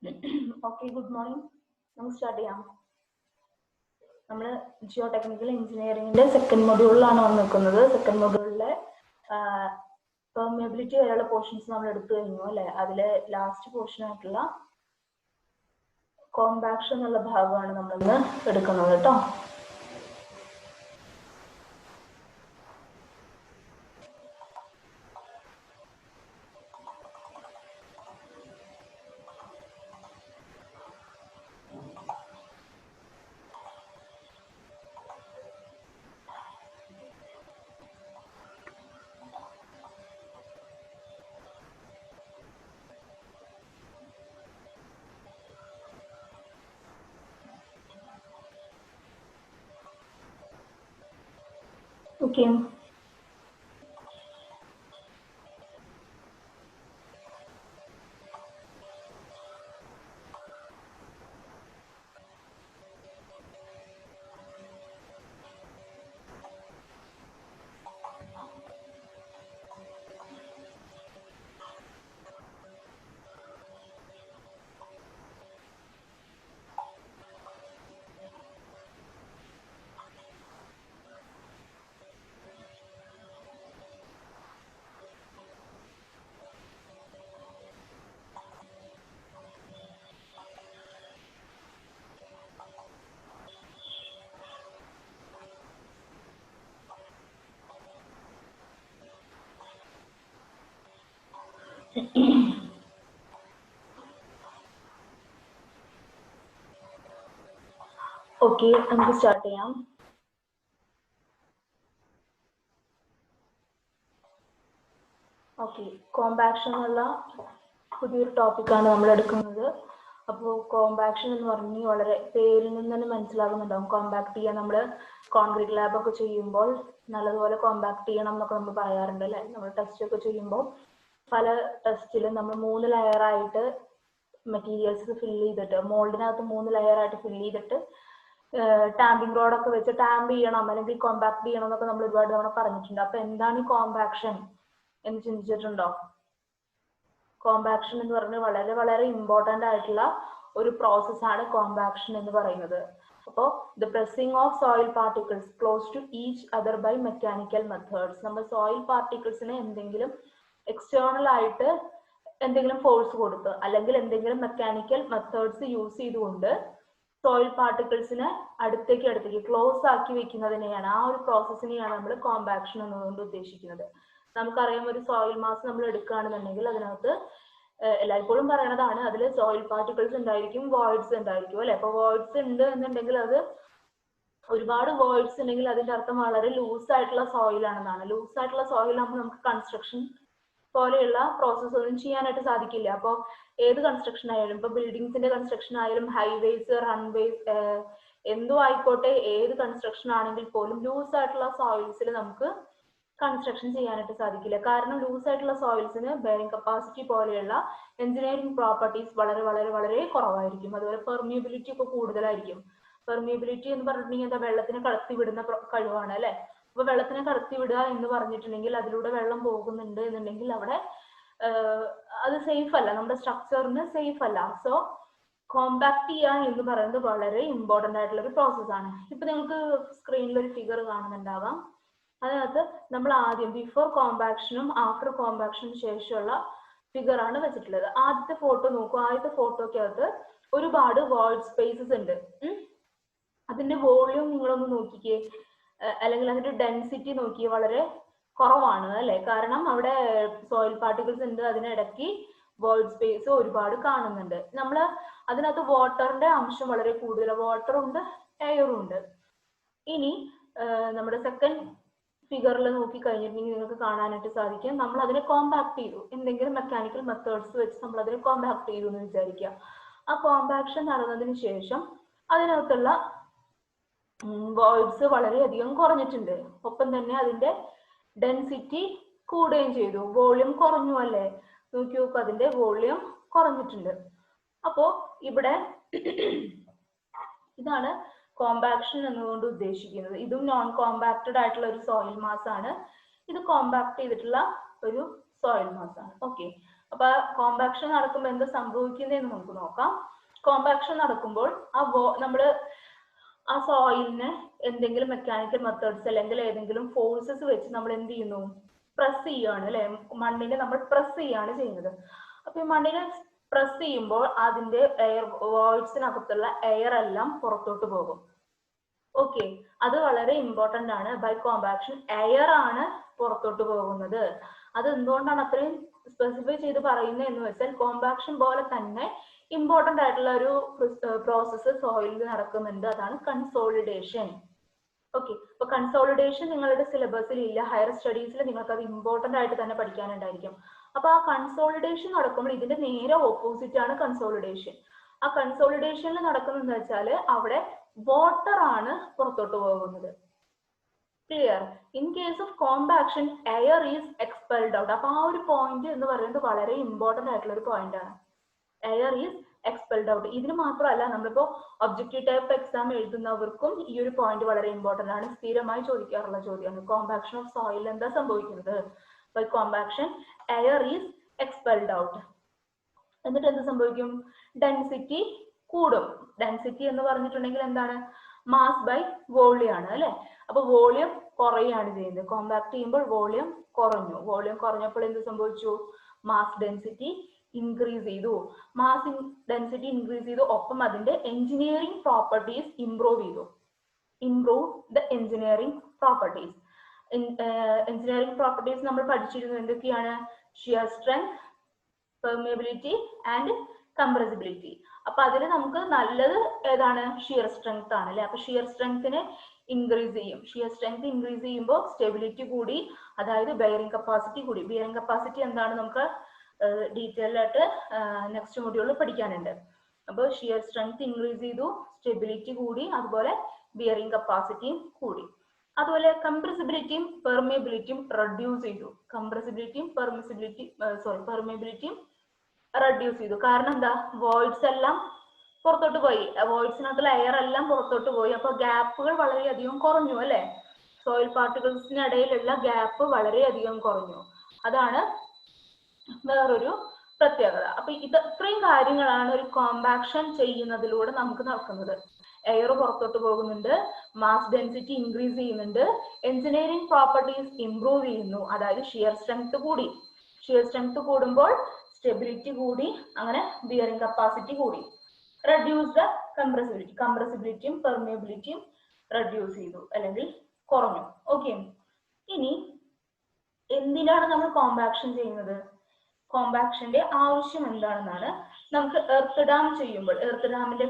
Okay, good morning. നമുക്ക് start ചെയ്യാം. നമ്മൾ ജിയോ ടെക്നിക്കൽ എഞ്ചിനീയറിംഗിന്റെ സെക്കൻഡ് മൊഡ്യൂളിലാണ് വന്നിരിക്കുന്നത്. സെക്കൻഡ് മൊഡ്യൂളിലെ പെർമിയബിലിറ്റി വരെയുള്ള പോർഷൻസ് നമ്മൾ എടുത്തു കഴിഞ്ഞു അല്ലെ. അതിലെ ലാസ്റ്റ് പോർഷൻ ആയിട്ടുള്ള കോമ്പാക്ഷൻ എന്നുള്ള ഭാഗമാണ് നമ്മളിന്ന് എടുക്കുന്നത് കേട്ടോ. ഓക്കെ, ഓക്കെ, നമുക്ക് സ്റ്റാർട്ട് ചെയ്യാം. ഓക്കെ, കോമ്പാക്ഷൻ എന്നുള്ള പുതിയൊരു ടോപ്പിക്കാണ് നമ്മൾ എടുക്കുന്നത്. അപ്പോൾ കോമ്പാക്ഷൻ എന്ന് പറഞ്ഞാൽ വളരെ പേരിൽ നിന്ന് തന്നെ മനസ്സിലാകുന്നുണ്ടാവും. കോമ്പാക്ട് ചെയ്യാൻ നമ്മൾ കോൺക്രീറ്റ് ലാബൊക്കെ ചെയ്യുമ്പോൾ നല്ലതുപോലെ കോമ്പാക്ട് ചെയ്യണം എന്നൊക്കെ നമ്മൾ പറയാറുണ്ട് അല്ലേ. നമ്മൾ ടെസ്റ്റ് ഒക്കെ ചെയ്യുമ്പോൾ പല ടെസ്റ്റിലും നമ്മൾ 3 ലെയറായിട്ട് മെറ്റീരിയൽസ് ഫില്ല് ചെയ്തിട്ട്, മോൾഡിനകത്ത് 3 ലെയറായിട്ട് ഫില്ല് ചെയ്തിട്ട് ടാമ്പിംഗ് റോഡൊക്കെ വെച്ച് ടാമ്പ് ചെയ്യണം അല്ലെങ്കിൽ കോമ്പാക്ട് ചെയ്യണം എന്നൊക്കെ നമ്മൾ ഒരുപാട് തവണ പറഞ്ഞിട്ടുണ്ട്. അപ്പൊ എന്താണ് ഈ കോമ്പാക്ഷൻ എന്ന് ചിന്തിച്ചിട്ടുണ്ടോ? കോമ്പാക്ഷൻ എന്ന് പറഞ്ഞാൽ വളരെ വളരെ ഇമ്പോർട്ടൻ്റ് ആയിട്ടുള്ള ഒരു പ്രോസസ്സാണ് കോമ്പാക്ഷൻ എന്ന് പറയുന്നത്. അപ്പോൾ the pressing of soil particles close to each other by mechanical methods. നമ്മൾ സോയിൽ പാർട്ടിക്കിൾസിനെ എന്തെങ്കിലും എക്സ്റ്റേണൽ ആയിട്ട് എന്തെങ്കിലും ഫോഴ്സ് കൊടുത്ത് അല്ലെങ്കിൽ എന്തെങ്കിലും മെക്കാനിക്കൽ മെത്തേഡ്സ് യൂസ് ചെയ്തുകൊണ്ട് സോയിൽ പാർട്ടിക്കിൾസിനെ അടുത്തേക്ക് ക്ലോസ് ആക്കി വെക്കുന്നതിനെയാണ്, ആ ഒരു പ്രോസസ്സിനെയാണ് നമ്മൾ കോമ്പാക്ഷൻ എന്നതുകൊണ്ട് ഉദ്ദേശിക്കുന്നത്. നമുക്കറിയാം, ഒരു സോയിൽ മാസ് നമ്മൾ എടുക്കുകയാണെന്നുണ്ടെങ്കിൽ അതിനകത്ത് എല്ലായ്പ്പോഴും പറയണതാണ്, അതിൽ സോയിൽ പാർട്ടിക്കിൾസ് ഉണ്ടായിരിക്കും, വോയിഡ്സ് ഉണ്ടായിരിക്കും അല്ലെ. അപ്പൊ വോയിഡ്സ് ഉണ്ട് എന്നുണ്ടെങ്കിൽ, അത് ഒരുപാട് വോയിഡ്സ് ഉണ്ടെങ്കിൽ അതിന്റെ അർത്ഥം വളരെ ലൂസ് ആയിട്ടുള്ള സോയിൽ ആണെന്നാണ്. ലൂസ് ആയിട്ടുള്ള സോയിൽ ആകുമ്പോൾ നമുക്ക് കൺസ്ട്രക്ഷൻ പോലെയുള്ള പ്രോസസ്സ് ഒന്നും ചെയ്യാനായിട്ട് സാധിക്കില്ല. അപ്പോൾ ഏത് കൺസ്ട്രക്ഷൻ ആയാലും, ഇപ്പൊ ബിൽഡിങ്സിന്റെ കൺസ്ട്രക്ഷൻ ആയാലും, ഹൈവേസ്, റൺവേസ്, എന്തോ ആയിക്കോട്ടെ, ഏത് കൺസ്ട്രക്ഷൻ ആണെങ്കിൽ പോലും ലൂസ് ആയിട്ടുള്ള സോയിൽസിൽ നമുക്ക് കൺസ്ട്രക്ഷൻ ചെയ്യാനായിട്ട് സാധിക്കില്ല. കാരണം ലൂസ് ആയിട്ടുള്ള സോയിൽസിന് ബെയറിംഗ് കപ്പാസിറ്റി പോലെയുള്ള എഞ്ചിനീയറിംഗ് പ്രോപ്പർട്ടീസ് വളരെ വളരെ വളരെ കുറവായിരിക്കും. അതുപോലെ പെർമിയബിലിറ്റി ഒക്കെ കൂടുതലായിരിക്കും. പെർമിയബിലിറ്റി എന്ന് പറഞ്ഞിട്ടുണ്ടെങ്കിൽ എന്താ, വെള്ളത്തിനെ കടത്തി വിടുന്ന കഴിവാണ് അല്ലെ. അപ്പൊ വെള്ളത്തിനെ കടത്തി വിടുക എന്ന് പറഞ്ഞിട്ടുണ്ടെങ്കിൽ, അതിലൂടെ വെള്ളം പോകുന്നുണ്ട് എന്നുണ്ടെങ്കിൽ അവിടെ അത് സേഫ് അല്ല, നമ്മുടെ സ്ട്രക്ചറിന് സേഫ് അല്ല. സോ കോമ്പാക്ട് ചെയ്യാൻ എന്ന് പറയുന്നത് വളരെ ഇമ്പോർട്ടൻ്റ് ആയിട്ടുള്ള ഒരു പ്രോസസ്സാണ്. ഇപ്പൊ നിങ്ങൾക്ക് സ്ക്രീനിൽ ഒരു ഫിഗർ കാണുന്നുണ്ടാവാം. അതിനകത്ത് നമ്മൾ ആദ്യം ബിഫോർ കോമ്പാക്ഷനും ആഫ്റ്റർ കോമ്പാക്ഷനും ശേഷമുള്ള ഫിഗർ ആണ് വെച്ചിട്ടുള്ളത്. ആദ്യത്തെ ഫോട്ടോ നോക്കൂ. ആദ്യത്തെ ഫോട്ടോക്കകത്ത് ഒരുപാട് വോയിഡ് സ്പേസസ് ഉണ്ട്. അതിന്റെ വോള്യൂം നിങ്ങളൊന്ന് നോക്കിക്കേ, അല്ലെങ്കിൽ അതിന്റെ ഡെൻസിറ്റി നോക്കിയേ, വളരെ കുറവാണ് അല്ലെ. കാരണം അവിടെ സോയിൽ പാർട്ടിക്കിൾസ് ഉണ്ട്, അതിനിടയ്ക്ക് വോയിഡ് സ്പേസ് ഒരുപാട് കാണുന്നുണ്ട്. നമ്മൾ അതിനകത്ത് വാട്ടറിന്റെ അംശം വളരെ കൂടുതലാണ്. വാട്ടറും ഉണ്ട്, എയറും ഉണ്ട്. ഇനി നമ്മുടെ സെക്കൻഡ് ഫിഗറിൽ നോക്കി കഴിഞ്ഞിട്ടുണ്ടെങ്കിൽ നിങ്ങൾക്ക് കാണാനായിട്ട് സാധിക്കും, നമ്മൾ അതിനെ കോമ്പാക്ട് ചെയ്തു. എന്തെങ്കിലും മെക്കാനിക്കൽ മെത്തേഡ്സ് വെച്ച് നമ്മൾ അതിനെ കോമ്പാക്ട് ചെയ്തു എന്ന് വിചാരിക്കുക. ആ കോമ്പാക്ഷൻ നടന്നതിന് ശേഷം അതിനകത്തുള്ള വോയിഡ്സ് വളരെയധികം കുറഞ്ഞിട്ടുണ്ട്. ഒപ്പം തന്നെ അതിന്റെ ഡെൻസിറ്റി കൂടുകയും ചെയ്തു. വോള്യൂം കുറഞ്ഞു അല്ലേ. നോക്കി നോക്കൂ, അതിന്റെ വോള്യൂം കുറഞ്ഞിട്ടുണ്ട്. അപ്പോ ഇവിടെ ഇതാണ് കോമ്പാക്ഷൻ എന്നതുകൊണ്ട് ഉദ്ദേശിക്കുന്നത്. ഇതും നോൺ കോമ്പാക്റ്റഡ് ആയിട്ടുള്ള ഒരു സോയിൽ മാസ് ആണ്. ഇത് കോമ്പാക്ട് ചെയ്തിട്ടുള്ള ഒരു സോയിൽ മാസ് ആണ്. ഓക്കെ, അപ്പൊ കോമ്പാക്ഷൻ നടക്കുമ്പോൾ എന്താ സംഭവിക്കുന്നതെന്ന് നമുക്ക് നോക്കാം. കോമ്പാക്ഷൻ നടക്കുമ്പോൾ നമ്മള് ആ സോയിലിനെ എന്തെങ്കിലും മെക്കാനിക്കൽ മെത്തേഡ്സ് അല്ലെങ്കിൽ ഏതെങ്കിലും ഫോഴ്സസ് വെച്ച് നമ്മൾ എന്ത് ചെയ്യുന്നു, പ്രസ് ചെയ്യാണ് അല്ലെ, മണ്ണിനെ നമ്മൾ പ്രസ് ചെയ്യാണ് ചെയ്യുന്നത്. അപ്പൊ ഈ മണ്ണിനെ പ്രസ് ചെയ്യുമ്പോൾ അതിന്റെ എയർ വോയിഡ്സിനകത്തുള്ള എയർ എല്ലാം പുറത്തോട്ട് പോകും. ഓക്കെ, അത് വളരെ ഇമ്പോർട്ടന്റ് ആണ്. ബൈ കോമ്പാക്ഷൻ എയർ ആണ് പുറത്തോട്ട് പോകുന്നത്. അത് എന്തുകൊണ്ടാണ് അത്രയും സ്പെസിഫൈ ചെയ്ത് പറയുന്നത് എന്ന് വെച്ചാൽ കോമ്പാക്ഷൻ പോലെ തന്നെ ഇമ്പോർട്ടന്റ് ആയിട്ടുള്ള ഒരു പ്രോസസ്സ് സോയിലിൽ നടക്കുന്നുണ്ട്. അതാണ് കൺസോളിഡേഷൻ. ഓക്കെ, അപ്പൊ കൺസോളിഡേഷൻ നിങ്ങളുടെ സിലബസിൽ ഇല്ല, ഹയർ സ്റ്റഡീസിൽ നിങ്ങൾക്ക് അത് ഇമ്പോർട്ടന്റ് ആയിട്ട് തന്നെ പഠിക്കാനുണ്ടായിരിക്കും. അപ്പൊ ആ കൺസോളിഡേഷൻ നടക്കുമ്പോൾ ഇതിന്റെ നേരെ ഓപ്പോസിറ്റ് ആണ് കൺസോളിഡേഷൻ. ആ കൺസോളിഡേഷനിൽ നടക്കുന്നത് വെച്ചാൽ അവിടെ വാട്ടർ ആണ് പുറത്തോട്ട് പോകുന്നത്. Clear? In case of compaction air is expelled out. അപ്പൊ ആ ഒരു പോയിന്റ് എന്ന് പറയുന്നത് വളരെ ഇമ്പോർട്ടന്റ് ആയിട്ടുള്ള ഒരു പോയിന്റ് ആണ്. Air is expelled out. ഇതിന് മാത്രമല്ല, നമ്മളിപ്പോ ഒബ്ജക്റ്റീവ് ടൈപ്പ് എക്സാം എഴുതുന്നവർക്കും ഈ ഒരു പോയിന്റ് വളരെ ഇമ്പോർട്ടന്റ് ആണ്. സ്ഥിരമായി ചോദിക്കാറുള്ള ചോദ്യമാണ്. കോമ്പാക്ഷൻ ഓഫ് സോയിൽ എന്താ സംഭവിക്കുന്നത്? By compaction air is expelled out. എന്നിട്ട് എന്ത് സംഭവിക്കും? ഡെൻസിറ്റി കൂടും. ഡെൻസിറ്റി എന്ന് പറഞ്ഞിട്ടുണ്ടെങ്കിൽ എന്താണ്? മാസ് ബൈ വോളിയം ആണ് അല്ലെ. അപ്പൊ വോളിയം കുറയാണ് ചെയ്യുന്നത്. കോമ്പാക്ട് ചെയ്യുമ്പോൾ വോളിയം കുറഞ്ഞു. വോളിയം കുറഞ്ഞപ്പോൾ എന്ത് സംഭവിച്ചു? മാസ് ഡെൻസിറ്റി ഇൻക്രീസ് ചെയ്തു. മാസ് ഡെൻസിറ്റി ഇൻക്രീസ് ചെയ്തു, ഒപ്പം അതിന്റെ എഞ്ചിനീയറിംഗ് പ്രോപ്പർട്ടീസ് ഇംപ്രൂവ് ചെയ്തു. Improve the engineering properties. Engineering properties നമ്മൾ പഠിച്ചിരുന്നു. എന്തൊക്കെയാണ്? Shear strength, permeability and compressibility. അപ്പൊ അതിൽ നമുക്ക് നല്ലത് ഏതാണ്? ഷിയർ സ്ട്രെങ്ത് ആണ് അല്ലെ. അപ്പൊ ഷിയർ സ്ട്രെങ്തിനെ ഇൻക്രീസ് ചെയ്യും. ഷിയർ സ്ട്രെങ്ത് ഇൻക്രീസ് ചെയ്യുമ്പോൾ സ്റ്റെബിലിറ്റി കൂടി, അതായത് ബെയറിംഗ് കപ്പാസിറ്റി കൂടി. ബെയറിംഗ് കപ്പാസിറ്റി എന്താണ് നമുക്ക് ഡീറ്റെയിൽ ആയിട്ട് നെക്സ്റ്റ് മൊഡ്യൂളിൽ പഠിക്കാനുണ്ട്. അപ്പോൾ ഷിയർ സ്ട്രെങ്ത് ഇൻക്രീസ് ചെയ്തു, സ്റ്റെബിലിറ്റി കൂടി, അതുപോലെ ബിയറിംഗ് കപ്പാസിറ്റിയും കൂടി. അതുപോലെ കംപ്രസിബിലിറ്റിയും പെർമിയബിലിറ്റിയും റെഡ്യൂസ് ചെയ്തു. കംപ്രസിബിലിറ്റിയും പെർമിയബിലിറ്റിയും റെഡ്യൂസ് ചെയ്തു. കാരണം എന്താ? വോയിഡ്സ് എല്ലാം പുറത്തോട്ട് പോയി. വോയിഡ്സിനകത്തുള്ള എയർ എല്ലാം പുറത്തോട്ട് പോയി. അപ്പൊ ഗ്യാപ്പുകൾ വളരെയധികം കുറഞ്ഞു അല്ലെ. സോയിൽ പാർട്ടിക്കിൾസിനിടയിലുള്ള ഗ്യാപ്പ് വളരെയധികം കുറഞ്ഞു. അതാണ് വേറൊരു പ്രത്യേകത. അപ്പൊ ഇത്രയും കാര്യങ്ങളാണ് ഒരു കോമ്പാക്ഷൻ ചെയ്യുന്നതിലൂടെ നമുക്ക് നടക്കുന്നത്. എയർ പുറത്തോട്ട് പോകുന്നുണ്ട്, മാസ് ഡെൻസിറ്റി ഇൻക്രീസ് ചെയ്യുന്നുണ്ട്, എഞ്ചിനീയറിംഗ് പ്രോപ്പർട്ടീസ് ഇംപ്രൂവ് ചെയ്യുന്നു, അതായത് ഷിയർ സ്ട്രെങ്ത് കൂടി. ഷിയർ സ്ട്രെങ്ത് കൂടുമ്പോൾ സ്റ്റെബിലിറ്റി കൂടി, അങ്ങനെ ബിയറിംഗ് കപ്പാസിറ്റി കൂടി. Reduce the compressibility. കംപ്രസിബിലിറ്റിയും പെർമിയബിലിറ്റിയും റെഡ്യൂസ് ചെയ്തു അല്ലെങ്കിൽ കുറഞ്ഞു. ഓക്കെ, ഇനി എന്തിനാണ് നമ്മൾ കോമ്പാക്ഷൻ ചെയ്യുന്നത്? കോമ്പാക്ഷന്റെ ആവശ്യം എന്താണെന്നാണ്. നമുക്ക് എർത്ത് ഡാം ചെയ്യുമ്പോൾ, എർത്ത് ഡാമിന്റെ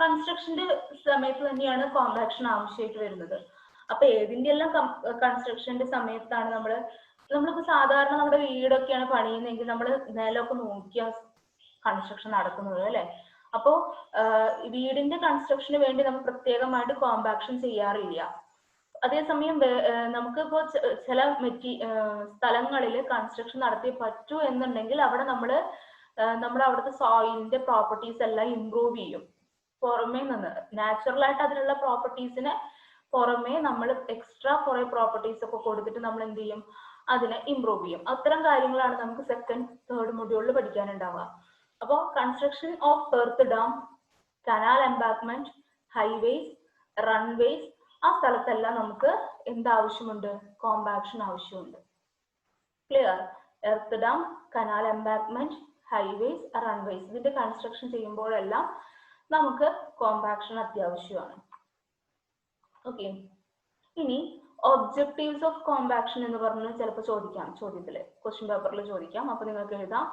കൺസ്ട്രക്ഷന്റെ സമയത്ത് തന്നെയാണ് കോമ്പാക്ഷൻ ആവശ്യമായിട്ട് വരുന്നത്. അപ്പൊ ഏതിന്റെ എല്ലാം കൺസ്ട്രക്ഷന്റെ സമയത്താണ് നമ്മളിപ്പോ സാധാരണ നമ്മുടെ വീടൊക്കെയാണ് പണിയുന്നതെങ്കിൽ നമ്മൾ നിലമൊക്കെ നോക്കിയാ കൺസ്ട്രക്ഷൻ നടക്കുന്നത് അല്ലെ. അപ്പോ വീടിന്റെ കൺസ്ട്രക്ഷന് വേണ്ടി നമ്മൾ പ്രത്യേകമായിട്ട് കോമ്പാക്ഷൻ ചെയ്യാറില്ല. അതേസമയം നമുക്കിപ്പോ ചില സ്ഥലങ്ങളിൽ കൺസ്ട്രക്ഷൻ നടത്തി പറ്റൂ എന്നുണ്ടെങ്കിൽ അവിടെ നമ്മുടെ അവിടുത്തെ സോയിലിന്റെ പ്രോപ്പർട്ടീസ് എല്ലാം ഇംപ്രൂവ് ചെയ്യും. പുറമേ നിന്ന് നാച്ചുറൽ ആയിട്ട് അതിനുള്ള പ്രോപ്പർട്ടീസിന് പുറമേ നമ്മൾ എക്സ്ട്രാ കുറെ പ്രോപ്പർട്ടീസ് ഒക്കെ കൊടുത്തിട്ട് നമ്മൾ എന്ത് ചെയ്യും? അതിനെ ഇംപ്രൂവ് ചെയ്യും. അത്തരം കാര്യങ്ങളാണ് നമുക്ക് സെക്കൻഡ്, തേർഡ് മൊഡ്യൂളിൽ പഠിക്കാനുണ്ടാവുക. അപ്പോൾ construction of earth dam, canal embankment, highways, runways, ആ സ്ഥലത്തെല്ലാം നമുക്ക് എന്താവശ്യമുണ്ട്? കോമ്പാക്ഷൻ ആവശ്യമുണ്ട്. Clear? Earth dam, canal embankment, highways, runways, ഇതിന്റെ കൺസ്ട്രക്ഷൻ ചെയ്യുമ്പോഴെല്ലാം നമുക്ക് കോമ്പാക്ഷൻ അത്യാവശ്യമാണ്. ഓക്കെ, ഇനി ഒബ്ജക്റ്റീവ്സ് ഓഫ് കോമ്പാക്ഷൻ എന്ന് പറഞ്ഞ് ചിലപ്പോൾ ചോദിക്കാം, ചോദ്യത്തില് ക്വസ്റ്റ്യൻ പേപ്പറിൽ ചോദിക്കാം. അപ്പൊ നിങ്ങൾക്ക് എഴുതാം,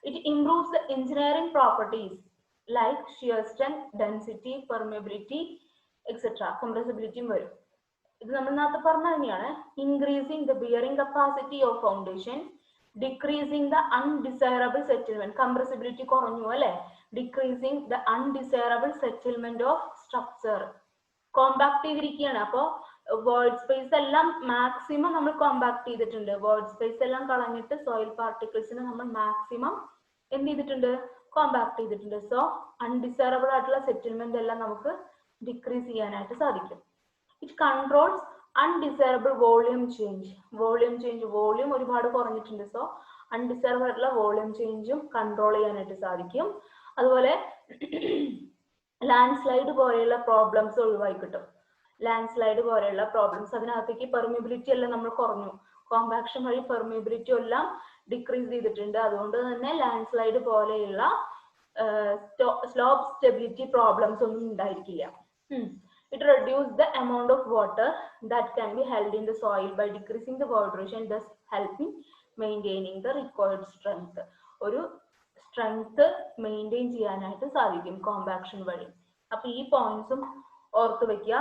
it improves the engineering properties like shear strength, density, permeability, etcetera. കംപ്രസിബിലിറ്റിയും വരും. ഇത് നമ്മൾ നേരത്തെ പറഞ്ഞ തന്നെയാണ്. Increasing the bearing capacity of foundation, decreasing the undesirable settlement. Compressibility കുറഞ്ഞു അല്ലെ. Decreasing the undesirable settlement of structure. Compact ചെയ്തിരിക്കുകയാണ്. അപ്പോ വേർഡ് സ്പേസ് എല്ലാം മാക്സിമം നമ്മൾ കോമ്പാക്ട് ചെയ്തിട്ടുണ്ട്. വേർഡ് സ്പേസ് എല്ലാം കളഞ്ഞിട്ട് സോയിൽ പാർട്ടിക്കിൾസിനെ നമ്മൾ മാക്സിമം എന്ത് ചെയ്തിട്ടുണ്ട്? കോമ്പാക്ട് ചെയ്തിട്ടുണ്ട്. സോ അൺഡിസൈറബിൾ ആയിട്ടുള്ള സെറ്റിൽമെന്റ് എല്ലാം നമുക്ക് ഡിക്രീസ് ചെയ്യാനായിട്ട് സാധിക്കും. It controls undesirable volume change. Volume ഒരുപാട് കുറഞ്ഞിട്ടുണ്ട്. സോ അൺഡിസൈർഡ് ആയിട്ടുള്ള വോളിയം ചേഞ്ചും കൺട്രോൾ ചെയ്യാനായിട്ട് സാധിക്കും. അതുപോലെ ലാൻഡ് സ്ലൈഡ് പോലെയുള്ള പ്രോബ്ലംസ് ഒഴിവായി കിട്ടും. ലാൻഡ് സ്ലൈഡ് പോലെയുള്ള പ്രോബ്ലംസ്, അതിനകത്തേക്ക് പെർമിബിലിറ്റി എല്ലാം നമ്മൾ കുറഞ്ഞു, കോമ്പാക്ഷൻ വഴി പെർമിബിലിറ്റി എല്ലാം ഡിക്രീസ് ചെയ്തിട്ടുണ്ട്. അതുകൊണ്ട് തന്നെ ലാൻഡ് സ്ലൈഡ് പോലെയുള്ള സ്ലോപ്പ് സ്റ്റെബിലിറ്റി പ്രോബ്ലംസ് ഒന്നും ഉണ്ടായിരിക്കില്ല. It reduces the amount of water that can be held in the soil by decreasing the evaporation, thus helping maintaining the required strength. ഒരു strength maintain ചെയ്യാനായിട്ട് സാധിക്കും compaction വഴി. അപ്പൊ ഈ പോയിന്റ്സും ഓർത്ത് വെക്കുക.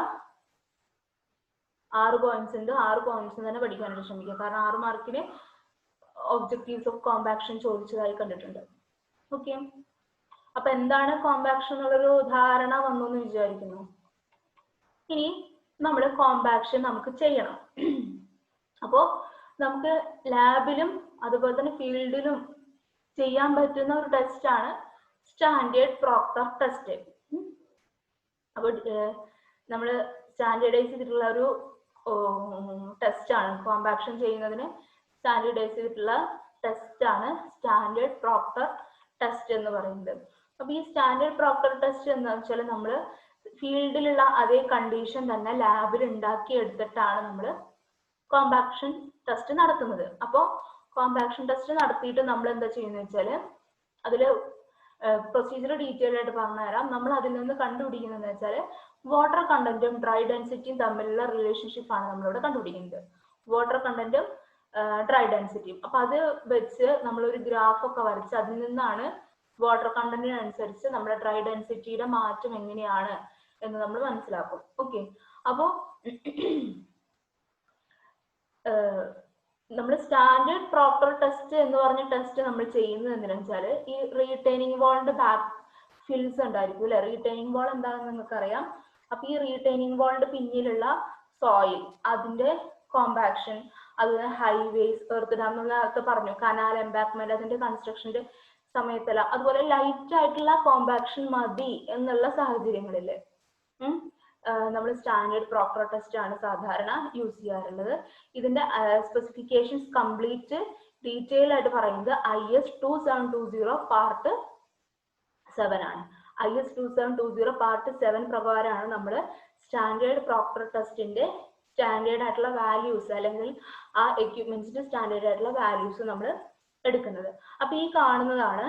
6 പോയിന്റ്സ് ഉണ്ട്. 6 പോയിന്റ്സ് തന്നെ പഠിക്കാനായിട്ട് ശ്രമിക്കുക. കാരണം 6 മാർക്കിന് ഒബ്ജക്റ്റീവ്സ് ഓഫ് കോമ്പാക്ഷൻ ചോദിച്ചതായി കണ്ടിട്ടുണ്ട്. ഓക്കെ, അപ്പൊ എന്താണ് കോമ്പാക്ഷൻ എന്നുള്ളൊരു ധാരണ വന്നു എന്ന് വിചാരിക്കുന്നു. ഇനി നമ്മൾ കോമ്പാക്ഷൻ നമുക്ക് ചെയ്യണം. അപ്പോൾ നമുക്ക് ലാബിലും അതുപോലെ തന്നെ ഫീൽഡിലും ചെയ്യാൻ പറ്റുന്ന ഒരു ടെസ്റ്റ് ആണ് സ്റ്റാൻഡേർഡ് പ്രോക്ടർ ടെസ്റ്റ്. അപ്പോൾ നമ്മൾ സ്റ്റാൻഡേർഡൈസ് ചെയ്തിട്ടുള്ള ഒരു ടെസ്റ്റ് ആണ് കോമ്പാക്ഷൻ ചെയ്യുന്നതിന് സ്റ്റാൻഡേർഡൈസ് ചെയ്തിട്ടുള്ള ടെസ്റ്റ് ആണ് സ്റ്റാൻഡേർഡ് പ്രോക്ടർ ടെസ്റ്റ് എന്ന് പറയുന്നത്. അപ്പൊ ഈ സ്റ്റാൻഡേർഡ് പ്രോക്ടർ ടെസ്റ്റ് എന്ന് വെച്ചാൽ നമ്മൾ ഫീൽഡിലുള്ള അതേ കണ്ടീഷൻ തന്നെ ലാബിൽ ഉണ്ടാക്കി എടുത്തിട്ടാണ് നമ്മൾ കോമ്പാക്ഷൻ ടെസ്റ്റ് നടത്തുന്നത്. അപ്പോൾ കോമ്പാക്ഷൻ ടെസ്റ്റ് നടത്തിയിട്ട് നമ്മൾ എന്താ ചെയ്യുന്നത് വെച്ചാൽ അതിൽ പ്രൊസീജിയർ ഡീറ്റെയിൽ ആയിട്ട് പറഞ്ഞുതരാം. നമ്മൾ അതിൽ നിന്ന് കണ്ടുപിടിക്കുന്നത് വെച്ചാൽ വാട്ടർ കണ്ടന്റും ഡ്രൈ ഡെൻസിറ്റിയും തമ്മിലുള്ള റിലേഷൻഷിപ്പ് ആണ് നമ്മളിവിടെ കണ്ടുപിടിക്കുന്നത്. വാട്ടർ കണ്ടന്റും ഡ്രൈ ഡെൻസിറ്റിയും. അപ്പൊ അത് വെച്ച് നമ്മളൊരു ഗ്രാഫ് ഒക്കെ വരച്ച് അതിൽ നിന്നാണ് വാട്ടർ കണ്ടന്റിനനുസരിച്ച് നമ്മുടെ ഡ്രൈ ഡെൻസിറ്റിയുടെ മാറ്റം എങ്ങനെയാണ് എന്ന് നമ്മൾ മനസ്സിലാക്കും. ഓക്കെ, അപ്പോ നമ്മൾ സ്റ്റാൻഡേർഡ് പ്രോക്ടർ ടെസ്റ്റ് എന്ന് പറഞ്ഞ ടെസ്റ്റ് നമ്മൾ ചെയ്യുന്നത് എന്തിനാണെന്ന് വെച്ചാൽ ഈ റീറ്റൈനിങ് വാളിന്റെ ബാക്ക് ഫിൽസ് ഉണ്ടായിരിക്കും അല്ലെ. റീറ്റൈനിങ് വാൾ എന്താണെന്ന് നിങ്ങൾക്ക് അറിയാം. അപ്പൊ ഈ റീറ്റൈനിങ് വാളിന്റെ പിന്നിലുള്ള സോയിൽ, അതിന്റെ കോമ്പാക്ഷൻ, അതുപോലെ ഹൈവേസ്, എർത്ത് ഡാം നേരത്തെ പറഞ്ഞു, കനാൽ എംബാക്ക്മെന്റ്, അതിന്റെ കൺസ്ട്രക്ഷന്റെ സമയത്തല്ല, അതുപോലെ ലൈറ്റ് ആയിട്ടുള്ള കോമ്പാക്ഷൻ മതി എന്നുള്ള സാഹചര്യങ്ങളില് നമ്മൾ സ്റ്റാൻഡേർഡ് പ്രോക്ടർ ടെസ്റ്റ് ആണ് സാധാരണ യൂസ് ചെയ്യാറുള്ളത്. ഇതിന്റെ സ്പെസിഫിക്കേഷൻസ് കംപ്ലീറ്റ് ഡീറ്റെയിൽ ആയിട്ട് പറയുന്നത് IS 2720 പാർട്ട് 7 ആണ്. IS 2720 പാർട്ട് 7 പ്രകാരമാണ് നമ്മൾ സ്റ്റാൻഡേർഡ് പ്രോക്ടർ ടെസ്റ്റിന്റെ സ്റ്റാൻഡേർഡ് ആയിട്ടുള്ള വാല്യൂസ് അല്ലെങ്കിൽ ആ എക്യുപ്മെന്റ്സിന്റെ സ്റ്റാൻഡേർഡ് ആയിട്ടുള്ള വാല്യൂസ് നമ്മൾ എടുക്കുന്നത്. അപ്പൊ ഈ കാണുന്നതാണ്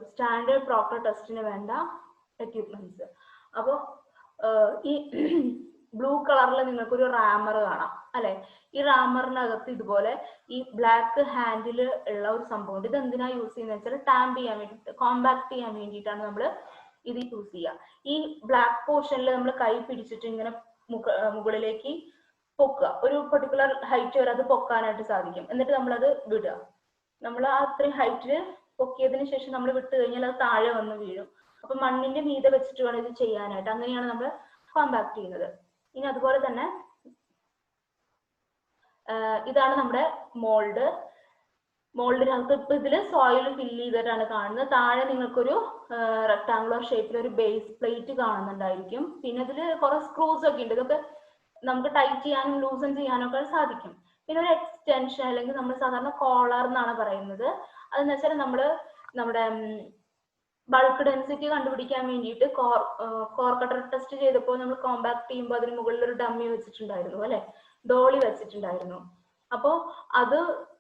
സ്റ്റാൻഡേർഡ് പ്രോക്ടർ ടെസ്റ്റിന് വേണ്ട എക്യുപ്മെന്റ്സ്. അപ്പോൾ ഈ ബ്ലൂ കളറിൽ നിങ്ങൾക്കൊരു റാമർ കാണാം അല്ലെ. ഈ റാമറിനകത്ത് ഇതുപോലെ ഈ ബ്ലാക്ക് ഹാൻഡിൽ ഉള്ള ഒരു സംഭവം. ഇത് എന്തിനാ യൂസ് ചെയ്യുന്നത് വെച്ചാൽ ടാമ്പ് ചെയ്യാൻ വേണ്ടിയിട്ട്, കോമ്പാക്ട് ചെയ്യാൻ വേണ്ടിയിട്ടാണ് നമ്മൾ ഇത് യൂസ് ചെയ്യുക. ഈ ബ്ലാക്ക് പോർഷനിൽ നമ്മൾ കൈ പിടിച്ചിട്ട് ഇങ്ങനെ മുകളിലേക്ക് പൊക്കുക, ഒരു പെർട്ടിക്കുലർ ഹൈറ്റ് വരെ അത് പൊക്കാനായിട്ട് സാധിക്കും. എന്നിട്ട് നമ്മളത് വിടുക. നമ്മൾ അത്രയും ഹൈറ്റിൽ പൊക്കിയതിന് ശേഷം നമ്മൾ വിട്ട് കഴിഞ്ഞാൽ അത് താഴെ വന്ന് വീഴും. അപ്പൊ മണ്ണിന്റെ മീതെ വെച്ചിട്ട് വേണം ഇത് ചെയ്യാനായിട്ട്. അങ്ങനെയാണ് നമ്മൾ കോമ്പാക്ട് ചെയ്യുന്നത്. ഇനി അതുപോലെ തന്നെ ഇതാണ് നമ്മുടെ മോൾഡ്. മോൾഡിനകത്ത് ഇപ്പൊ ഇതിൽ സോയിൽ ഫില്ല് ചെയ്തിട്ടാണ് കാണുന്നത്. താഴെ നിങ്ങൾക്കൊരു റെക്ടാങ്കുലർ ഷേപ്പിൽ ഒരു ബേസ് പ്ലേറ്റ് കാണുന്നുണ്ടായിരിക്കും. പിന്നെ ഇതിൽ കുറെ സ്ക്രൂസ് ഒക്കെ ഉണ്ട്. ഇതൊക്കെ നമുക്ക് ടൈറ്റ് ചെയ്യാനും ലൂസൺ ചെയ്യാനും ഒക്കെ സാധിക്കും. പിന്നെ ഒരു എക്സ്റ്റൻഷൻ അല്ലെങ്കിൽ നമ്മൾ സാധാരണ കോളർ എന്നാണ് പറയുന്നത്. അതെന്ന് വെച്ചാൽ നമ്മുടെ ബൾക്ക് ഡെൻസിറ്റി കണ്ടുപിടിക്കാൻ വേണ്ടിയിട്ട് കോർ കട്ടർ ടെസ്റ്റ് ചെയ്തപ്പോൾ നമ്മൾ കോമ്പാക്ട് ചെയ്യുമ്പോൾ അതിന് മുകളിൽ ഒരു ഡമ്മി വെച്ചിട്ടുണ്ടായിരുന്നു അല്ലെ, ഡോളി വെച്ചിട്ടുണ്ടായിരുന്നു. അപ്പോൾ അത്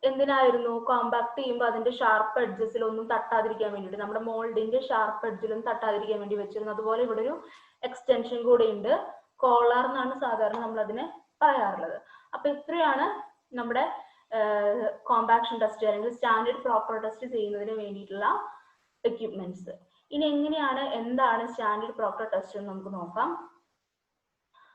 എന്തിനായിരുന്നു? കോമ്പാക്ട് ചെയ്യുമ്പോൾ അതിന്റെ ഷാർപ്പ് എഡ്ജസിലൊന്നും തട്ടാതിരിക്കാൻ വേണ്ടിയിട്ട്, നമ്മുടെ മോൾഡിന്റെ ഷാർപ്പ് എഡ്ജിലൊന്നും തട്ടാതിരിക്കാൻ വേണ്ടി വെച്ചിരുന്നു. അതുപോലെ ഇവിടെ ഒരു എക്സ്റ്റൻഷൻ കൂടെ ഉണ്ട്. കോളർ എന്നാണ് സാധാരണ നമ്മൾ അതിനെ പറയാറുള്ളത്. അപ്പൊ ഇത്രയാണ് നമ്മുടെ കോമ്പാക്ഷൻ ടെസ്റ്റ് അല്ലെങ്കിൽ സ്റ്റാൻഡേർഡ് പ്രോക്ടർ ടെസ്റ്റ് ചെയ്യുന്നതിന് വേണ്ടിയിട്ടുള്ള എക്യുപ്മെന്റ്സ്. ഇനി എന്താണ് സ്റ്റാൻഡേർഡ് പ്രോക്ടർ ടെസ്റ്റ് എന്ന് നമുക്ക് നോക്കാം.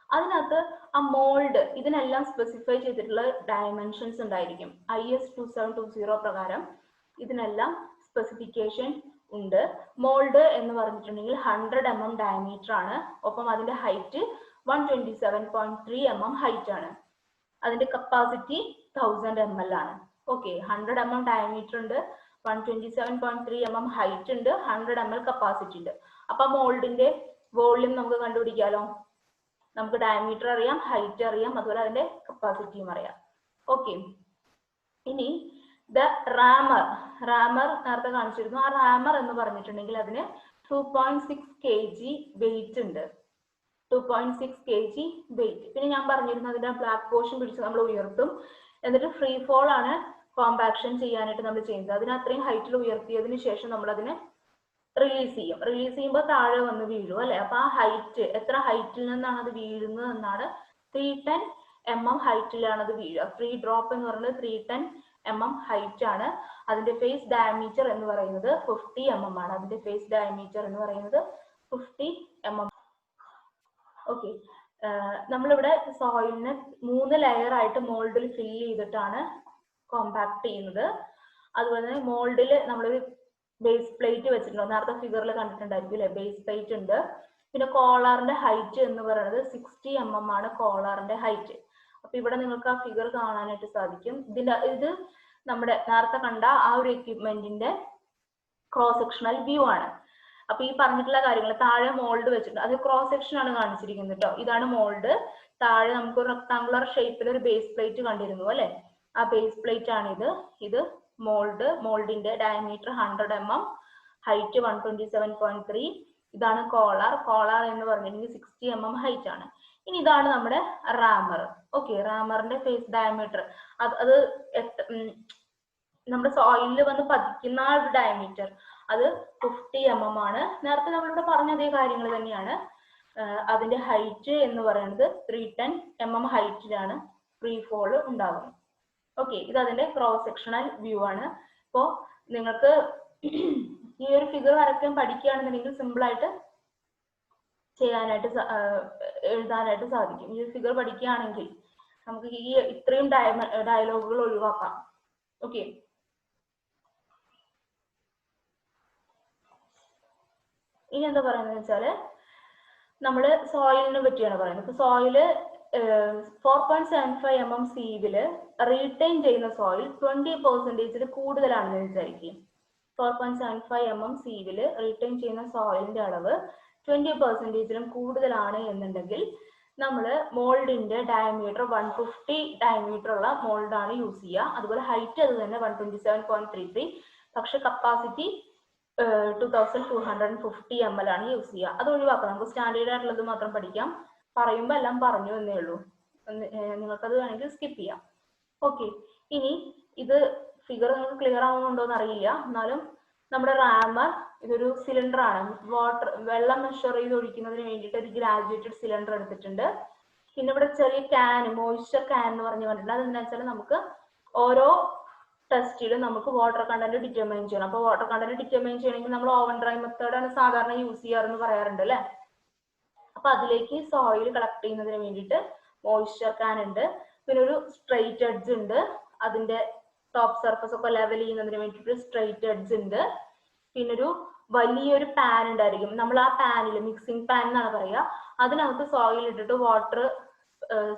അതിനകത്ത് ആ മോൾഡ് ഇതിനെല്ലാം സ്പെസിഫൈ ചെയ്തിട്ടുള്ള ഡയമെൻഷൻസ് ഉണ്ടായിരിക്കും. IS 2720 പ്രകാരം ഇതിനെല്ലാം സ്പെസിഫിക്കേഷൻ ഉണ്ട്. മോൾഡ് എന്ന് പറഞ്ഞിട്ടുണ്ടെങ്കിൽ 100 mm ഡയമീറ്റർ ആണ്. ഒപ്പം അതിന്റെ ഹൈറ്റ് 127.3 mm ഹൈറ്റ് ആണ്. അതിന്റെ കപ്പാസിറ്റി 1000 ml ആണ്. ഓക്കെ, 100 mm ഡയമീറ്റർ ഉണ്ട്, 127.3 mm ഹൈറ്റ് ഉണ്ട്, 100 ml കപ്പാസിറ്റി ഉണ്ട്. അപ്പൊ മോൾഡിന്റെ വോള്യൂം നമുക്ക് കണ്ടുപിടിക്കാലോ. നമുക്ക് ഡയമീറ്റർ അറിയാം, ഹൈറ്റ് അറിയാം, അതുപോലെ അതിന്റെ കപ്പാസിറ്റിയും അറിയാം. ഓക്കെ, ഇനി ദ റാമർ നേരത്തെ കാണിച്ചിരുന്നു. ആ റാമർ എന്ന് പറഞ്ഞിട്ടുണ്ടെങ്കിൽ അതിന് 2.6 kg വെയിറ്റ് ഉണ്ട്. 2.6 kg വെയിറ്റ്. പിന്നെ ഞാൻ പറഞ്ഞിരുന്നു അതിന്റെ ബ്ലാക്ക് പോർഷൻ പിടിച്ച് നമ്മൾ ഉയർത്തും, എന്നിട്ട് ഫ്രീ ഫോൾ ആണ് കോമ്പാക്ഷൻ ചെയ്യാനായിട്ട് നമ്മൾ ചെയ്യുന്നത്. അതിന് അത്രയും ഹൈറ്റിൽ ഉയർത്തിയതിന് ശേഷം നമ്മൾ അതിനെ റിലീസ് ചെയ്യും. റിലീസ് ചെയ്യുമ്പോൾ താഴെ വന്ന് വീഴും അല്ലെ. അപ്പൊ ആ ഹൈറ്റ്, എത്ര ഹൈറ്റിൽ നിന്നാണ് അത് വീഴുന്നത് എന്നാണ് 310 mm ഹൈറ്റിലാണ് അത് വീഴുക. ഫ്രീ ഡ്രോപ്പ് എന്ന് പറയുന്നത് 310 mm ഹൈറ്റ് ആണ്. അതിന്റെ ഫേസ് ഡയമീറ്റർ എന്ന് പറയുന്നത് 50 mm ആണ്. അതിന്റെ ഫേസ് ഡയമീറ്റർ എന്ന് പറയുന്നത് 50 mm. ഓക്കെ, നമ്മളിവിടെ സോയിലിനെ 3 ലെയർ ആയിട്ട് മോൾഡിൽ ഫില്ല് ചെയ്തിട്ടാണ് കോമ്പാക്ട് ചെയ്യുന്നത്. അതുപോലെ തന്നെ മോൾഡിൽ നമ്മളൊരു ബേസ് പ്ലേറ്റ് വെച്ചിട്ടുണ്ടോ, നേരത്തെ ഫിഗറിൽ കണ്ടിട്ടുണ്ടായിരിക്കും അല്ലെ. ബേസ് പ്ലേറ്റ് ഉണ്ട്. പിന്നെ കോളാറിന്റെ ഹൈറ്റ് എന്ന് പറയുന്നത് 60 mm ആണ് കോളാറിന്റെ ഹൈറ്റ്. അപ്പൊ ഇവിടെ നിങ്ങൾക്ക് ആ ഫിഗർ കാണാനായിട്ട് സാധിക്കും. ഇത് നമ്മുടെ നേരത്തെ കണ്ട ആ ഒരു എക്യുപ്മെന്റിന്റെ ക്രോസ് സെക്ഷണൽ വ്യൂ ആണ്. അപ്പൊ ഈ പറഞ്ഞിട്ടുള്ള കാര്യങ്ങൾ താഴെ മോൾഡ് വെച്ചിട്ടുണ്ട്, അത് ക്രോസ് സെക്ഷൻ ആണ് കാണിച്ചിരിക്കുന്നത് കേട്ടോ. ഇതാണ് മോൾഡ്. താഴെ നമുക്ക് ഒരു റെക്ടാങ്കുലർ ഷേപ്പിൽ ഒരു ബേസ് പ്ലേറ്റ് കണ്ടിരുന്നു അല്ലെ. ആ ബേസ് പ്ലേറ്റ് ആണ് ഇത് മോൾഡിന്റെ ഡയമീറ്റർ 100 mm, ഹൈറ്റ് 127.3. ഇതാണ് കോളാർ എന്ന് പറഞ്ഞിട്ടുണ്ടെങ്കിൽ 60 mm ഹൈറ്റ് ആണ്. ഇനി ഇതാണ് നമ്മുടെ റാമർ. ഓക്കെ, റാമറിന്റെ ഫേസ് ഡയമീറ്റർ അത് നമ്മുടെ സോയിലിൽ വന്ന് പതിക്കുന്ന ആ ഒരു ഡയമീറ്റർ അത് 50 mm ആണ്. നേരത്തെ നമ്മളിവിടെ പറഞ്ഞ അതേ കാര്യങ്ങൾ തന്നെയാണ്. അതിന്റെ ഹൈറ്റ് എന്ന് പറയുന്നത് 310 mm ഹൈറ്റിലാണ് ഫ്രീ ഫോൾ ഉണ്ടാകുന്നത്. ഓക്കെ, ഇത് അതിന്റെ ക്രോസ് സെക്ഷണൽ വ്യൂ ആണ്. ഇപ്പോ നിങ്ങൾക്ക് ഈ ഒരു ഫിഗർ വരയ്ക്കാൻ പഠിക്കുകയാണെന്നുണ്ടെങ്കിൽ സിമ്പിൾ ആയിട്ട് ചെയ്യാനായിട്ട് എഴുതാനായിട്ട് സാധിക്കും. ഈ ഒരു ഫിഗർ പഠിക്കുകയാണെങ്കിൽ നമുക്ക് ഈ ഇത്രയും ഡയലോഗുകൾ ഒഴിവാക്കാം. ഓക്കെ, ഇനി എന്താ പറയുന്നത് വെച്ചാല് നമ്മള് സോയിലിനെ പറ്റിയാണ് പറയുന്നത്. ഇപ്പൊ സോയില് 4.75 mm സീവില് റീറ്റെയിൻ ചെയ്യുന്ന സോയിൽ 20% കൂടുതലാണെന്ന് വിചാരിക്കും. 4.75 mm സീവില് റീറ്റെയിൻ ചെയ്യുന്ന സോയിലിന്റെ അളവ് 20% കൂടുതലാണ് എന്നുണ്ടെങ്കിൽ നമ്മൾ മോൾഡിന്റെ ഡയമീറ്റർ 150 ഡയമീറ്റർ ഉള്ള മോൾഡാണ് യൂസ് ചെയ്യുക. അതുപോലെ ഹൈറ്റ് അത് തന്നെ 127.33, പക്ഷെ കപ്പാസിറ്റി 2250 ml ആണ് യൂസ് ചെയ്യുക. അത് ഒഴിവാക്കാം, നമുക്ക് സ്റ്റാൻഡേർഡ് ആയിട്ടുള്ളത് മാത്രം പഠിക്കാം. പറയുമ്പോൾ എല്ലാം പറഞ്ഞു എന്നേ ഉള്ളൂ, നിങ്ങൾക്കത് വേണമെങ്കിൽ സ്കിപ്പ് ചെയ്യാം. ഓക്കെ, ഇനി ഇത് ഫിഗർ നിങ്ങൾക്ക് ക്ലിയർ ആവുന്നുണ്ടോ എന്ന് അറിയില്ല, എന്നാലും നമ്മുടെ റാമർ ഇതൊരു സിലിണ്ടർ ആണ്. വെള്ളം മെഷർ ചെയ്ത് ഒഴിക്കുന്നതിന് വേണ്ടിയിട്ട് ഒരു ഗ്രാജുവേറ്റഡ് സിലിണ്ടർ എടുത്തിട്ടുണ്ട്. പിന്നെ ഇവിടെ ചെറിയ ക്യാൻ, മോയ്സ്ചർ ക്യാൻ എന്ന് പറഞ്ഞു കണ്ടിട്ടുണ്ട്. അതെന്താ വെച്ചാൽ നമുക്ക് ഓരോ ടെസ്റ്റിലും നമുക്ക് വാട്ടർ കണ്ടന്റ് ഡിറ്റർമൈൻ ചെയ്യണം. അപ്പോൾ വാട്ടർ കണ്ടന്റ് ഡിറ്റർമൈൻ ചെയ്യണമെങ്കിൽ നമ്മൾ ഓവൻ ഡ്രൈ മെത്തേഡാണ് സാധാരണ യൂസ് ചെയ്യാറെന്ന് പറയാറുണ്ട് അല്ലെ. അപ്പൊ അതിലേക്ക് സോയിൽ കളക്ട് ചെയ്യുന്നതിന് വേണ്ടിയിട്ട് മോയ്സ്ചർ ക്യാൻ ഉണ്ട്. പിന്നെ ഒരു സ്ട്രെയിറ്റ് എഡ്ജ് ഉണ്ട്, അതിന്റെ ടോപ്പ് സർഫസ് ഒക്കെ ലെവൽ ചെയ്യുന്നതിന് വേണ്ടിയിട്ട് സ്ട്രെയിറ്റ് എഡ്ജ് ഉണ്ട്. പിന്നെ ഒരു വലിയൊരു പാൻ ഉണ്ടായിരിക്കും. നമ്മൾ ആ പാനിൽ, മിക്സിംഗ് പാൻ എന്നാണ് പറയുക, അതിനകത്ത് സോയിൽ ഇട്ടിട്ട് വാട്ടർ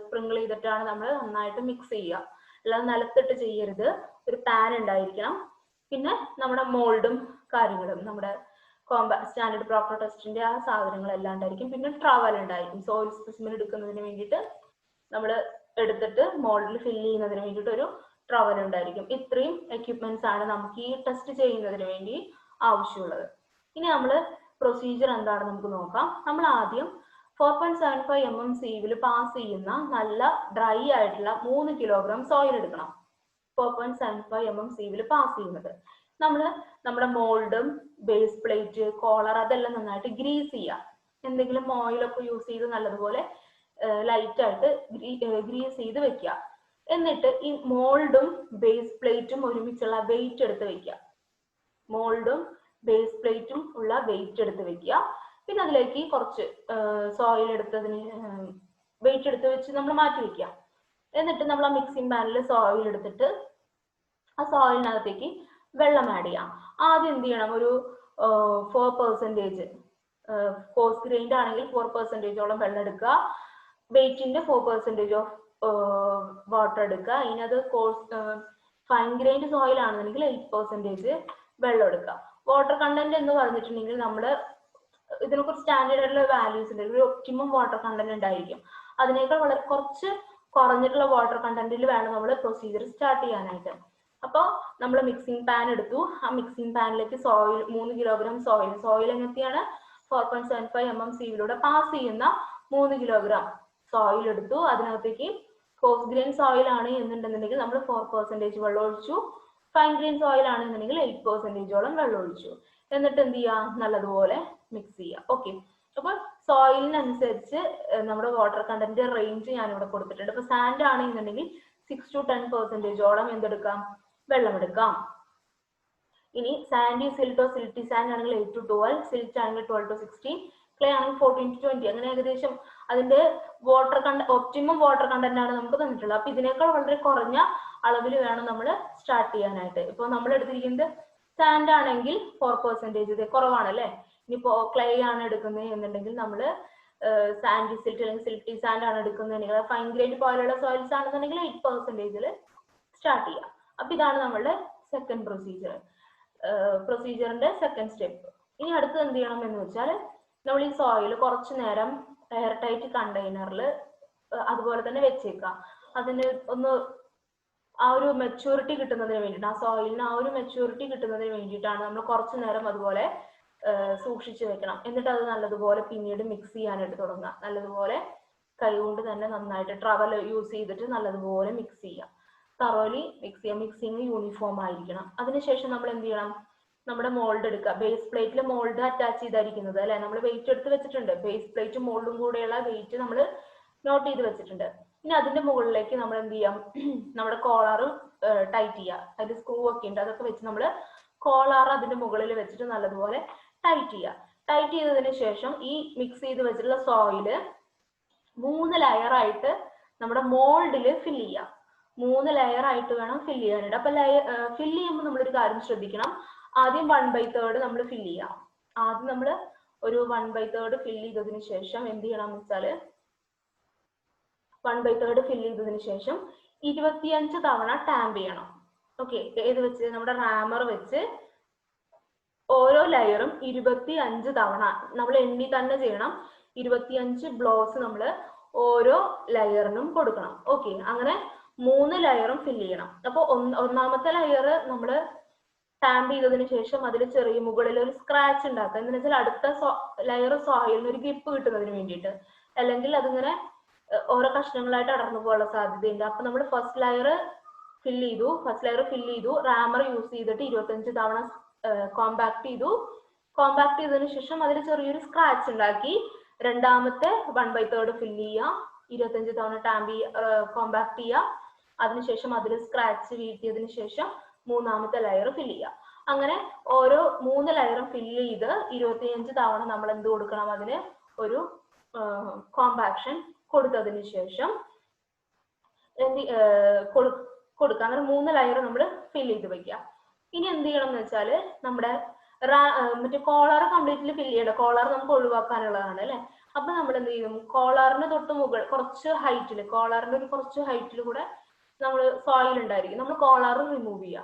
സ്പ്രിങ്കിൾ ചെയ്തിട്ടാണ് നമ്മൾ നന്നായിട്ട് മിക്സ് ചെയ്യുക. അല്ലാതെ നിലത്തിട്ട് ചെയ്യരുത്. ഒരു പാൻ ഉണ്ടായിരിക്കണം. പിന്നെ നമ്മുടെ മോൾഡും കാര്യങ്ങളും, നമ്മുടെ സ്റ്റാൻഡേർഡ് പ്രോപ്പർ ടെസ്റ്റിന്റെ ആ സാധനങ്ങളെല്ലാം ഉണ്ടായിരിക്കും. പിന്നെ ട്രവൽ ഉണ്ടായിരിക്കും, സോയിൽ സ്പെസിമെൻ എടുക്കുന്നതിന് വേണ്ടിയിട്ട് നമ്മൾ എടുത്തിട്ട് മോൾഡിൽ ഫില്ല് ചെയ്യുന്നതിന് വേണ്ടിയിട്ട് ഒരു ട്രവൽ ഉണ്ടായിരിക്കും. ഇത്രയും എക്യുപ്മെന്റ്സ് ആണ് നമുക്ക് ഈ ടെസ്റ്റ് ചെയ്യുന്നതിന് വേണ്ടി ആവശ്യമുള്ളത്. ഇനി നമ്മൾ പ്രൊസീജിയർ എന്താണെന്ന് നമുക്ക് നോക്കാം. നമ്മൾ ആദ്യം 4.75 mm സീവിൽ പാസ് ചെയ്യുന്ന നല്ല ഡ്രൈ ആയിട്ടുള്ള 3 കിലോഗ്രാം സോയിൽ എടുക്കണം. 4.75 mm സീവിൽ പാസ് ചെയ്യുന്നത് നമ്മൾ നമ്മുടെ മോൾഡും ബേസ് പ്ലേറ്റ്, കോളർ അതെല്ലാം നന്നായിട്ട് ഗ്രീസ് ചെയ്യാം. എന്തെങ്കിലും ഓയിലൊക്കെ യൂസ് ചെയ്ത് നല്ലതുപോലെ ലൈറ്റ് ആയിട്ട് ഗ്രീസ് ചെയ്ത് വെക്കുക. എന്നിട്ട് ഈ മോൾഡും ബേസ് പ്ലേറ്റും ഒരുമിച്ചുള്ള വെയിറ്റ് എടുത്ത് വെക്കുക. മോൾഡും ബേസ് പ്ലേറ്റും ഉള്ള വെയിറ്റ് എടുത്ത് വെക്കുക. പിന്നെ അതിലേക്ക് കുറച്ച് സോയിൽ എടുത്തതിന് വെയിറ്റ് എടുത്ത് വെച്ച് നമ്മൾ മാറ്റി വെക്കുക. എന്നിട്ട് നമ്മൾ ആ മിക്സിംഗ് പാനിൽ സോയിൽ എടുത്തിട്ട് ആ സോയിലിനകത്തേക്ക് വെള്ളം ആഡ് ചെയ്യാം. ആദ്യം എന്ത് ചെയ്യണം, ഒരു 4% കോഴ്സ് ഗ്രൈൻഡ് ആണെങ്കിൽ 4% വെള്ളം എടുക്കുക. വെയിറ്റിന്റെ 4% ഓഫ് വാട്ടർ എടുക്കുക. അതിനത് ഫൈൻ ഗ്രൈൻഡ് സോയിൽ ആണെന്നുണ്ടെങ്കിൽ 8% വെള്ളം എടുക്കുക. വാട്ടർ കണ്ടന്റ് എന്ന് പറഞ്ഞിട്ടുണ്ടെങ്കിൽ നമ്മൾ ഇതിനൊക്കെ ഒരു സ്റ്റാൻഡേർഡ് ആയിട്ടുള്ള വാല്യൂസ് ഉണ്ട്, ഒരു ഒപ്റ്റിമം വാട്ടർ കണ്ടന്റ് ഉണ്ടായിരിക്കും. അതിനേക്കാൾ വളരെ കുറച്ച് കുറഞ്ഞിട്ടുള്ള വാട്ടർ കണ്ടന്റിൽ വേണം നമ്മൾ പ്രൊസീജിയർ സ്റ്റാർട്ട് ചെയ്യാനായിട്ട്. അപ്പോൾ നമ്മൾ മിക്സിംഗ് പാൻ എടുത്തു. ആ മിക്സിംഗ് പാനിലേക്ക് സോയിൽ 3 കിലോഗ്രാം സോയിൽ എങ്ങനെയാണ് 4.75 mm സീവിലൂടെ പാസ് ചെയ്യുന്ന 3 കിലോഗ്രാം സോയിൽ എടുത്തു. അതിനകത്തേക്ക് കോഴ്സ് ഗ്രെയിൻ സോയിൽ ആണ് എന്നുണ്ടെന്നുണ്ടെങ്കിൽ നമ്മൾ 4% വെള്ളം ഒഴിച്ചു. ഫൈൻ ഗ്രെയിൻ സോയിൽ ആണെന്നുണ്ടെങ്കിൽ 8%ഓളം വെള്ളം ഒഴിച്ചു. എന്നിട്ട് എന്ത് ചെയ്യുക, നല്ലതുപോലെ മിക്സ് ചെയ്യുക. ഓക്കെ, അപ്പോൾ സോയിലിനനുസരിച്ച് നമ്മുടെ വാട്ടർ കണ്ടന്റ് റേഞ്ച് ഞാനിവിടെ കൊടുത്തിട്ടുണ്ട്. ഇപ്പൊ സാൻഡ് ആണെന്നുണ്ടെങ്കിൽ 6 to 10%ഓളം എന്തെടുക്കാം, വെള്ളമെടുക്കാം. ഇനി സാൻഡി സിൽട്ടോ സിൽറ്റി സാൻഡ് ആണെങ്കിൽ 8 to 12, സിൽറ്റ് ആണെങ്കിൽ 12 to 16, ക്ലേ ആണെങ്കിൽ 14 to 20. അങ്ങനെ ഏകദേശം അതിന്റെ ഒപ്റ്റിമം വാട്ടർ കണ്ടന്റ് ആണ് നമുക്ക് തന്നിട്ടുള്ളത്. അപ്പൊ ഇതിനേക്കാൾ വളരെ കുറഞ്ഞ അളവിൽ വേണം നമ്മൾ സ്റ്റാർട്ട് ചെയ്യാനായിട്ട്. ഇപ്പൊ നമ്മൾ എടുത്തിരിക്കുന്നത് സാൻഡ് ആണെങ്കിൽ 4%, ഇത് കുറവാണല്ലേ. ഇനിയിപ്പോ ക്ലേ ആണ് എടുക്കുന്നത് എന്നുണ്ടെങ്കിൽ നമ്മൾ സാൻഡി സിൽറ്റ് അല്ലെങ്കിൽ സിൽറ്റി സാൻഡ് ആണ് എടുക്കുന്നതെങ്കിൽ, ഫൈൻ ഗ്രൈൻഡ് പോലുള്ള സോയിൽസ് ആണെന്നുണ്ടെങ്കിൽ 8%-ൽ സ്റ്റാർട്ട് ചെയ്യാം. അപ്പൊ ഇതാണ് നമ്മളുടെ സെക്കൻഡ് പ്രൊസീജിയറിന്റെ സെക്കൻഡ് സ്റ്റെപ്പ്. ഇനി അടുത്ത് എന്ത് ചെയ്യണം എന്ന് വെച്ചാൽ, നമ്മൾ ഈ സോയിൽ കുറച്ചു നേരം എയർ ടൈറ്റ് കണ്ടെയ്നറിൽ അതുപോലെ തന്നെ വെച്ചേക്കാം. അതിന് ഒന്ന് ആ ഒരു മെച്യൂരിറ്റി കിട്ടുന്നതിന് വേണ്ടിയിട്ട്, ആ സോയിലിന് ആ ഒരു മെച്യൂരിറ്റി കിട്ടുന്നതിന് വേണ്ടിയിട്ടാണ് നമ്മൾ കുറച്ചു നേരം അതുപോലെ സൂക്ഷിച്ചു വെക്കണം. എന്നിട്ട് അത് നല്ലതുപോലെ പിന്നീട് മിക്സ് ചെയ്യാനായിട്ട് തുടങ്ങുക. നല്ലതുപോലെ കൈകൊണ്ട് തന്നെ നന്നായിട്ട് ട്രവൽ യൂസ് ചെയ്തിട്ട് നല്ലതുപോലെ മിക്സ് ചെയ്യാം. തറോലി മിക്സ് ചെയ്യാം. മിക്സിങ് യൂണിഫോം ആയിരിക്കണം. അതിനുശേഷം നമ്മൾ എന്ത് ചെയ്യണം, നമ്മുടെ മോൾഡ് എടുക്കുക. ബേസ് പ്ലേറ്റിൽ മോൾഡ് അറ്റാച്ച് ചെയ്തായിരിക്കുന്നത് അല്ലെ, നമ്മൾ വെയിറ്റ് എടുത്ത് വെച്ചിട്ടുണ്ട്. ബേസ് പ്ലേറ്റും മോൾഡും കൂടെയുള്ള വെയിറ്റ് നമ്മൾ നോട്ട് ചെയ്ത് വെച്ചിട്ടുണ്ട്. ഇനി അതിന്റെ മുകളിലേക്ക് നമ്മൾ എന്ത് ചെയ്യാം, നമ്മുടെ കോളർ ടൈറ്റ് ചെയ്യുക. അതിൽ സ്ക്രൂ ഒക്കെ ഉണ്ട്, അതൊക്കെ വെച്ച് നമ്മൾ കോളർ അതിന്റെ മുകളിൽ വെച്ചിട്ട് നല്ലതുപോലെ ടൈറ്റ് ചെയ്യുക. ടൈറ്റ് ചെയ്തതിന് ശേഷം ഈ മിക്സ് ചെയ്ത് വെച്ചിട്ടുള്ള സോയില് 3 ലെയറായിട്ട് നമ്മുടെ മോൾഡിൽ ഫില്ല് ചെയ്യാം. 3 ലെയറായിട്ട് വേണം ഫില്ല് ചെയ്യാനായിട്ട്. അപ്പൊ ഫില്ല് ചെയ്യുമ്പോൾ നമ്മളൊരു കാര്യം ശ്രദ്ധിക്കണം. ആദ്യം 1/3 നമ്മൾ ഫില്ല് ചെയ്യാം. ആദ്യം നമ്മൾ ഒരു 1/3 ഫില്ല് ചെയ്തതിന് ശേഷം എന്ത് ചെയ്യണം എന്ന് വെച്ചാല്, 1/3 ഫില്ല് ചെയ്തതിന് ശേഷം 25 തവണ ടാമ്പ് ചെയ്യണം. ഓക്കെ, ഏത് വെച്ച്, നമ്മുടെ റാമർ വെച്ച് ഓരോ ലെയറും 25 തവണ നമ്മൾ എണ്ണി തന്നെ ചെയ്യണം. 25 ബ്ലോസ് നമ്മൾ ഓരോ ലെയറിനും കൊടുക്കണം. ഓക്കെ, അങ്ങനെ 3 ലെയറും ഫില്ല് ചെയ്യണം. അപ്പോൾ ഒന്നാമത്തെ ലെയർ നമ്മൾ ടാമ്പ് ചെയ്തതിന് ശേഷം അതിൽ ചെറിയ മുകളിൽ ഒരു സ്ക്രാച്ച് ഉണ്ടാക്കുക. എന്താണെന്ന് വെച്ചാൽ അടുത്ത ലെയർ സോയിലിന് ഒരു ഗ്രിപ്പ് കിട്ടുന്നതിന് വേണ്ടിയിട്ട്. അല്ലെങ്കിൽ അതിങ്ങനെ ഓരോ കഷ്ണങ്ങളായിട്ട് അടർന്നു പോകാനുള്ള സാധ്യതയുണ്ട്. അപ്പൊ നമ്മൾ ഫസ്റ്റ് ലെയർ ഫില്ല് ചെയ്തു, റാമർ യൂസ് ചെയ്തിട്ട് 25 തവണ കോമ്പാക്ട് ചെയ്തതിനു ശേഷം അതിൽ ചെറിയൊരു സ്ക്രാച്ച് ഉണ്ടാക്കി രണ്ടാമത്തെ 1/3 ഫില്ല് ചെയ്യുക, 25 തവണ ടാമ്പ് കോമ്പാക്ട് ചെയ്യുക. അതിനുശേഷം അതിൽ സ്ക്രാച്ച് വീട്ടിയതിനു ശേഷം മൂന്നാമത്തെ ലെയർ ഫില്ല് ചെയ്യുക. അങ്ങനെ ഓരോ 3 ലെയറും ഫില്ല് ചെയ്ത് 25 തവണ നമ്മൾ എന്ത് കൊടുക്കണം, അതിന് ഒരു കോമ്പാക്ഷൻ കൊടുത്തതിന് ശേഷം കൊടുക്കുക. അങ്ങനെ 3 ലെയർ നമ്മൾ ഫില്ല് ചെയ്ത് വെക്കുക. ഇനി എന്ത് ചെയ്യണം എന്ന് വെച്ചാൽ, നമ്മുടെ മറ്റേ കോളർ കംപ്ലീറ്റ്ലി ഫില്ല് ചെയ്യണം. കോളർ നമുക്ക് ഒഴിവാക്കാനുള്ളതാണ് അല്ലെ. അപ്പൊ നമ്മൾ എന്ത് ചെയ്യും, കോളറിന് തൊട്ട് മുകൾ കുറച്ച് ഹൈറ്റിൽ, കോളറിന്റെ ഒരു കുറച്ച് ഹൈറ്റിൽ കൂടെ നമ്മൾ സോയിൽ ഉണ്ടായിരിക്കും. നമ്മൾ കോളർ റിമൂവ് ചെയ്യുക.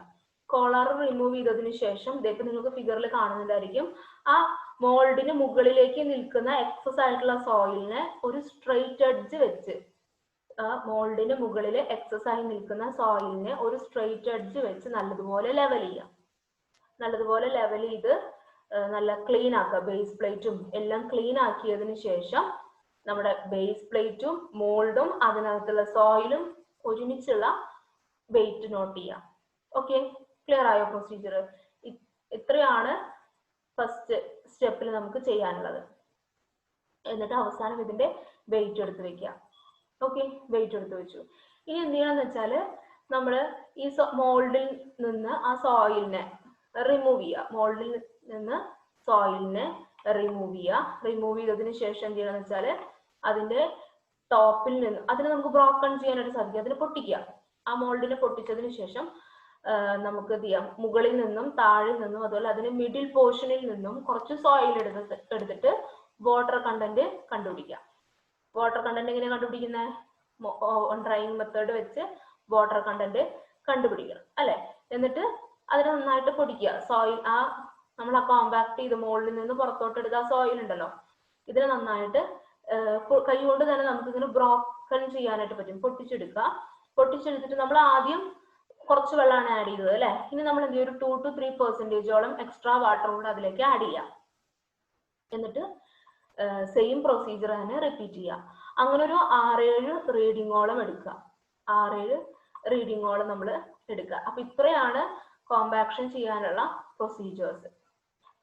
കോളർ റിമൂവ് ചെയ്തതിന് ശേഷം ഇതൊക്കെ നിങ്ങൾക്ക് ഫിഗറിൽ കാണുന്നുണ്ടായിരിക്കും. ആ മോൾഡിന് മുകളിലേക്ക് നിൽക്കുന്ന എക്സസ് ആയിട്ടുള്ള സോയിലിനെ ഒരു സ്ട്രെയിറ്റ് എഡ്ജ് വെച്ച്, മോൾഡിന് മുകളിൽ എക്സസ് ആയി നിൽക്കുന്ന സോയിലിനെ ഒരു സ്ട്രെയിറ്റ് എഡ്ജ് വെച്ച് നല്ലതുപോലെ ലെവൽ ചെയ്യാം. നല്ലതുപോലെ ലെവൽ ചെയ്ത് നല്ല ക്ലീൻ ആക്കുക. ബേസ് പ്ലേറ്റും എല്ലാം ക്ലീൻ ആക്കിയതിന് ശേഷം നമ്മുടെ ബേസ് പ്ലേറ്റും മോൾഡും അതിനകത്തുള്ള സോയിലും ഒരുമിച്ചുള്ള വെയിറ്റ് നോട്ട് ചെയ്യാം. ഓക്കെ, ക്ലിയർ ആയോ പ്രൊസീജിയർ? ഇത്രയാണ് ഫസ്റ്റ് സ്റ്റെപ്പിൽ നമുക്ക് ചെയ്യാനുള്ളത്. എന്നിട്ട് അവസാനം ഇതിന്റെ വെയിറ്റ് എടുത്ത് വെക്കുക. ഓക്കെ, വെയിറ്റ് എടുത്ത് വെച്ചു. ഇനി എന്ത് ചെയ്യണമെന്ന് വെച്ചാൽ, നമ്മൾ ഈ മോൾഡിൽ നിന്ന് ആ സോയിലിനെ റിമൂവ് ചെയ്യുക. മോൾഡിൽ നിന്ന് സോയിലിനെ റിമൂവ് ചെയ്തതിന് ശേഷം എന്ത് ചെയ്യണമെന്ന് വെച്ചാൽ, അതിന്റെ ടോപ്പിൽ നിന്ന് അതിനെ നമുക്ക് ബ്രോക്കൺ ചെയ്യാനായിട്ട് സാധിക്കും. അതിനെ പൊട്ടിക്കുക. ആ മോൾഡിനെ പൊട്ടിച്ചതിന് ശേഷം നമുക്ക് എന്ത് ചെയ്യാം, മുകളിൽ നിന്നും താഴിൽ നിന്നും അതുപോലെ അതിന്റെ മിഡിൽ പോർഷനിൽ നിന്നും കുറച്ച് സോയിൽ എടുത്തിട്ട് വാട്ടർ കണ്ടന്റ് കണ്ടുപിടിക്കുക. വാട്ടർ കണ്ടന്റ് എങ്ങനെ കണ്ടുപിടിക്കുന്നത്? ഡ്രൈയിങ് മെത്തേഡ് വെച്ച് വാട്ടർ കണ്ടന്റ് കണ്ടുപിടിക്കണം അല്ലെ. എന്നിട്ട് അതിനെ നന്നായിട്ട് പൊടിക്കുക. സോയിൽ ആ നമ്മൾ ആ കോമ്പാക്ട് ചെയ്ത് മുകളിൽ നിന്ന് പുറത്തോട്ട് എടുത്ത ആ സോയിൽ ഉണ്ടല്ലോ, ഇതിനെ നന്നായിട്ട് കൈ കൊണ്ട് തന്നെ നമുക്ക് ഇങ്ങനെ ബ്രോക്കൺ ചെയ്യാനായിട്ട് പറ്റും. പൊട്ടിച്ചെടുത്തിട്ട് നമ്മൾ ആദ്യം കുറച്ച് വെള്ളമാണ് ആഡ് ചെയ്തത് അല്ലെ. ഇനി നമ്മൾ എന്ത് ചെയ്യും, ഒരു 2 to 3% എക്സ്ട്രാ വാട്ടർ കൂടെ അതിലേക്ക് ആഡ് ചെയ്യാം. എന്നിട്ട് സെയിം പ്രൊസീജിയർ തന്നെ റിപ്പീറ്റ് ചെയ്യുക. അങ്ങനെ ഒരു 6-7 റീഡിങ്ങോളം എടുക്കുക. 6-7 റീഡിങ്ങോളം നമ്മൾ എടുക്കുക. അപ്പൊ ഇത്രയാണ് കോമ്പാക്ഷൻ ചെയ്യാനുള്ള പ്രൊസീജിയേഴ്സ്.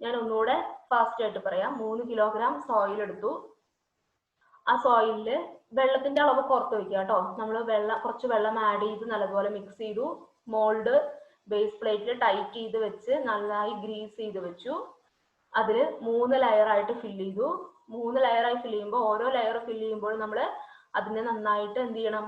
ഞാൻ ഒന്നുകൂടെ ഫാസ്റ്റ് ആയിട്ട് പറയാം. 3 കിലോഗ്രാം സോയിൽ എടുത്തു. ആ സോയിലില് വെള്ളത്തിന്റെ അളവ് പുറത്ത് വെക്കുക കേട്ടോ. നമ്മൾ കുറച്ച് വെള്ളം ആഡ് ചെയ്ത് നല്ലപോലെ മിക്സ് ചെയ്തു. മോൾഡ് ബേസ് പ്ലേറ്റിൽ ടൈറ്റ് ചെയ്ത് വെച്ച് നന്നായി ഗ്രീസ് ചെയ്ത് വെച്ചു. അതിൽ 3 ലെയറായിട്ട് ഫില്ല് ചെയ്തു. 3 ലെയറായി ഫില്ല് ചെയ്യുമ്പോൾ ഓരോ ലെയർ ഫില്ല് ചെയ്യുമ്പോൾ നമ്മൾ അതിനെ നന്നായിട്ട് എന്ത് ചെയ്യണം,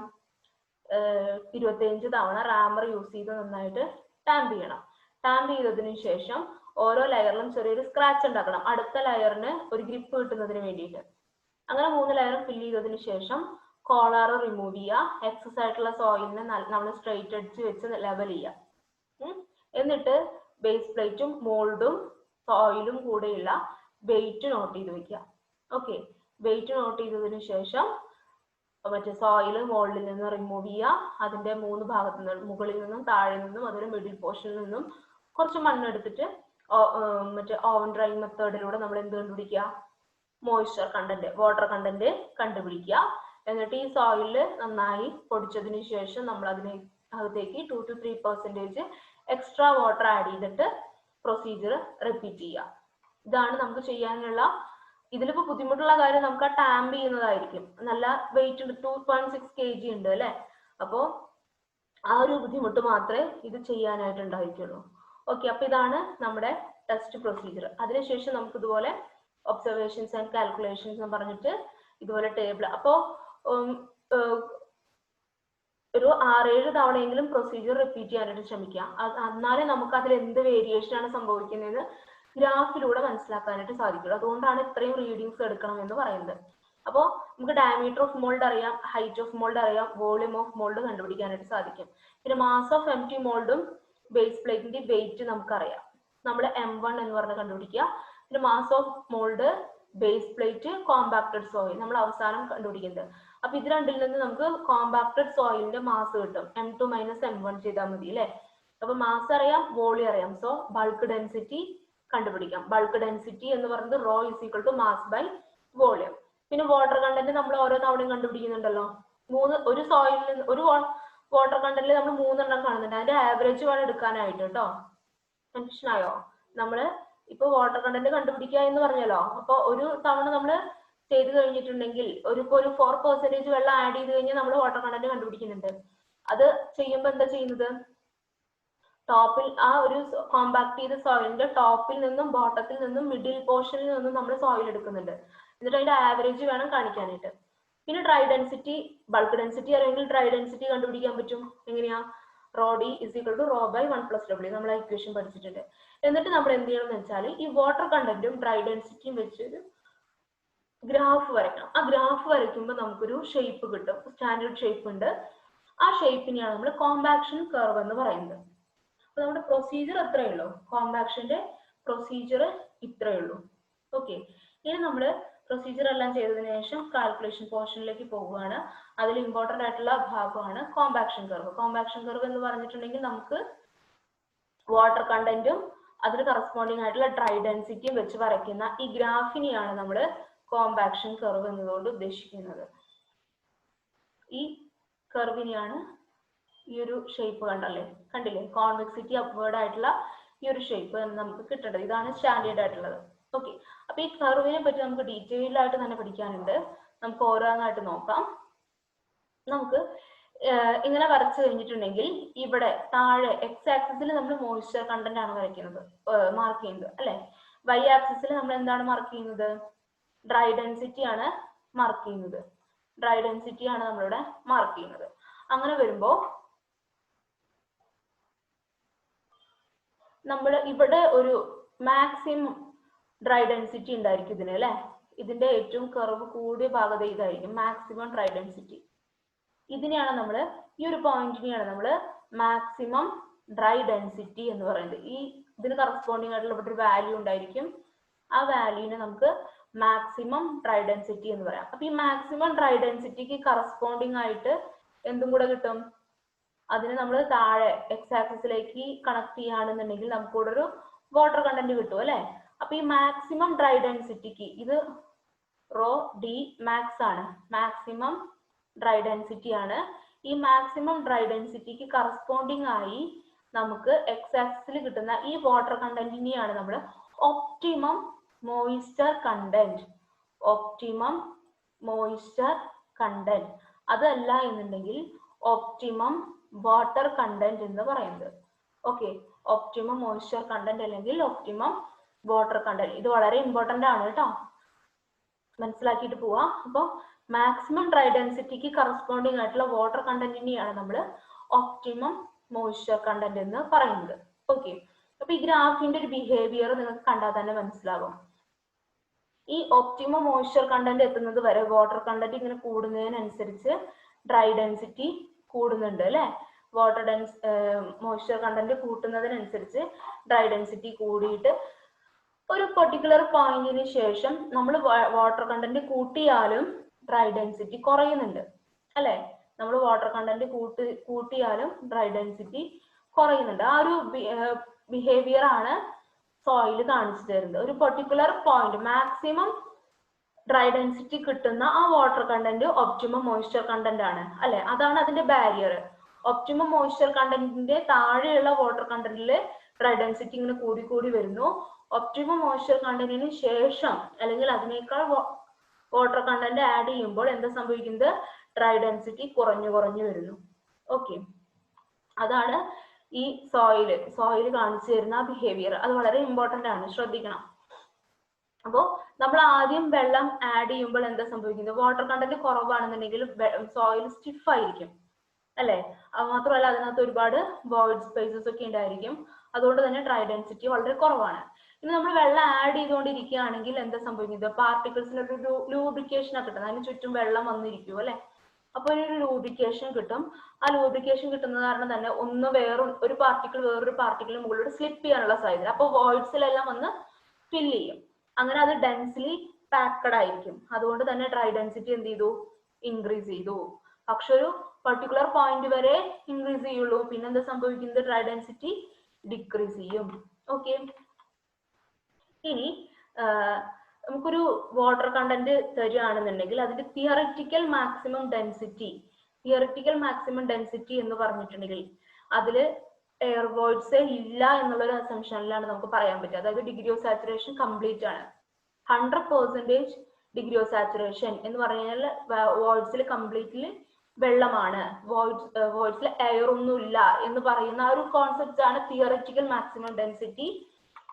25 തവണ റാമർ യൂസ് ചെയ്ത് നന്നായിട്ട് ടാമ്പ് ചെയ്യണം. ടാമ്പ് ചെയ്തതിന് ശേഷം ഓരോ ലെയറിലും ചെറിയൊരു സ്ക്രാച്ച് ഉണ്ടാക്കണം, അടുത്ത ലെയറിന് ഒരു ഗ്രിപ്പ് കിട്ടുന്നതിന് വേണ്ടിയിട്ട്. അങ്ങനെ 3 ലെയർ ഫില്ല് ചെയ്തതിന് ശേഷം കോളർ റിമൂവ് ചെയ്യുക. എക്സസ് ആയിട്ടുള്ള സോയിലിനെ നമ്മൾ സ്ട്രെയിറ്റ് അടിച്ച് വെച്ച് ലെവൽ ചെയ്യുക. എന്നിട്ട് ബേസ് പ്ലേറ്റും മോൾഡും സോയിലും കൂടെയുള്ള വെയിറ്റ് നോട്ട് ചെയ്ത് വെക്കുക. ഓക്കെ, വെയിറ്റ് നോട്ട് ചെയ്തതിന് ശേഷം മറ്റേ സോയിൽ മോൾഡിൽ നിന്ന് റിമൂവ് ചെയ്യുക. അതിന്റെ 3 ഭാഗത്തു നിന്നും, മുകളിൽ നിന്നും താഴെ നിന്നും അതുപോലെ മിഡിൽ പോർഷനിൽ നിന്നും കുറച്ച് മണ്ണെടുത്തിട്ട് മറ്റേ ഓവൻ ഡ്രൈ മെത്തേഡിലൂടെ നമ്മൾ എന്ത് കണ്ടുപിടിക്കുക, മോയ്സ്ചർ കണ്ടന്റ്, വാട്ടർ കണ്ടന്റ് കണ്ടുപിടിക്കുക. എന്നിട്ട് ഈ സോയില് നന്നായി പൊടിച്ചതിന് ശേഷം നമ്മൾ അകത്തേക്ക് 2 to 3% എക്സ്ട്രാ വാട്ടർ ആഡ് ചെയ്തിട്ട് പ്രൊസീജിയർ റിപ്പീറ്റ് ചെയ്യുക. ഇതാണ് നമുക്ക് ചെയ്യാനുള്ള. ഇതിലിപ്പോ ബുദ്ധിമുട്ടുള്ള കാര്യം നമുക്ക് ആ ടാമ്പ് ചെയ്യുന്നതായിരിക്കും. നല്ല വെയിറ്റ് ഉണ്ട്, 2.6 kg ഉണ്ട് അല്ലെ. അപ്പോ ആ ഒരു ബുദ്ധിമുട്ട് മാത്രമേ ഇത് ചെയ്യാനായിട്ട് ഉണ്ടായിരിക്കുള്ളൂ. ഓക്കെ, അപ്പൊ ഇതാണ് നമ്മുടെ ടെസ്റ്റ് പ്രൊസീജിയർ. അതിനുശേഷം നമുക്ക് ഇതുപോലെ ഒബ്സർവേഷൻസ് ആൻഡ് കാൽക്കുലേഷൻസ് എന്ന് പറഞ്ഞിട്ട് ഇതുപോലെ ടേബിൾ. അപ്പോ ഒരു 6-7 തവണയെങ്കിലും പ്രൊസീജിയർ റിപ്പീറ്റ് ചെയ്യാനായിട്ട് ശ്രമിക്കുക. എന്നാലേ നമുക്ക് അതിൽ എന്ത് വേരിയേഷൻ ആണ് സംഭവിക്കുന്നതെന്ന് ഗ്രാഫിലൂടെ മനസ്സിലാക്കാനായിട്ട് സാധിക്കുള്ളൂ. അതുകൊണ്ടാണ് ഇത്രയും റീഡിങ്സ് എടുക്കണം എന്ന് പറയുന്നത്. അപ്പോൾ നമുക്ക് ഡയമീറ്റർ ഓഫ് മോൾഡ് അറിയാം, ഹൈറ്റ് ഓഫ് മോൾഡ് അറിയാം, വോളിയം ഓഫ് മോൾഡ് കണ്ടുപിടിക്കാനായിട്ട് സാധിക്കും. പിന്നെ മാസ് ഓഫ് എംപ്റ്റി മോൾഡും ബേസ് പ്ലേറ്റിന്റെ വെയിറ്റ് നമുക്കറിയാം. നമ്മൾ M1 എന്ന് പറഞ്ഞ് കണ്ടുപിടിക്കുക. പിന്നെ mass of mould, base plate, compacted soil നമ്മൾ അവസാനം കണ്ടുപിടിക്കുന്നത്. അപ്പൊ ഇത് രണ്ടിൽ നിന്ന് നമുക്ക് കോമ്പാക്റ്റഡ് സോയിലിന്റെ മാസ് കിട്ടും. M2 - M1 ചെയ്താൽ മതി അല്ലെ. അപ്പൊ മാസ് അറിയാം, വോളിയം അറിയാം. സോ ബൾക്ക് ഡെൻസിറ്റി കണ്ടുപിടിക്കാം. ബൾക്ക് ഡെൻസിറ്റി എന്ന് പറയുന്നത് റോ = മാസ് ബൈ വോളിയം. പിന്നെ വാട്ടർ കണ്ടന്റ് നമ്മൾ ഓരോ തവണയും കണ്ടുപിടിക്കുന്നുണ്ടല്ലോ. ഒരു സോയിലിൽ നിന്ന് ഒരു വാട്ടർ കണ്ടന്റിൽ നമ്മൾ 3 എണ്ണം കാണുന്നുണ്ട്. അതിന്റെ ആവറേജ് വേണം എടുക്കാനായിട്ട് കേട്ടോ. മനസ്സിലായോ? നമ്മള് ഇപ്പൊ വാട്ടർ കണ്ടന്റ് കണ്ടുപിടിക്കുക എന്ന് പറഞ്ഞല്ലോ. അപ്പൊ ഒരു തവണ നമ്മൾ ചെയ്ത് കഴിഞ്ഞിട്ടുണ്ടെങ്കിൽ ഒരു 4% വെള്ളം ആഡ് ചെയ്ത് കഴിഞ്ഞാൽ നമ്മൾ വാട്ടർ കണ്ടന്റ് കണ്ടുപിടിക്കുന്നുണ്ട്. അത് ചെയ്യുമ്പോൾ എന്താ ചെയ്യുന്നത്, ടോപ്പിൽ ആ ഒരു കോമ്പാക്ട് ചെയ്ത സോയിലിന്റെ ടോപ്പിൽ നിന്നും ബോട്ടത്തിൽ നിന്നും മിഡിൽ പോർഷനിൽ നിന്നും നമ്മൾ സോയിൽ എടുക്കുന്നുണ്ട്. എന്നിട്ട് അതിന്റെ ആവറേജ് വേണം കാണിക്കാനായിട്ട്. പിന്നെ ഡ്രൈ ഡെൻസിറ്റി, ബൾക്ക് ഡെൻസിറ്റി അറിയെങ്കിൽ ഡ്രൈ ഡെൻസിറ്റി കണ്ടുപിടിക്കാൻ പറ്റും. എങ്ങനെയാ, rho D = rho by 1 + W. നമ്മൾ ആ ഇക്വേഷൻ പഠിച്ചിട്ടുണ്ട്. എന്നിട്ട് നമ്മൾ എന്ത് ചെയ്യണം എന്ന് വെച്ചാൽ ഈ വാട്ടർ കണ്ടന്റും ഡ്രൈ ഡെൻസിറ്റിയും വെച്ചൊരു ഗ്രാഫ് വരയ്ക്കണം. ആ ഗ്രാഫ് വരയ്ക്കുമ്പോൾ നമുക്കൊരു ഷേപ്പ് കിട്ടും. സ്റ്റാൻഡേർഡ് ഷേപ്പ് ഉണ്ട്. ആ ഷേപ്പിനെയാണ് നമ്മൾ കോമ്പാക്ഷൻ കർവ് എന്ന് പറയുന്നത്. അപ്പൊ നമ്മുടെ പ്രൊസീജിയർ അത്രയേ ഉള്ളൂ. കോമ്പാക്ഷന്റെ പ്രൊസീജിയർ ഇത്രയേ ഉള്ളൂ. ഓക്കെ, ഇനി നമ്മൾ പ്രൊസീജിയർ എല്ലാം ചെയ്തതിനു ശേഷം കാൽക്കുലേഷൻ പോർഷനിലേക്ക് പോവുകയാണ്. അതിൽ ഇമ്പോർട്ടന്റ് ആയിട്ടുള്ള ഭാഗമാണ് കോമ്പാക്ഷൻ കർവ്. കോമ്പാക്ഷൻ കർവ് എന്ന് പറഞ്ഞിട്ടുണ്ടെങ്കിൽ നമുക്ക് വാട്ടർ കണ്ടന്റും അതിന് കറസ്പോണ്ടിങ് ആയിട്ടുള്ള ഡ്രൈ ഡെൻസിറ്റിയും വെച്ച് വരയ്ക്കുന്ന ഈ ഗ്രാഫിനെയാണ് നമ്മൾ കോമ്പാക്ഷൻ കർവ് എന്നതുകൊണ്ട് ഉദ്ദേശിക്കുന്നത്. ഈ കർവിനെയാണ് ഈ ഒരു ഷേപ്പ് കണ്ടില്ലേ, കോൺവെക്സിറ്റി അപ്വേർഡ് ആയിട്ടുള്ള ഈ ഒരു ഷേപ്പ് നമുക്ക് കിട്ടേണ്ടത്. ഇതാണ് സ്റ്റാൻഡേർഡ് ആയിട്ടുള്ളത്. ഓക്കെ, അപ്പൊ ഈ കർവിനെ പറ്റി നമുക്ക് ഡീറ്റെയിൽഡ് ആയിട്ട് തന്നെ പഠിക്കാനുണ്ട്. നമുക്ക് ഓരോന്നായിട്ട് നോക്കാം. നമുക്ക് ഇങ്ങനെ വരച്ചു കഴിഞ്ഞിട്ടുണ്ടെങ്കിൽ ഇവിടെ താഴെ എക്സ് ആക്സിസിൽ നമ്മൾ മോയ്സ്ചർ കണ്ടന്റ് ആണ് വരയ്ക്കുന്നത്, മാർക്ക് ചെയ്യുന്നത് അല്ലെ. വൈ ആക്സിസിൽ നമ്മൾ എന്താണ് മാർക്ക് ചെയ്യുന്നത്, ഡ്രൈ ഡെൻസിറ്റി ആണ് മാർക്ക് ചെയ്യുന്നത്. ഡ്രൈ ഡെൻസിറ്റി ആണ് നമ്മളിവിടെ മാർക്ക് ചെയ്യുന്നത്. അങ്ങനെ വരുമ്പോ നമ്മൾ ഇവിടെ ഒരു മാക്സിമം ഡ്രൈ ഡെൻസിറ്റി ഉണ്ടായിരിക്കും ഇതിന് അല്ലെ. ഇതിന്റെ ഏറ്റവും കർവ് കൂടിയ ഭാഗത ഇതായിരിക്കും, മാക്സിമം ഡ്രൈ ഡെൻസിറ്റി. ഇതിനെയാണ് ഈ ഒരു പോയിന്റിനെയാണ് നമ്മൾ മാക്സിമം ഡ്രൈ ഡെൻസിറ്റി എന്ന് പറയുന്നത്. ഈ ഇതിന് കറസ്പോണ്ടിങ് ആയിട്ടുള്ള ഇവിടെ ഒരു വാല്യൂ ഉണ്ടായിരിക്കും. ആ വാല്യൂവിനെ നമുക്ക് മാക്സിമം ഡ്രൈ ഡെൻസിറ്റി എന്ന് പറയാം. അപ്പൊ ഈ മാക്സിമം ഡ്രൈ ഡെൻസിറ്റിക്ക് കറസ്പോണ്ടിങ് ആയിട്ട് എന്തും കൂടെ കിട്ടും, അതിന് നമ്മൾ താഴെ എക്സ് ആക്സിസിലേക്ക് കണക്ട് ചെയ്യുകയാണെന്നുണ്ടെങ്കിൽ നമുക്ക് ഇവിടെ ഒരു വാട്ടർ കണ്ടന്റ് കിട്ടും അല്ലെ. അപ്പൊ ഈ മാക്സിമം ഡ്രൈ ഡെൻസിറ്റിക്ക് ഇത് റോ ഡി മാക്സ് ആണ്, മാക്സിമം ഡ്രൈ ഡെൻസിറ്റി ആണ്. ഈ മാക്സിമം ഡ്രൈ ഡെൻസിറ്റിക്ക് കറസ്പോണ്ടിങ് ആയി നമുക്ക് എക്സ് ആക്സിസിൽ കിട്ടുന്ന ഈ വാട്ടർ കണ്ടന്റിനെയാണ് നമ്മൾ optimum moisture content, optimum moisture content, അതല്ല എന്നുണ്ടെങ്കിൽ ഒപ്റ്റിമം വാട്ടർ കണ്ടന്റ് എന്ന് പറയുന്നത്. ഓക്കെ, ഒപ്റ്റിമം മോയിസ്ചർ കണ്ടന്റ് അല്ലെങ്കിൽ ഒപ്റ്റിമം വാട്ടർ കണ്ടന്റ്, ഇത് വളരെ ഇമ്പോർട്ടന്റ് ആണ് കേട്ടോ, മനസ്സിലാക്കിയിട്ട് പോവാം. അപ്പോൾ മാക്സിമം ഡ്രൈ ഡെൻസിറ്റിക്ക് കറസ്പോണ്ടിങ് ആയിട്ടുള്ള വാട്ടർ കണ്ടന്റിനെയാണ് നമ്മൾ ഒപ്റ്റിമം മോയിസ്ചർ കണ്ടന്റ് എന്ന് പറയുന്നത്. ഓക്കെ, അപ്പൊ ഈ ഗ്രാഫിന്റെ ഒരു ബിഹേവിയർ നിങ്ങൾക്ക് കണ്ടാൽ തന്നെ മനസ്സിലാകും. ഈ ഒപ്റ്റിമം മോയിസ്ചർ കണ്ടന്റ് എത്തുന്നത് വരെ വാട്ടർ കണ്ടന്റ് ഇങ്ങനെ കൂടുന്നതിനനുസരിച്ച് ഡ്രൈ ഡെൻസിറ്റി കൂടുന്നുണ്ട് അല്ലെ. വാട്ടർ മോയിസ്ചർ കണ്ടന്റ് കൂട്ടുന്നതിനനുസരിച്ച് ഡ്രൈ ഡെൻസിറ്റി കൂടിയിട്ട് ഒരു പെർട്ടിക്കുലർ പോയിന്റിന് ശേഷം നമ്മൾ വാട്ടർ കണ്ടന്റ് കൂട്ടിയാലും ഡ്രൈ ഡെൻസിറ്റി കുറയുന്നുണ്ട് അല്ലെ. നമ്മൾ വാട്ടർ കണ്ടന്റ് കൂട്ടിയാലും ഡ്രൈ ഡെൻസിറ്റി കുറയുന്നുണ്ട്. ആ ഒരു ബിഹേവിയർ ആണ് സോയിൽ കാണിച്ചു തരുന്നത്. ഒരു particular point maximum dry density കിട്ടുന്ന ആ water content optimum moisture content ആണ് അല്ലെ. അതാണ് അതിന്റെ ബാരിയർ. ഒപ്റ്റിമം മോയിസ്ചർ കണ്ടന്റിന്റെ താഴെയുള്ള വാട്ടർ കണ്ടന്റില് ഡ്രൈ ഡെൻസിറ്റി ഇങ്ങനെ കൂടി വരുന്നു. ഒപ്റ്റിമം മോയിസ്ചർ കണ്ടന്റിന് ശേഷം അല്ലെങ്കിൽ അതിനേക്കാൾ വാട്ടർ കണ്ടന്റ് ആഡ് ചെയ്യുമ്പോൾ എന്താ സംഭവിക്കുന്നത്, ഡ്രൈ ഡെൻസിറ്റി കുറഞ്ഞു വരുന്നു. ഓക്കെ, അതാണ് ഈ സോയിൽ കാണിച്ചു തരുന്ന ബിഹേവിയർ. അത് വളരെ ഇമ്പോർട്ടന്റ് ആണ്, ശ്രദ്ധിക്കണം. അപ്പോൾ നമ്മൾ ആദ്യം വെള്ളം ആഡ് ചെയ്യുമ്പോൾ എന്താ സംഭവിക്കുന്നത്, വാട്ടർ കണ്ടന്റ് കുറവാണെന്നുണ്ടെങ്കിൽ സോയിൽ സ്റ്റിഫ് ആയിരിക്കും അല്ലെ. അത് മാത്രമല്ല അതിനകത്ത് ഒരുപാട് വോയിഡ് സ്പേസസ് ഒക്കെ ഉണ്ടായിരിക്കും. അതുകൊണ്ട് തന്നെ ഡ്രൈ ഡെൻസിറ്റി വളരെ കുറവാണ്. ഇനി നമ്മൾ വെള്ളം ആഡ് ചെയ്തുകൊണ്ടിരിക്കുകയാണെങ്കിൽ എന്താ സംഭവിക്കുന്നത്, പാർട്ടിക്കിൾസിന് ഒരു ലൂബ്രിക്കേഷൻ ഒക്കെ കിട്ടും. അതിന് ചുറ്റും വെള്ളം വന്നിരിക്കും അല്ലെ. അപ്പൊ ഒരു ലൂബ്രിക്കേഷൻ കിട്ടും. ആ ലൂബ്രിക്കേഷൻ കിട്ടുന്ന കാരണം തന്നെ ഒരു പാർട്ടിക്കിൾ വേറൊരു പാർട്ടിക്കിളിന് മുകളിലൂടെ സ്ലിപ്പ് ചെയ്യാനുള്ള സാധ്യത. അപ്പൊ വോയിഡ്സിലെല്ലാം വന്ന് ഫിൽ ചെയ്യും. അങ്ങനെ അത് ഡെൻസ്ലി പാക്കഡ് ആയിരിക്കും. അതുകൊണ്ട് തന്നെ ഡ്രൈ ഡെൻസിറ്റി എന്ത് ചെയ്തു, ഇൻക്രീസ് ചെയ്തു. പക്ഷെ ഒരു പർട്ടിക്കുലർ പോയിന്റ് വരെ ഇൻക്രീസ് ചെയ്യുള്ളൂ. പിന്നെ എന്താ സംഭവിക്കുന്നത്, ഡ്രൈ ഡെൻസിറ്റി ഡിക്രീസ് ചെയ്യും. ഓക്കെ, ഇനി നമുക്കൊരു വാട്ടർ കണ്ടന്റ് തരികയാണെന്നുണ്ടെങ്കിൽ അതിന്റെ തിയററ്റിക്കൽ മാക്സിമം ഡെൻസിറ്റി എന്ന് പറഞ്ഞിട്ടുണ്ടെങ്കിൽ അതിൽ എയർ വോയിഡ്സ് ഇല്ല എന്നുള്ള ഒരു അസംഷനിലാണ് നമുക്ക് പറയാൻ പറ്റുക. അതായത് ഡിഗ്രി ഓഫ് സാച്ചുറേഷൻ കംപ്ലീറ്റ് ആണ്. 100% ഡിഗ്രി ഓഫ് സാച്ചുറേഷൻ എന്ന് പറഞ്ഞാൽ വോയിഡ്സിൽ കംപ്ലീറ്റ്ലി വെള്ളമാണ്, വോയിഡ്സിൽ എയർ ഒന്നും ഇല്ല എന്ന് പറയുന്ന ആ ഒരു കോൺസെപ്റ്റ് ആണ് തിയററ്റിക്കൽ മാക്സിമം ഡെൻസിറ്റി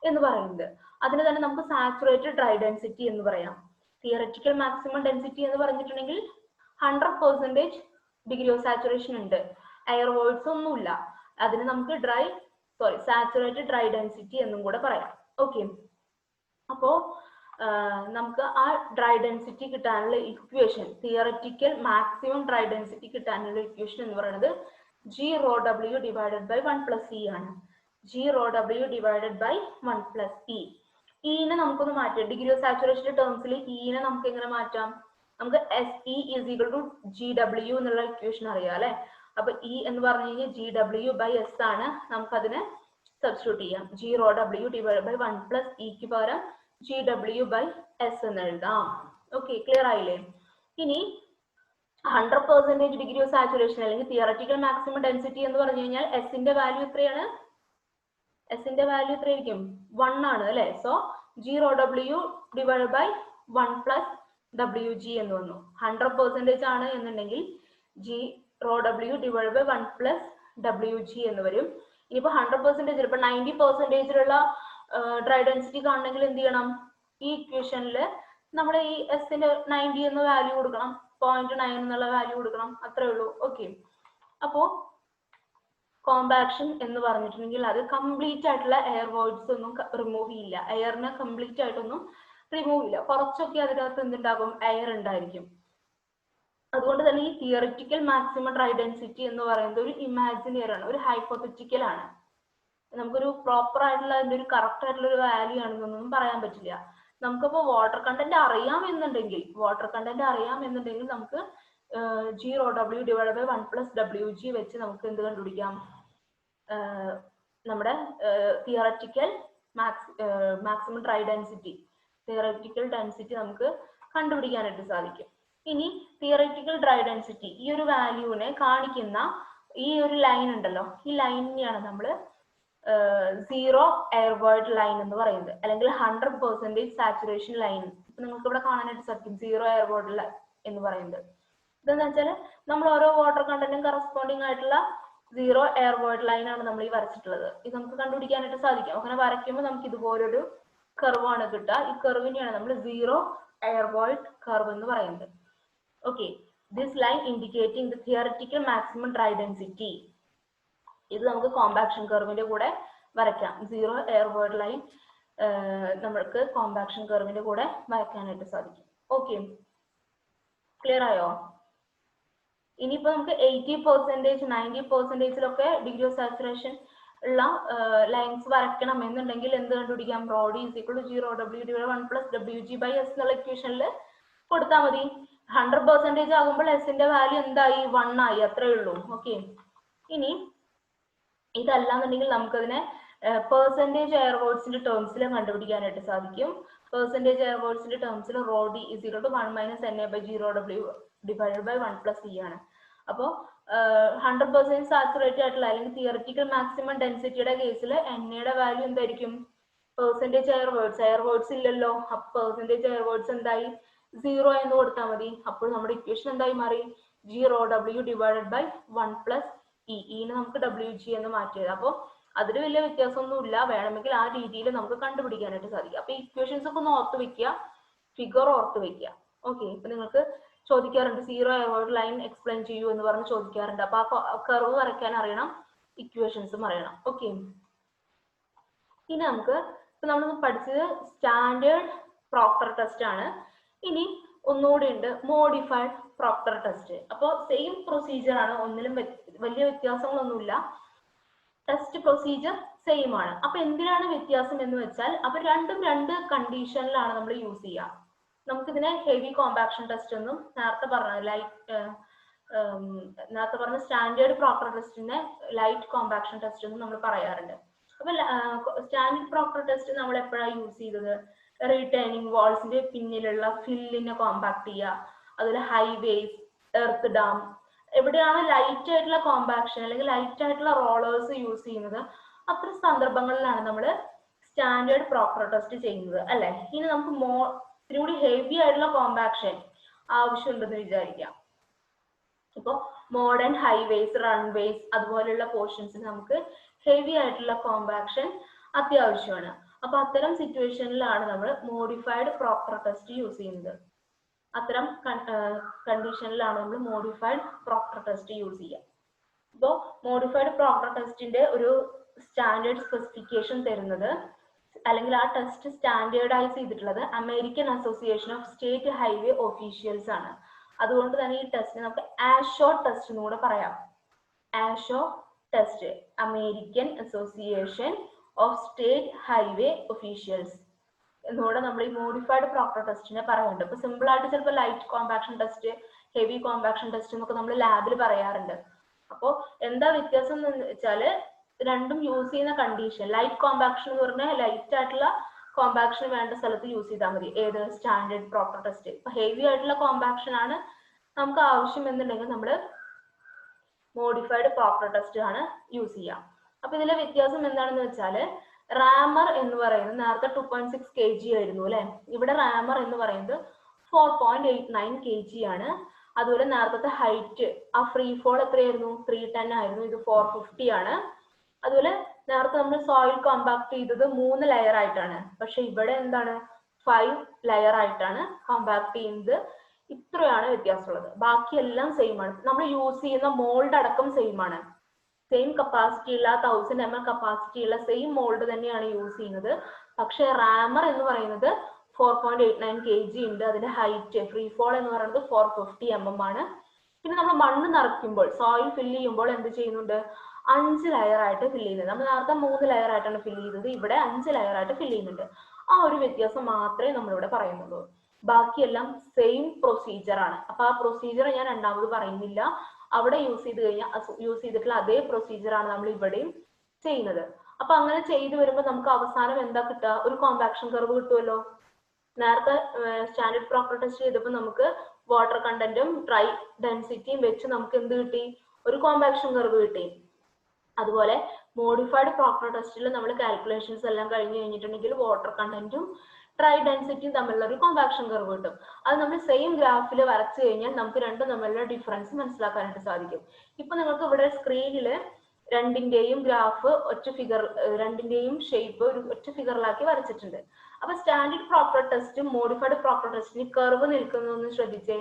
എന്ന് പറയുന്നത്. അതിന് തന്നെ നമുക്ക് സാച്ചുറേറ്റഡ് ഡ്രൈ ഡെൻസിറ്റി എന്ന് പറയാം. തിയററ്റിക്കൽ മാക്സിമം ഡെൻസിറ്റി എന്ന് പറഞ്ഞിട്ടുണ്ടെങ്കിൽ 100% ഡിഗ്രി ഓഫ് സാച്ചുറേഷൻ ഉണ്ട്, എയർ വോയിഡ്സ് ഒന്നുമില്ല. അതിന് നമുക്ക് സാച്ചുറേറ്റഡ് ഡ്രൈ ഡെൻസിറ്റി എന്നും കൂടെ പറയാം. ഓക്കെ, അപ്പോ നമുക്ക് ആ ഡ്രൈ ഡെൻസിറ്റി കിട്ടാനുള്ള equation, theoretical maximum dry density കിട്ടാനുള്ള ഇക്വേഷൻ എന്ന് പറയുന്നത് G⍴W ഡിവൈഡഡ് ബൈ 1+E ആണ്. G⍴W divided by 1+E. ഇനെ നമുക്കൊന്ന് മാറ്റാം. ഡിഗ്രി ഓഫ് സാച്ചുറേഷൻ ടേംസിൽ ഇനെ നമുക്ക് എങ്ങനെ മാറ്റാം, നമുക്ക് SE = GW എന്നുള്ള ഇക്വേഷൻ അറിയാം അല്ലെ. അപ്പൊ E എന്ന് പറഞ്ഞു കഴിഞ്ഞാൽ GW/S ആണ്. നമുക്കതിനെ സബ്സ്റ്റിറ്റ്യൂട്ട് ചെയ്യാം. G⍴W ഡിവൈഡഡ് ബൈ 1+E പകരം GW/S എന്ന് എഴുതാം. ഓക്കെ, ക്ലിയർ ആയില്ലേ? ഇനി 100% ഡിഗ്രി ഓഫ് സാച്ചുറേഷൻ അല്ലെങ്കിൽ തിയററ്റിക്കൽ മാക്സിമം ഡെൻസിറ്റി എന്ന് പറഞ്ഞു കഴിഞ്ഞാൽ എസിന്റെ വാല്യൂ എത്രയാണ്, എസിന്റെ വാല്യൂ എത്രയായിരിക്കും, 1 ആണ് അല്ലെ. So G⍴W divided by 1+WG എന്ന് വന്നു. 100% ആണ് എന്നുണ്ടെങ്കിൽ G⍴W ഡിവൈഡഡ് ബൈ 1+WG എന്ന് വരും. ഇനിയിപ്പോ 100% ചിലപ്പോ 90%ഉള്ള ഡ്രൈ ഡെൻസിറ്റി കാണണമെങ്കിൽ എന്ത് ചെയ്യണം, ഈ ഇക്വേഷനിൽ നമ്മൾ ഈ എസിന്റെ 90 എന്ന വാല്യൂ കൊടുക്കണം, 0.9 എന്നുള്ള വാല്യൂ കൊടുക്കണം, അത്രേ ഉള്ളൂ. ഓക്കെ, അപ്പോ കോമ്പാക്ഷൻ എന്ന് പറഞ്ഞിട്ടുണ്ടെങ്കിൽ അത് കംപ്ലീറ്റ് ആയിട്ടുള്ള എയർ വോയിഡ്സ് ഒന്നും റിമൂവ് ചെയ്യില്ല, എയറിനെ കംപ്ലീറ്റ് ആയിട്ടൊന്നും റിമൂവ് ചെയ്യില്ല. കുറച്ചൊക്കെ അതിനകത്ത് എന്തുണ്ടാകും, എയർ ഉണ്ടായിരിക്കും. അതുകൊണ്ട് തന്നെ ഈ തിയററ്റിക്കൽ മാക്സിമം ഡ്രൈ ഡെൻസിറ്റി എന്ന് പറയുന്നത് ഒരു ഇമാജിനറി ആണ്, ഒരു ഹൈപ്പോത്തറ്റിക്കൽ ആണ്. നമുക്കൊരു പ്രോപ്പർ ആയിട്ടുള്ള അതിന്റെ ഒരു കറക്റ്റ് ആയിട്ടുള്ള ഒരു വാല്യൂ ആണെന്നൊന്നും പറയാൻ പറ്റില്ല. നമുക്കിപ്പോൾ വാട്ടർ കണ്ടന്റ് അറിയാമെന്നുണ്ടെങ്കിൽ നമുക്ക് G rho W divide by 1 plus WG വെച്ച് നമുക്ക് എന്ത് കണ്ടുപിടിക്കാം, നമ്മുടെ തിയററ്റിക്കൽ മാക്സിമം ഡ്രൈ ഡെൻസിറ്റി നമുക്ക് കണ്ടുപിടിക്കാനായിട്ട് സാധിക്കും. ഇനി തിയററ്റിക്കൽ ഡ്രൈ ഡെൻസിറ്റി ഈ ഒരു വാല്യൂവിനെ കാണിക്കുന്ന ഈ ഒരു ലൈൻ ഉണ്ടല്ലോ, ഈ ലൈനിനെയാണ് നമ്മൾ സീറോ എയർ വോയിഡ് ലൈൻ എന്ന് പറയുന്നത്, അല്ലെങ്കിൽ 100% സാച്ചുറേഷൻ ലൈൻ. നിങ്ങൾക്ക് ഇവിടെ കാണാനായിട്ട് സാധിക്കും സീറോ എയർ വോയിഡ് ലൈൻ എന്ന് പറയുന്നത്. ഇതെന്ന് വെച്ചാൽ നമ്മൾ ഓരോ വാട്ടർ കണ്ടന്റും കറസ്പോണ്ടിങ് ആയിട്ടുള്ള സീറോ എയർ വോയിഡ് ലൈൻ ആണ് നമ്മൾ ഈ വരച്ചിട്ടുള്ളത്. ഇത് നമുക്ക് കണ്ടുപിടിക്കാനായിട്ട് സാധിക്കും. അങ്ങനെ വരയ്ക്കുമ്പോൾ നമുക്ക് ഇതുപോലൊരു കർവാണ് കിട്ടുക. ഈ കർവിനെയാണ് നമ്മൾ സീറോ എയർ വോയിഡ് കർവ് എന്ന് പറയുന്നത്. Okay, this line indicating the theoretical maximum dry density. ഇത് നമുക്ക് കോമ്പാക്ഷൻ കർവിന്റെ കൂടെ വരയ്ക്കാം. സീറോ എയർ വോയിഡ് ലൈൻ നമ്മൾക്ക് കോമ്പാക്ഷൻ കർവിന്റെ കൂടെ വരയ്ക്കാനായിട്ട് സാധിക്കും. ഓക്കെ, ക്ലിയർ ആയോ? ഇനിയിപ്പോ നമുക്ക് 80%, 90%-ലൊക്കെ ഡിഗ്രി ഓഫ് സാച്ചുറേഷൻ ഉള്ള ലൈൻസ് വരയ്ക്കണം എന്നുണ്ടെങ്കിൽ എന്ത് കണ്ടുപിടിക്കാം? rho d = G rho W / 1 + WG / S എന്നുള്ള ഇക്വേഷനിൽ കൊടുത്താൽ മതി. 100% ആകുമ്പോൾ എസിന്റെ വാല്യൂ എന്തായി? 1 ആയി, അത്രേ ഉള്ളൂ. ഓക്കെ, ഇനി ഇതല്ലാന്നുണ്ടെങ്കിൽ നമുക്കതിനെ പെർസെൻറ്റേജ് എയർ വോയിഡ്സിന്റെ ടേംസിൽ കണ്ടുപിടിക്കാനായിട്ട് സാധിക്കും. പെർസെൻറ്റേജ് എയർ വോയിഡ്സിന്റെ ടേംസിൽ rho d = 1 - Na/G rho W divided by 1 + E ആണ്. അപ്പോൾ 100% സാച്ചുറേറ്റഡ് ആയിട്ടുള്ള അല്ലെങ്കിൽ തിയററ്റിക്കൽ മാക്സിമം ഡെൻസിറ്റിയുടെ കേസിൽ എന്നയുടെ വാല്യൂ എന്തായിരിക്കും? പെർസെൻറ്റേജ് എയർ വേർഡ്സ് ഇല്ലല്ലോ, അപ്പൊ പെർസെൻറ്റേജ് എയർ വേർഡ്സ് എന്തായി? 0 എന്ന് കൊടുത്താൽ മതി. അപ്പോൾ നമ്മുടെ ഇക്വേഷൻ എന്തായി മാറി? G rho W divided by 1 + E. നെ നമുക്ക് WG എന്ന് മാറ്റിയത്. അപ്പോൾ അതിൽ വലിയ വ്യത്യാസമൊന്നുമില്ല. വേണമെങ്കിൽ ആ രീതിയിൽ നമുക്ക് കണ്ടുപിടിക്കാനായിട്ട് സാധിക്കും. അപ്പൊ ഇക്വേഷൻസ് ഒക്കെ ഒന്ന് ഓർത്ത് വെക്കുക, ഫിഗർ ഓർത്ത് വെക്കുക. ഓക്കെ, ഇപ്പൊ നിങ്ങൾക്ക് ചോദിക്കാറുണ്ട് zero air void line explain ചെയ്യൂ എന്ന് പറഞ്ഞ് ചോദിക്കാറുണ്ട്. അപ്പൊ ആ കർവ് വരയ്ക്കാൻ അറിയണം, ഇക്വേഷൻസും അറിയണം. ഓക്കെ, ഇനി നമുക്ക് ഇപ്പൊ നമ്മൾ പഠിച്ചത് സ്റ്റാൻഡേർഡ് പ്രോക്ടർ ടെസ്റ്റ് ആണ്. ഇനി ഒന്നുകൂടി ഉണ്ട് മോഡിഫൈഡ് പ്രോക്ടർ ടെസ്റ്റ്. അപ്പോൾ സെയിം പ്രൊസീജിയർ ആണ്, ഒന്നിലും വലിയ വ്യത്യാസങ്ങളൊന്നുമില്ല. ടെസ്റ്റ് പ്രൊസീജിയർ സെയിം ആണ്. അപ്പൊ എന്തിനാണ് വ്യത്യാസം എന്ന് വെച്ചാൽ അപ്പൊ രണ്ടും രണ്ട് കണ്ടീഷനിലാണ് നമ്മൾ യൂസ് ചെയ്യുക. നമുക്കിതിനെ ഹെവി കോമ്പാക്ഷൻ ടെസ്റ്റ് എന്നും നേരത്തെ പറഞ്ഞ സ്റ്റാൻഡേർഡ് പ്രോക്ടർ ടെസ്റ്റിനെ ലൈറ്റ് കോമ്പാക്ഷൻ ടെസ്റ്റ് എന്നും നമ്മൾ പറയാറുണ്ട്. അപ്പൊ സ്റ്റാൻഡേർഡ് പ്രോക്ടർ ടെസ്റ്റ് നമ്മൾ എപ്പോഴാണ് യൂസ് ചെയ്തത്? റീറ്റൈനിങ് വാൾസിന്റെ പിന്നിലുള്ള ഫില്ലിനെ കോമ്പാക്ട് ചെയ്യുക, അതുപോലെ ഹൈവേസ്, എർത്ത് ഡാം, എവിടെയാണ് ലൈറ്റ് ആയിട്ടുള്ള കോമ്പാക്ഷൻ അല്ലെങ്കിൽ ലൈറ്റ് ആയിട്ടുള്ള റോളേഴ്സ് യൂസ് ചെയ്യുന്നത് അത്തരം സന്ദർഭങ്ങളിലാണ് നമ്മൾ സ്റ്റാൻഡേർഡ് പ്രോക്ടർ ടെസ്റ്റ് ചെയ്യുന്നത്, അല്ലെ? ഇനി നമുക്ക് ഇത്തിരി ഹെവി ആയിട്ടുള്ള കോമ്പാക്ഷൻ ആവശ്യമുണ്ടെന്ന് വിചാരിക്കാം. ഇപ്പോൾ മോഡേൺ ഹൈവേസ്, റൺവേസ് അതുപോലെയുള്ള പോർഷൻസിൽ നമുക്ക് ഹെവി ആയിട്ടുള്ള കോമ്പാക്ഷൻ അത്യാവശ്യമാണ്. അപ്പൊ അത്തരം സിറ്റുവേഷനിലാണ് നമ്മൾ മോഡിഫൈഡ് പ്രോക്ടർ ടെസ്റ്റ് യൂസ് ചെയ്യുന്നത്. അത്തരം കണ്ടീഷനിലാണ് നമ്മൾ മോഡിഫൈഡ് പ്രോക്ടർ ടെസ്റ്റ് യൂസ് ചെയ്യുക. ഇപ്പോൾ മോഡിഫൈഡ് പ്രോക്ടർ ടെസ്റ്റിന്റെ ഒരു സ്റ്റാൻഡേർഡ് സ്പെസിഫിക്കേഷൻ തരുന്നത് അല്ലെങ്കിൽ ആ ടെസ്റ്റ് സ്റ്റാൻഡേർഡൈസ് ചെയ്തിട്ടുള്ളത് American Association of State Highway officials ആണ്. അതുകൊണ്ട് തന്നെ ഈ ടെസ്റ്റിനെ നമുക്ക് ആഷോ ടെസ്റ്റ് എന്ന് കൂടെ പറയാം. AASHO test, American Association of State Highway Officials എന്നൂടെ നമ്മൾ ഈ മോഡിഫൈഡ് പ്രോക്ടർ ടെസ്റ്റിനെ പറയുന്നുണ്ട്. ഇപ്പൊ സിമ്പിൾ ആയിട്ട് ചിലപ്പോൾ light compaction test, heavy compaction test എന്നൊക്കെ നമ്മൾ ലാബിൽ പറയാറുണ്ട്. അപ്പോൾ എന്താ വ്യത്യാസം എന്ന് വെച്ചാൽ രണ്ടും യൂസ് ചെയ്യുന്ന കണ്ടീഷൻ, ലൈറ്റ് കോമ്പാക്ഷൻ എന്ന് പറഞ്ഞാൽ ലൈറ്റ് ആയിട്ടുള്ള കോമ്പാക്ഷൻ വേണ്ട സ്ഥലത്ത് യൂസ് ചെയ്താൽ മതി. ഏത്? Standard Proctor test. ഇപ്പൊ ഹെവി ആയിട്ടുള്ള കോമ്പാക്ഷൻ ആണ് നമുക്ക് ആവശ്യം എന്നുണ്ടെങ്കിൽ നമ്മൾ മോഡിഫൈഡ് പ്രോക്ടർ ടെസ്റ്റ് ആണ് യൂസ് ചെയ്യുക. അപ്പൊ ഇതിലെ വ്യത്യാസം എന്താണെന്ന് വെച്ചാൽ റാമർ എന്ന് പറയുന്നത് നേരത്തെ 2.6 kg ആയിരുന്നു അല്ലെ, ഇവിടെ റാമർ എന്ന് പറയുന്നത് 4.89 kg ആണ്. അതുപോലെ നേരത്തെ ഹൈറ്റ് ആ ഫ്രീ ഫോൾ എത്രയായിരുന്നു? 310 ആയിരുന്നു, ഇത് 450 ആണ്. അതുപോലെ നേരത്തെ നമ്മൾ സോയിൽ കോമ്പാക്ട് ചെയ്തത് 3 ലെയർ ആയിട്ടാണ്, പക്ഷെ ഇവിടെ എന്താണ് 5 ലെയർ ആയിട്ടാണ് കോമ്പാക്ട് ചെയ്യുന്നത്. ഇത്രയാണ് വ്യത്യാസമുള്ളത്. ബാക്കിയെല്ലാം സെയിം ആണ്. നമ്മൾ യൂസ് ചെയ്യുന്ന മോൾഡ് അടക്കം സെയിം ആണ്. സെയിം കപ്പാസിറ്റി ഉള്ള 1000 ml കപ്പാസിറ്റി ഉള്ള സെയിം മോൾഡ് തന്നെയാണ് യൂസ് ചെയ്യുന്നത്. പക്ഷെ റാമർ എന്ന് പറയുന്നത് 4.89 kg ഉണ്ട്. അതിന്റെ ഹൈറ്റ് ഫ്രീ ഫോൾ എന്ന് പറയുന്നത് 450 mm ആണ്. പിന്നെ നമ്മൾ മണ്ണ് നിറയ്ക്കുമ്പോൾ, സോയിൽ ഫില്ല് ചെയ്യുമ്പോൾ എന്ത് ചെയ്യുന്നുണ്ട്? 5 ലെയർ ആയിട്ട് ഫില്ല് ചെയ്യുന്നത്. നമ്മൾ നേരത്തെ 3 ലെയർ ആയിട്ടാണ് ഫില്ല് ചെയ്തത്, ഇവിടെ 5 ലെയർ ആയിട്ട് ഫില്ല് ചെയ്യുന്നുണ്ട്. ആ ഒരു വ്യത്യാസം മാത്രമേ നമ്മളിവിടെ പറയുന്നുള്ളൂ. ബാക്കിയെല്ലാം സെയിം പ്രൊസീജിയർ ആണ്. അപ്പൊ ആ പ്രൊസീജിയർ ഞാൻ രണ്ടാമത് പറയുന്നില്ല. അവിടെ യൂസ് ചെയ്തിട്ടുള്ള അതേ പ്രൊസീജിയർ ആണ് നമ്മൾ ഇവിടെയും ചെയ്യുന്നത്. അപ്പൊ അങ്ങനെ ചെയ്തു വരുമ്പോൾ നമുക്ക് അവസാനം എന്താ കിട്ടുക? ഒരു കോമ്പാക്ഷൻ കർവ് കിട്ടുമല്ലോ. നേരത്തെ സ്റ്റാൻഡേർഡ് പ്രോപ്പർ ടെസ്റ്റ് ചെയ്തപ്പോൾ നമുക്ക് വാട്ടർ കണ്ടന്റും ഡ്രൈ ഡെൻസിറ്റിയും വെച്ച് നമുക്ക് എന്ത് കിട്ടി? ഒരു കോമ്പാക്ഷൻ കർവ് കിട്ടി. അതുപോലെ മോഡിഫൈഡ് പ്രോപ്പർ ടെസ്റ്റിൽ നമ്മൾ കാൽക്കുലേഷൻസ് എല്ലാം കഴിഞ്ഞ് കഴിഞ്ഞിട്ടുണ്ടെങ്കിൽ വാട്ടർ കണ്ടന്റും ഡ്രൈ ഡെൻസിറ്റിയും തമ്മിലുള്ള ഒരു കോമ്പാക്ഷൻ കർവ് കിട്ടും. അത് നമ്മൾ സെയിം ഗ്രാഫിൽ വരച്ചു കഴിഞ്ഞാൽ നമുക്ക് രണ്ടും തമ്മിലുള്ള ഡിഫറൻസ് മനസ്സിലാക്കാനായിട്ട് സാധിക്കും. ഇപ്പൊ നിങ്ങൾക്ക് ഇവിടെ സ്ക്രീനിൽ രണ്ടിന്റെയും ഗ്രാഫ് രണ്ടിന്റെയും ഷേപ്പ് ഒരു ഒറ്റ ഫിഗറിലാക്കി വരച്ചിട്ടുണ്ട്. അപ്പൊ സ്റ്റാൻഡേർഡ് പ്രോപ്പർ ടെസ്റ്റും മോഡിഫൈഡ് പ്രോപ്പർ ടെസ്റ്റിന് കർവ് നിൽക്കുന്നതെന്ന് ശ്രദ്ധിച്ചേ.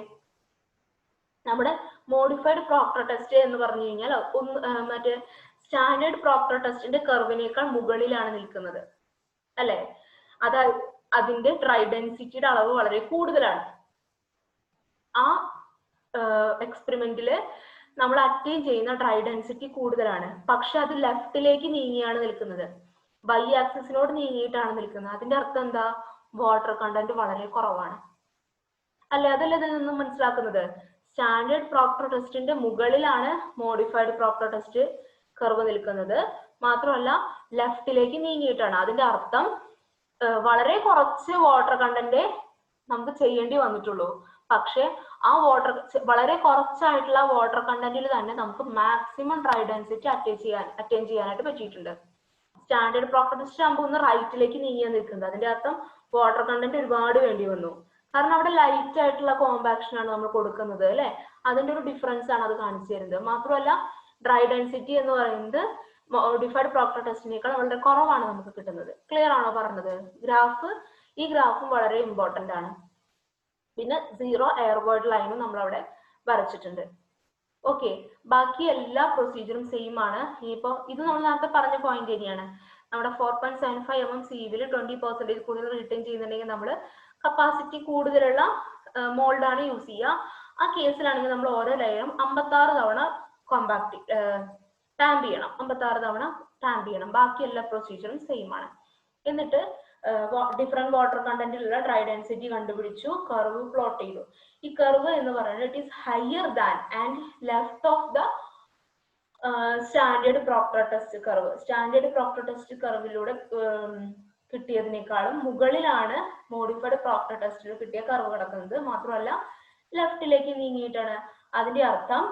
നമ്മുടെ മോഡിഫൈഡ് പ്രോപ്പർ ടെസ്റ്റ് എന്ന് പറഞ്ഞു കഴിഞ്ഞാൽ മറ്റേ സ്റ്റാൻഡേർഡ് പ്രോപ്പർ ടെസ്റ്റിന്റെ കർവിനേക്കാൾ മുകളിലാണ് നിൽക്കുന്നത് അല്ലെ. അതായത് അതിന്റെ ഡ്രൈ ഡെൻസിറ്റിയുടെ അളവ് വളരെ കൂടുതലാണ്. ആ എക്സ്പെരിമെന്റില് നമ്മൾ അറ്റൈൻ ചെയ്യുന്ന ഡ്രൈ ഡെൻസിറ്റി കൂടുതലാണ്. പക്ഷെ അത് ലെഫ്റ്റിലേക്ക് നീങ്ങിയാണ് നിൽക്കുന്നത്, വൈ ആക്സിസിനോട് നീങ്ങിയിട്ടാണ് നിൽക്കുന്നത്. അതിന്റെ അർത്ഥം എന്താ? വാട്ടർ കണ്ടന്റ് വളരെ കുറവാണ് അല്ലെ. അതല്ലേ ഇതിൽ നിന്നും മനസ്സിലാക്കുന്നത്. സ്റ്റാൻഡേർഡ് പ്രോപ്പർ ടെസ്റ്റിന്റെ മുകളിലാണ് മോഡിഫൈഡ് പ്രോപ്പർ ടെസ്റ്റ് കർവ് നിൽക്കുന്നത്, മാത്രമല്ല ലെഫ്റ്റിലേക്ക് നീങ്ങിയിട്ടാണ്. അതിന്റെ അർത്ഥം വളരെ കുറച്ച് വാട്ടർ കണ്ടന്റ് നമുക്ക് ചെയ്യേണ്ടി വന്നിട്ടുള്ളൂ. പക്ഷെ ആ വളരെ കുറച്ചായിട്ടുള്ള വാട്ടർ കണ്ടന്റിൽ തന്നെ നമുക്ക് മാക്സിമം ഡ്രൈ ഡെൻസിറ്റി അറ്റൈൻ ചെയ്യാനായിട്ട് പറ്റിയിട്ടുണ്ട്. സ്റ്റാൻഡേർഡ് പ്രോപ്പർ ടെസ്റ്റ് ആകുമ്പോൾ ഒന്ന് റൈറ്റിലേക്ക് നീങ്ങിയാണ് നിൽക്കുന്നത്. അതിന്റെ അർത്ഥം വാട്ടർ കണ്ടന്റ് ഒരുപാട് വേണ്ടി വന്നു. കാരണം അവിടെ ലൈറ്റ് ആയിട്ടുള്ള കോമ്പാക്ഷൻ ആണ് നമ്മൾ കൊടുക്കുന്നത് അല്ലെ. അതിന്റെ ഒരു ഡിഫറൻസ് ആണ് അത് കാണിച്ചു തരുന്നത്. മാത്രമല്ല ഡ്രൈ ഡെൻസിറ്റി എന്ന് പറയുന്നത് മോഡിഫൈഡ് പ്രോപ്പർ ടെസ്റ്റിനേക്കാൾ വളരെ കുറവാണ് നമുക്ക് കിട്ടുന്നത്. ക്ലിയർ ആണോ പറഞ്ഞത്? ഈ ഗ്രാഫും വളരെ ഇമ്പോർട്ടന്റ് ആണ്. പിന്നെ 0 എയർവേർഡ് ലൈനും നമ്മൾ അവിടെ വരച്ചിട്ടുണ്ട്. ഓക്കെ, ബാക്കി എല്ലാ പ്രൊസീജിയറും സെയിം ആണ്. ഇനിയിപ്പോ ഇത് നമ്മൾ നേരത്തെ പറഞ്ഞ പോയിന്റ് തന്നെയാണ്. നമ്മുടെ 4.75 mm സീവിൽ 20% കൂടുതൽ റിട്ടേൺ ചെയ്യുന്നുണ്ടെങ്കിൽ നമ്മൾ കപ്പാസിറ്റി കൂടുതലുള്ള മോൾഡാണ് യൂസ് ചെയ്യുക. ആ കേസിലാണെങ്കിൽ നമ്മൾ ഓരോ ലെയറും 56 തവണ ടാമ്പ് ചെയ്യണം. 56 തവണ ടാമ്പ് ചെയ്യണം. ബാക്കി എല്ലാ പ്രൊസീജിയറും സെയിം ആണ്. എന്നിട്ട് ഡിഫറെന്റ് വാട്ടർ കണ്ടന്റിലുള്ള ഡ്രൈ ഡെൻസിറ്റി കണ്ടുപിടിച്ചു, കർവ് പ്ലോട്ട് ചെയ്തു. ഈ കർവ് എന്ന് പറയുന്നത് it is higher than and left of the standard proper test curve. Standard proper test കർവിലൂടെ കിട്ടിയതിനേക്കാളും മുകളിലാണ് മോഡിഫൈഡ് പ്രോപ്പർ ടെസ്റ്റിൽ കിട്ടിയ കർവ് കിടക്കുന്നത്. മാത്രമല്ല ലെഫ്റ്റിലേക്ക് നീങ്ങിയിട്ടാണ്. അതിന്റെ അർത്ഥം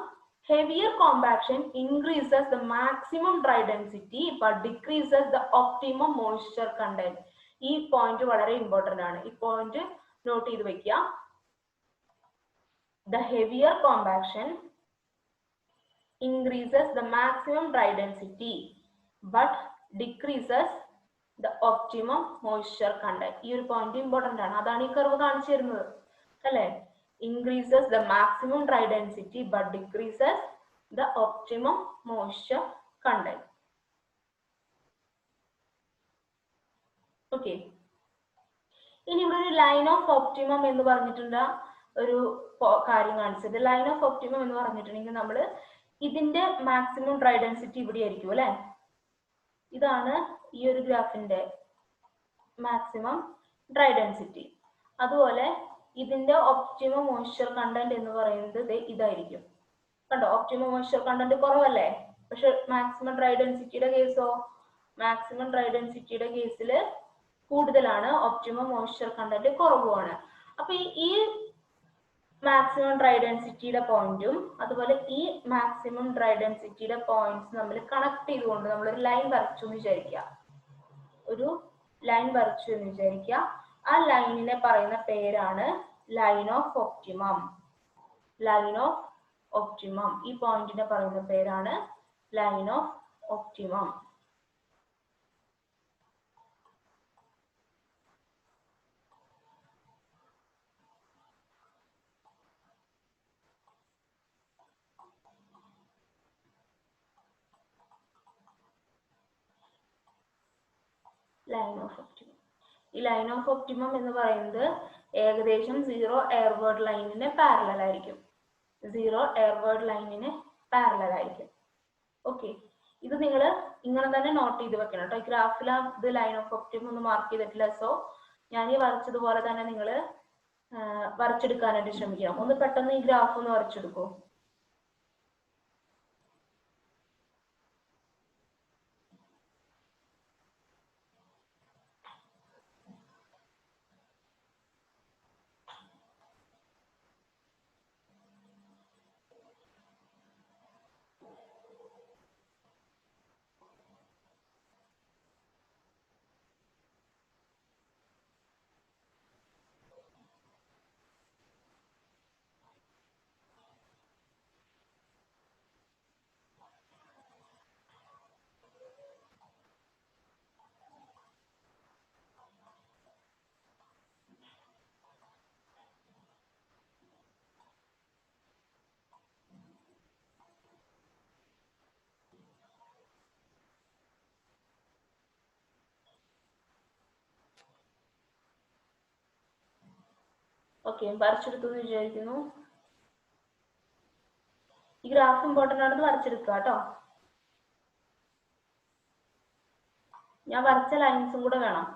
heavier compaction increases the maximum dry density but decreases the optimum moisture content. ഈ പോയിന്റ് വളരെ ഇമ്പോർട്ടന്റ് ആണ്. ഈ പോയിന്റ് നോട്ട് ചെയ്ത് വെക്കുക. The heavier compaction increases the maximum dry density but decreases the optimum moisture content. ഈ ഒരു point important ആണ്. അതാണ് ഈ കർവ് കാണിച്ചു തരുന്നത് അല്ലെ. Increases the maximum dry density but decreases the optimum moisture content. Okay. ഇനി ഇവിടെ ഒരു ലൈൻ ഓഫ് ഒപ്റ്റിമം എന്ന് പറഞ്ഞിട്ടുള്ള ഒരു കാര്യം കാണിച്ചത്. ലൈൻ ഓഫ് ഒപ്റ്റിമം എന്ന് പറഞ്ഞിട്ടുണ്ടെങ്കിൽ നമ്മൾ ഇതിന്റെ മാക്സിമം ഡ്രൈ ഡെൻസിറ്റി ഇവിടെ ആയിരിക്കും അല്ലെ. ഇതാണ് ഈ ഒരു ഗ്രാഫിന്റെ മാക്സിമം ഡ്രൈ ഡെൻസിറ്റി. അതുപോലെ ഇതിന്റെ ഒപ്റ്റിമം മോയ്സ്ചർ കണ്ടന്റ് എന്ന് പറയുന്നത് ഇതായിരിക്കും. കണ്ടോ, ഒപ്റ്റിമം മോയ്സ്ചർ കണ്ടന്റ് കുറവല്ലേ. പക്ഷെ മാക്സിമം ഡ്രൈ ഡെൻസിറ്റിയുടെ കേസിൽ കൂടുതലാണ്, ഒപ്റ്റിമം മോയ്സ്ചർ കണ്ടന്റ് കുറവുമാണ്. അപ്പൊ ഈ മാക്സിമം ഡ്രൈ ഡെൻസിറ്റിയുടെ പോയിന്റും അതുപോലെ ഈ മാക്സിമം ഡ്രൈ ഡെൻസിറ്റിയുടെ പോയിന്റ്സ് നമ്മൾ കണക്ട് ചെയ്തുകൊണ്ട് നമ്മളൊരു ലൈൻ വരച്ചു എന്ന് വിചാരിക്കുക. ആ ലൈനിനെ പറയുന്ന പേരാണ് ലൈൻ ഓഫ് ഒപ്റ്റിമം. ഈ പോയിന്റിനെ പറയുന്ന പേരാണ് ലൈൻ ഓഫ് ഒപ്റ്റിമം. ഈ ലൈൻ ഓഫ് ഒപ്റ്റിമം എന്ന് പറയുന്നത് ഏകദേശം 0 എയർവേർഡ് ലൈനിന് പാരലൽ ആയിരിക്കും. ഓക്കെ, ഇത് നിങ്ങൾ ഇങ്ങനെ തന്നെ നോട്ട് ചെയ്ത് വെക്കണം കേട്ടോ. ഈ ഗ്രാഫിൽ ഇത് ലൈൻ ഓഫ് ഒപ്റ്റിമം ഒന്നും മാർക്ക് ചെയ്തിട്ടില്ല. സോ ഞാൻ ഈ വരച്ചതുപോലെ തന്നെ നിങ്ങൾ വരച്ചെടുക്കാനായിട്ട് ശ്രമിക്കണം. ഒന്ന് പെട്ടെന്ന് ഈ ഗ്രാഫ് ഒന്ന് വരച്ചെടുക്കൂ. ഓക്കെ, വരച്ചെടുത്തു എന്ന് വിചാരിക്കുന്നു. ഈ ഗ്രാഫ് ഇമ്പോർട്ടൻ്റ് ആണെന്ന് വരച്ചെടുക്കുക കേട്ടോ. ഞാൻ വരച്ച ലൈൻസും കൂടെ വേണം.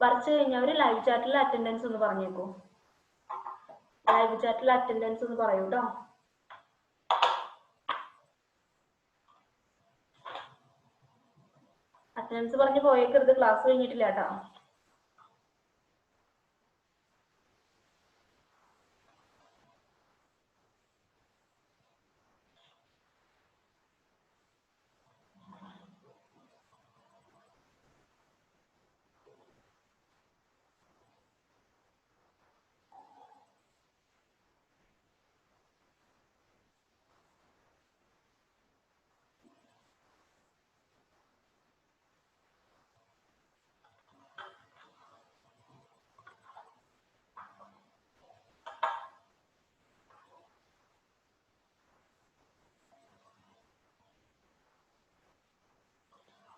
വരച്ചു കഴിഞ്ഞവർ ലൈവ് ചാറ്റിൽ അറ്റൻഡൻസ് ഒന്ന് പറഞ്ഞേക്കൂ. ലൈവ് ചാറ്റിൽ അറ്റൻഡൻസ് ഒന്ന് പറയൂ കേട്ടോ. അറ്റൻഡൻസ് പറഞ്ഞ് പോയേക്കരുത്, ക്ലാസ് കഴിഞ്ഞിട്ടില്ല കേട്ടോ.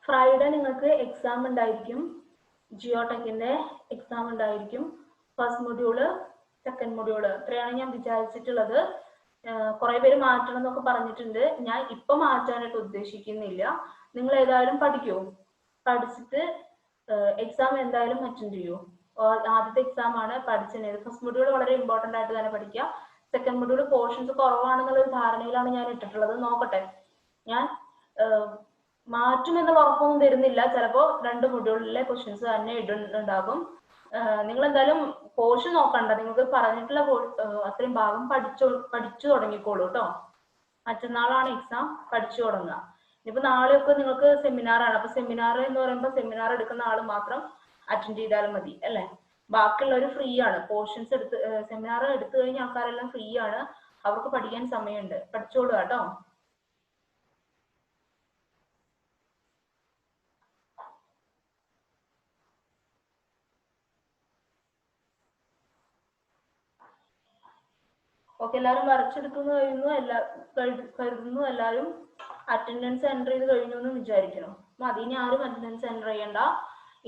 ഫ്രൈഡേ നിങ്ങൾക്ക് എക്സാം ഉണ്ടായിരിക്കും. ജിയോടെക്കിന്റെ എക്സാം ഉണ്ടായിരിക്കും. ഫസ്റ്റ് മൊഡ്യൂള്, സെക്കൻഡ് മൊഡ്യൂള്, ഇത്രയാണ് ഞാൻ വിചാരിച്ചിട്ടുള്ളത്. കുറെ പേര് മാറ്റണം എന്നൊക്കെ പറഞ്ഞിട്ടുണ്ട്. ഞാൻ ഇപ്പൊ മാറ്റാനായിട്ട് ഉദ്ദേശിക്കുന്നില്ല. നിങ്ങൾ ഏതായാലും പഠിക്കൂ. പഠിച്ചിട്ട് എക്സാം എന്തായാലും അറ്റൻഡ് ചെയ്യൂ. ആദ്യത്തെ എക്സാം ആണ്, പഠിച്ചത്. ഫസ്റ്റ് മൊഡ്യൂൾ വളരെ ഇമ്പോർട്ടൻ്റ് ആയിട്ട് തന്നെ പഠിക്കുക. സെക്കൻഡ് മൊഡ്യൂൾ പോർഷൻസ് കുറവാണെന്നുള്ളൊരു ധാരണയിലാണ് ഞാൻ ഇട്ടിട്ടുള്ളത്. നോക്കട്ടെ, ഞാൻ മാറ്റുമെന്നുള്ള ഉറപ്പൊന്നും തരുന്നില്ല. ചിലപ്പോൾ 2 മൊഡ്യൂളിലെ ക്വസ്റ്റ്യൻസ് തന്നെ ഇടുന്നുണ്ടാകും. നിങ്ങൾ എന്തായാലും പോർഷൻ നോക്കണ്ട, നിങ്ങൾക്ക് പറഞ്ഞിട്ടുള്ള അത്രയും ഭാഗം പഠിച്ചു തുടങ്ങിക്കോളൂ കേട്ടോ. മറ്റന്നാളാണ് എക്സാം, പഠിച്ചു തുടങ്ങുക. ഇനിയിപ്പോ നാളെയൊക്കെ നിങ്ങൾക്ക് സെമിനാറാണ്. അപ്പൊ സെമിനാർ എന്ന് പറയുമ്പോൾ സെമിനാർ എടുക്കുന്ന ആൾ മാത്രം അറ്റൻഡ് ചെയ്താലും മതി അല്ലേ. ബാക്കിയുള്ളവർ ഫ്രീ ആണ്. പോർഷൻസ് എടുത്ത് സെമിനാർ എടുത്തു കഴിഞ്ഞ ആൾക്കാരെല്ലാം ഫ്രീ ആണ്. അവർക്ക് പഠിക്കാൻ സമയമുണ്ട്. പഠിച്ചോളൂ കേട്ടോ. ഓക്കെ, എല്ലാവരും വരച്ചെടുക്കുന്നു കരുതുന്നു. എല്ലാവരും അറ്റൻഡൻസ് എൻ്റർ ചെയ്ത് കഴിഞ്ഞു എന്ന് വിചാരിക്കണം. മതി, ഇനി ആരും അറ്റൻഡൻസ് എൻ്റർ ചെയ്യണ്ട.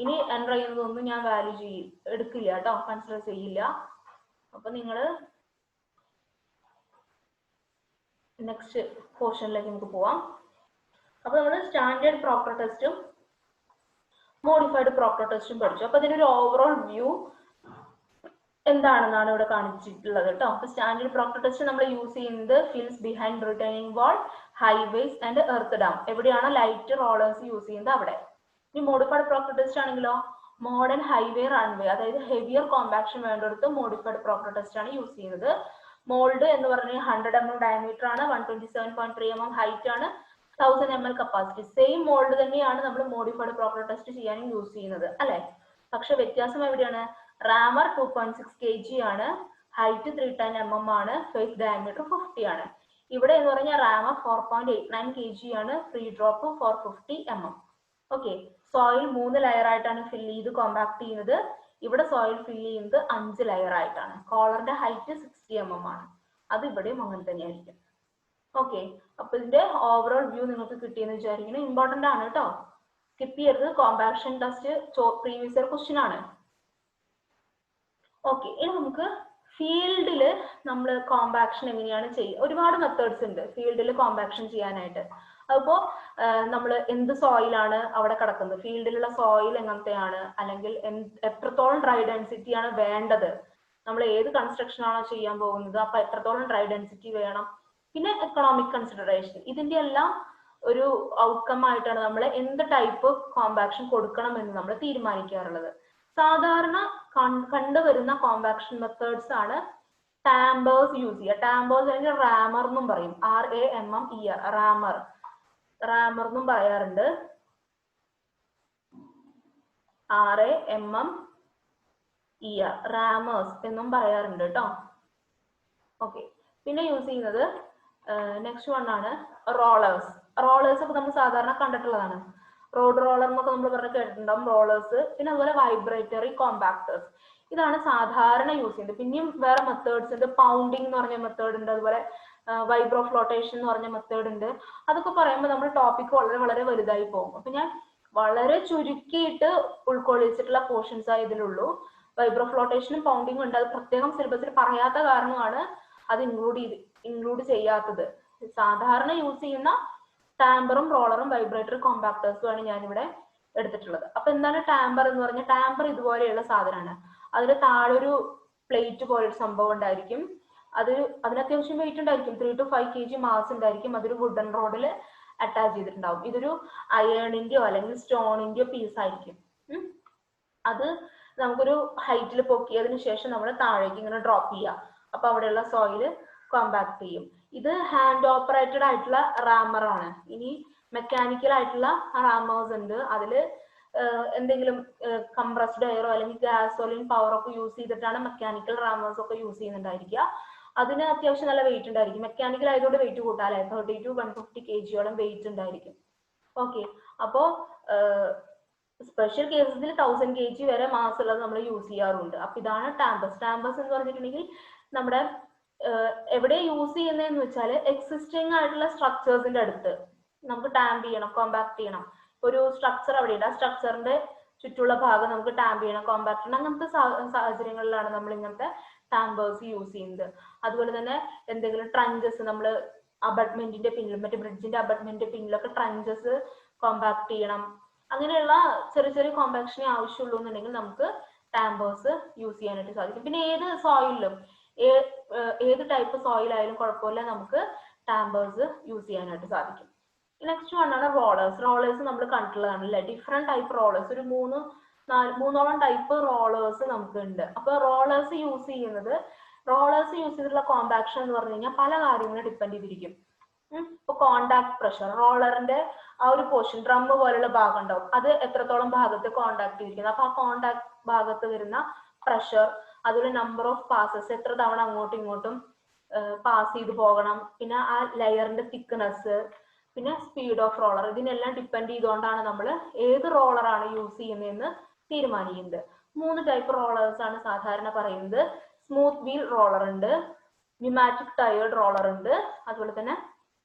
ഇനി എൻ്റർ ചെയ്യുന്നതൊന്നും ഞാൻ വാല്യൂ എടുക്കില്ല കേട്ടോ, കൺസിഡർ ചെയ്യില്ല. അപ്പൊ നിങ്ങൾ നെക്സ്റ്റ് പോർഷനിലേക്ക് നമുക്ക് പോവാം. അപ്പൊ നമ്മൾ സ്റ്റാൻഡേർഡ് പ്രോപ്പർ ടെസ്റ്റും മോഡിഫൈഡ് പ്രോപ്പർ ടെസ്റ്റും പഠിച്ചു. അപ്പൊ ഇതിനൊരു ഓവറോൾ വ്യൂ എന്താണെന്നാണ് ഇവിടെ കാണിച്ചിട്ടുള്ളത് കേട്ടോ. അപ്പൊ സ്റ്റാൻഡേർഡ് പ്രോപ്പർ ടെസ്റ്റ് നമ്മൾ യൂസ് ചെയ്യുന്നത് fields behind returning wall, highways and earth dam. എവിടെയാണ് ലൈറ്റ് റോളേഴ്സ് യൂസ് ചെയ്യുന്നത് അവിടെ. ഇനി മോഡിഫൈഡ് പ്രോപ്പർ ടെസ്റ്റ് ആണെങ്കിലോ മോഡേൺ ഹൈവേ റൺവേ, അതായത് ഹെവിയർ കോമ്പാക്ഷൻ വേണ്ടിടത്ത് മോഡിഫൈഡ് പ്രോപ്പർ ടെസ്റ്റ് ആണ് യൂസ് ചെയ്യുന്നത്. മോൾഡ് എന്ന് പറഞ്ഞാൽ 100 mm ഡയമീറ്റർ ആണ്, 127.3 mm ഹൈറ്റ് ആണ്, 1000 ml കപ്പാസിറ്റി. സെയിം മോൾഡ് തന്നെയാണ് നമ്മൾ മോഡിഫൈഡ് പ്രോപ്പർ ടെസ്റ്റ് ചെയ്യാനും യൂസ് ചെയ്യുന്നത് അല്ലെ. പക്ഷെ വ്യത്യാസം എവിടെയാണ്? റാമർ 2.6 kg ആണ്, ഹൈറ്റ് 310 mm ആണ്, ഫേസ് ഡയമീറ്റർ 50 ആണ്. ഇവിടെ എന്ന് പറഞ്ഞാൽ റാമർ 4.89 kg ആണ്, free drop 450 mm. Okay, soil 3 layer ആയിട്ടാണ് ഫിൽ ചെയ്ത് കോമ്പാക്ട് ചെയ്യുന്നത്. ഇവിടെ സോയിൽ ഫിൽ ചെയ്യുന്നത് 5 ലെയർ ആയിട്ടാണ്. കോളറിന്റെ ഹൈറ്റ് 60 mm ആണ്. അത് ഇവിടെയും അങ്ങനെ തന്നെയായിരിക്കും. ഓക്കെ, അപ്പൊ ഇതിന്റെ ഓവറോൾ വ്യൂ നിങ്ങൾക്ക് കിട്ടിയെന്ന് വിചാരിക്കുന്നു. ഇമ്പോർട്ടന്റ് ആണ് കേട്ടോ, സ്കിപ്പ് ചെയ്യരുത്. Compaction test previous year question ആണ്. ഓക്കെ, ഇനി നമുക്ക് ഫീൽഡിൽ നമ്മൾ കോമ്പാക്ഷൻ എങ്ങനെയാണ് ചെയ്യുക? ഒരുപാട് മെത്തേഡ്സ് ഉണ്ട് ഫീൽഡിൽ കോമ്പാക്ഷൻ ചെയ്യാനായിട്ട്. അപ്പോൾ നമ്മൾ എന്ത് സോയിലാണ് അവിടെ കിടക്കുന്നത്, ഫീൽഡിലുള്ള സോയിൽ എങ്ങനത്തെയാണ്, അല്ലെങ്കിൽ എത്രത്തോളം ഡ്രൈ ഡെൻസിറ്റി ആണ് വേണ്ടത്, നമ്മൾ ഏത് കൺസ്ട്രക്ഷൻ ആണോ ചെയ്യാൻ പോകുന്നത് അപ്പൊ എത്രത്തോളം ഡ്രൈ ഡെൻസിറ്റി വേണം, പിന്നെ എക്കണോമിക് കൺസിഡറേഷൻ, ഇതിന്റെ എല്ലാം ഒരു ഔട്ട്കം ആയിട്ടാണ് നമ്മൾ എന്ത് ടൈപ്പ് കോമ്പാക്ഷൻ കൊടുക്കണം എന്ന് നമ്മൾ തീരുമാനിക്കാറുള്ളത്. സാധാരണ കണ്ടുവരുന്ന കോമ്പാക്ഷൻ മെത്തേഡ്സ് ആണ് ടാമ്പേഴ്സ് യൂസ് ചെയ്യുക. ടാമ്പേഴ്സ് അല്ലെങ്കിൽ റാമർ എന്നും പറയും, RAMMER, റാമർ എന്നും പറയാറുണ്ട്, RAMMER, റാമേഴ്സ് എന്നും പറയാറുണ്ട് കേട്ടോ. ഓക്കെ, പിന്നെ യൂസ് ചെയ്യുന്നത് നെക്സ്റ്റ് വൺ ആണ് റോളേഴ്സ്. റോളേഴ്സ് ഒക്കെ നമ്മൾ സാധാരണ കണ്ടിട്ടുള്ളതാണ്, റോഡ് റോളർ എന്നൊക്കെ നമ്മൾ പറഞ്ഞ് കേട്ടിട്ടുണ്ടാവും, റോളേഴ്സ്. പിന്നെ അതുപോലെ വൈബ്രേറ്ററി കോമ്പാക്ടേഴ്സ്, ഇതാണ് സാധാരണ യൂസ് ചെയ്യുന്നത്. പിന്നെയും വേറെ മെത്തേഡ്സ് ഉണ്ട്, പൗണ്ടിങ് എന്ന് പറഞ്ഞ മെത്തേഡ് ഉണ്ട്, അതുപോലെ വൈബ്രോ ഫ്ലോട്ടേഷൻ എന്ന് പറഞ്ഞ മെത്തേഡ് ഉണ്ട്. അതൊക്കെ പറയുമ്പോൾ നമ്മൾ ടോപ്പിക് വളരെ വളരെ വലുതായി പോകും. അപ്പൊ ഞാൻ വളരെ ചുരുക്കിയിട്ട് ഉൾക്കൊള്ളിച്ചിട്ടുള്ള പോർഷൻസ് ആയി ഇതിലുള്ളൂ. വൈബ്രോ ഫ്ലോട്ടേഷനും പൗണ്ടിങ്ങും ഉണ്ട്, അത് പ്രത്യേകം സിലബസിൽ പറയാത്ത കാരണമാണ് അത് ഇൻക്ലൂഡ് ചെയ്യാത്തത്. സാധാരണ യൂസ് ചെയ്യുന്ന ടാമ്പറും റോളറും വൈബ്രേറ്ററി കോമ്പാക്ടേഴ്സും ആണ് ഞാനിവിടെ എടുത്തിട്ടുള്ളത്. അപ്പൊ എന്താണ് ടാമ്പർ എന്ന് പറഞ്ഞാൽ, ടാമ്പർ ഇതുപോലെയുള്ള സാധനമാണ്. അതിന് താഴൊരു പ്ലേറ്റ് പോലെ ഒരു സംഭവം ഉണ്ടായിരിക്കും, അതിന് അത്യാവശ്യം വെയിറ്റ് ഉണ്ടായിരിക്കും, 3 to 5 kg മാസ് ഉണ്ടായിരിക്കും. അതൊരു വുഡൻ റോഡിൽ അറ്റാച്ച് ചെയ്തിട്ടുണ്ടാവും. ഇതൊരു അയേണിന്റെയോ അല്ലെങ്കിൽ സ്റ്റോണിന്റെയോ പീസ് ആയിരിക്കും. അത് നമുക്കൊരു ഹൈറ്റിൽ പൊക്കിയതിനു ശേഷം നമ്മൾ താഴേക്ക് ഇങ്ങനെ ഡ്രോപ്പ് ചെയ്യാം. അപ്പൊ അവിടെയുള്ള സോയില് കോമ്പാക്ട് ചെയ്യും. ഇത് ഹാൻഡ് ഓപ്പറേറ്റഡ് ആയിട്ടുള്ള റാമർ ആണ്. ഇനി മെക്കാനിക്കൽ ആയിട്ടുള്ള റാമേഴ്സ് ഉണ്ട്, അതില് എന്തെങ്കിലും കംപ്രസ്ഡ് എയറോ അല്ലെങ്കിൽ ഗ്യാസോലിൻ പവർ ഒക്കെ യൂസ് ചെയ്തിട്ടാണ് മെക്കാനിക്കൽ റാമേഴ്സ് ഒക്കെ യൂസ് ചെയ്യുന്നുണ്ടായിരിക്കുക. അതിന് അത്യാവശ്യം നല്ല വെയിറ്റ് ഉണ്ടായിരിക്കും. മെക്കാനിക്കൽ ആയതുകൊണ്ട് വെയിറ്റ് കൂട്ടാല്ലേ, 30 to 150 kg വെയിറ്റ് ഉണ്ടായിരിക്കും. ഓക്കെ, അപ്പോ സ്പെഷ്യൽ കേസസിൽ 1000 kg വരെ മാസ് ഉള്ളത് നമ്മൾ യൂസ് ചെയ്യാറുണ്ട്. അപ്പൊ ഇതാണ് ടാമ്പേഴ്സ്. ടാമ്പേഴ്സ് എന്ന് പറഞ്ഞിട്ടുണ്ടെങ്കിൽ നമ്മുടെ എവിടെ യൂസ് ചെയ്യുന്നതെന്ന് വെച്ചാൽ എക്സിസ്റ്റിംഗ് ആയിട്ടുള്ള സ്ട്രക്ചേഴ്സിന്റെ അടുത്ത് നമുക്ക് ടാമ്പ് ചെയ്യണം, കോമ്പാക്ട് ചെയ്യണം. ഒരു സ്ട്രക്ചർ അവിടെ ഉണ്ട്, ആ സ്ട്രക്ചറിന്റെ ചുറ്റുള്ള ഭാഗം നമുക്ക് ടാമ്പ് ചെയ്യണം, കോമ്പാക്ട് ചെയ്യണം. അങ്ങനത്തെ സാഹചര്യങ്ങളിലാണ് നമ്മൾ ഇങ്ങനത്തെ ടാമ്പേഴ്സ് യൂസ് ചെയ്യുന്നത്. അതുപോലെ തന്നെ എന്തെങ്കിലും ട്രഞ്ചസ്, നമ്മൾ അബട്ട്മെന്റിന്റെ പിന്നിലും മറ്റേ ബ്രിഡ്ജിന്റെ അബട്ട്മെന്റിന്റെ പിന്നിലൊക്കെ ട്രഞ്ചസ് കോമ്പാക്ട് ചെയ്യണം. അങ്ങനെയുള്ള ചെറിയ ചെറിയ കോമ്പാക്ഷനെ ആവശ്യമുള്ളൂ എന്നുണ്ടെങ്കിൽ നമുക്ക് ടാമ്പേഴ്സ് യൂസ് ചെയ്യാനായിട്ട് സാധിക്കും. പിന്നെ ഏത് സോയിലും ഏത് ടൈപ്പ് സോയിൽ ആയാലും കുഴപ്പമില്ല, നമുക്ക് ടാമ്പേഴ്സ് യൂസ് ചെയ്യാനായിട്ട് സാധിക്കും. നെക്സ്റ്റ് വൺ ആണ് റോളേഴ്സ്. റോളേഴ്സ് നമ്മൾ കണ്ടിട്ടുള്ളതാണ് അല്ലെ, ഡിഫറെന്റ് ടൈപ്പ് റോളേഴ്സ്, ഒരു മൂന്നോളം ടൈപ്പ് റോളേഴ്സ് നമുക്ക് ഉണ്ട്. അപ്പൊ റോളേഴ്സ് യൂസ് ചെയ്തിട്ടുള്ള കോമ്പാക്ഷൻ എന്ന് പറഞ്ഞു കഴിഞ്ഞാൽ പല കാര്യങ്ങളും ഡിപ്പെൻഡ് ചെയ്തിരിക്കും. ഇപ്പൊ കോണ്ടാക്ട് പ്രഷർ, റോളറിന്റെ ആ ഒരു പോർഷൻ, ഡ്രം പോലുള്ള ഭാഗം ഉണ്ടാവും, അത് എത്രത്തോളം ഭാഗത്ത് കോണ്ടാക്ട് ചെയ്തിരിക്കുന്നത്, അപ്പൊ ആ കോണ്ടാക്ട് ഭാഗത്ത് വരുന്ന പ്രഷർ, അതുപോലെ നമ്പർ ഓഫ് പാസസ്, എത്ര തവണ അങ്ങോട്ടും ഇങ്ങോട്ടും പാസ് ചെയ്ത് പോകണം, പിന്നെ ആ ലെയറിന്റെ തിക്നെസ്, പിന്നെ സ്പീഡ് ഓഫ് റോളർ, ഇതിനെല്ലാം ഡിപ്പെൻഡ് ചെയ്തുകൊണ്ടാണ് നമ്മൾ ഏത് റോളറാണ് യൂസ് ചെയ്യുന്നതെന്ന് തീരുമാനിക്കുന്നത്. 3 ടൈപ്പ് റോളേഴ്സ് ആണ് സാധാരണ പറയുന്നത്. സ്മൂത്ത് വീൽ റോളർ ഉണ്ട്, ന്യൂമാറ്റിക് ടയേർഡ് റോളർ ഉണ്ട്, അതുപോലെ തന്നെ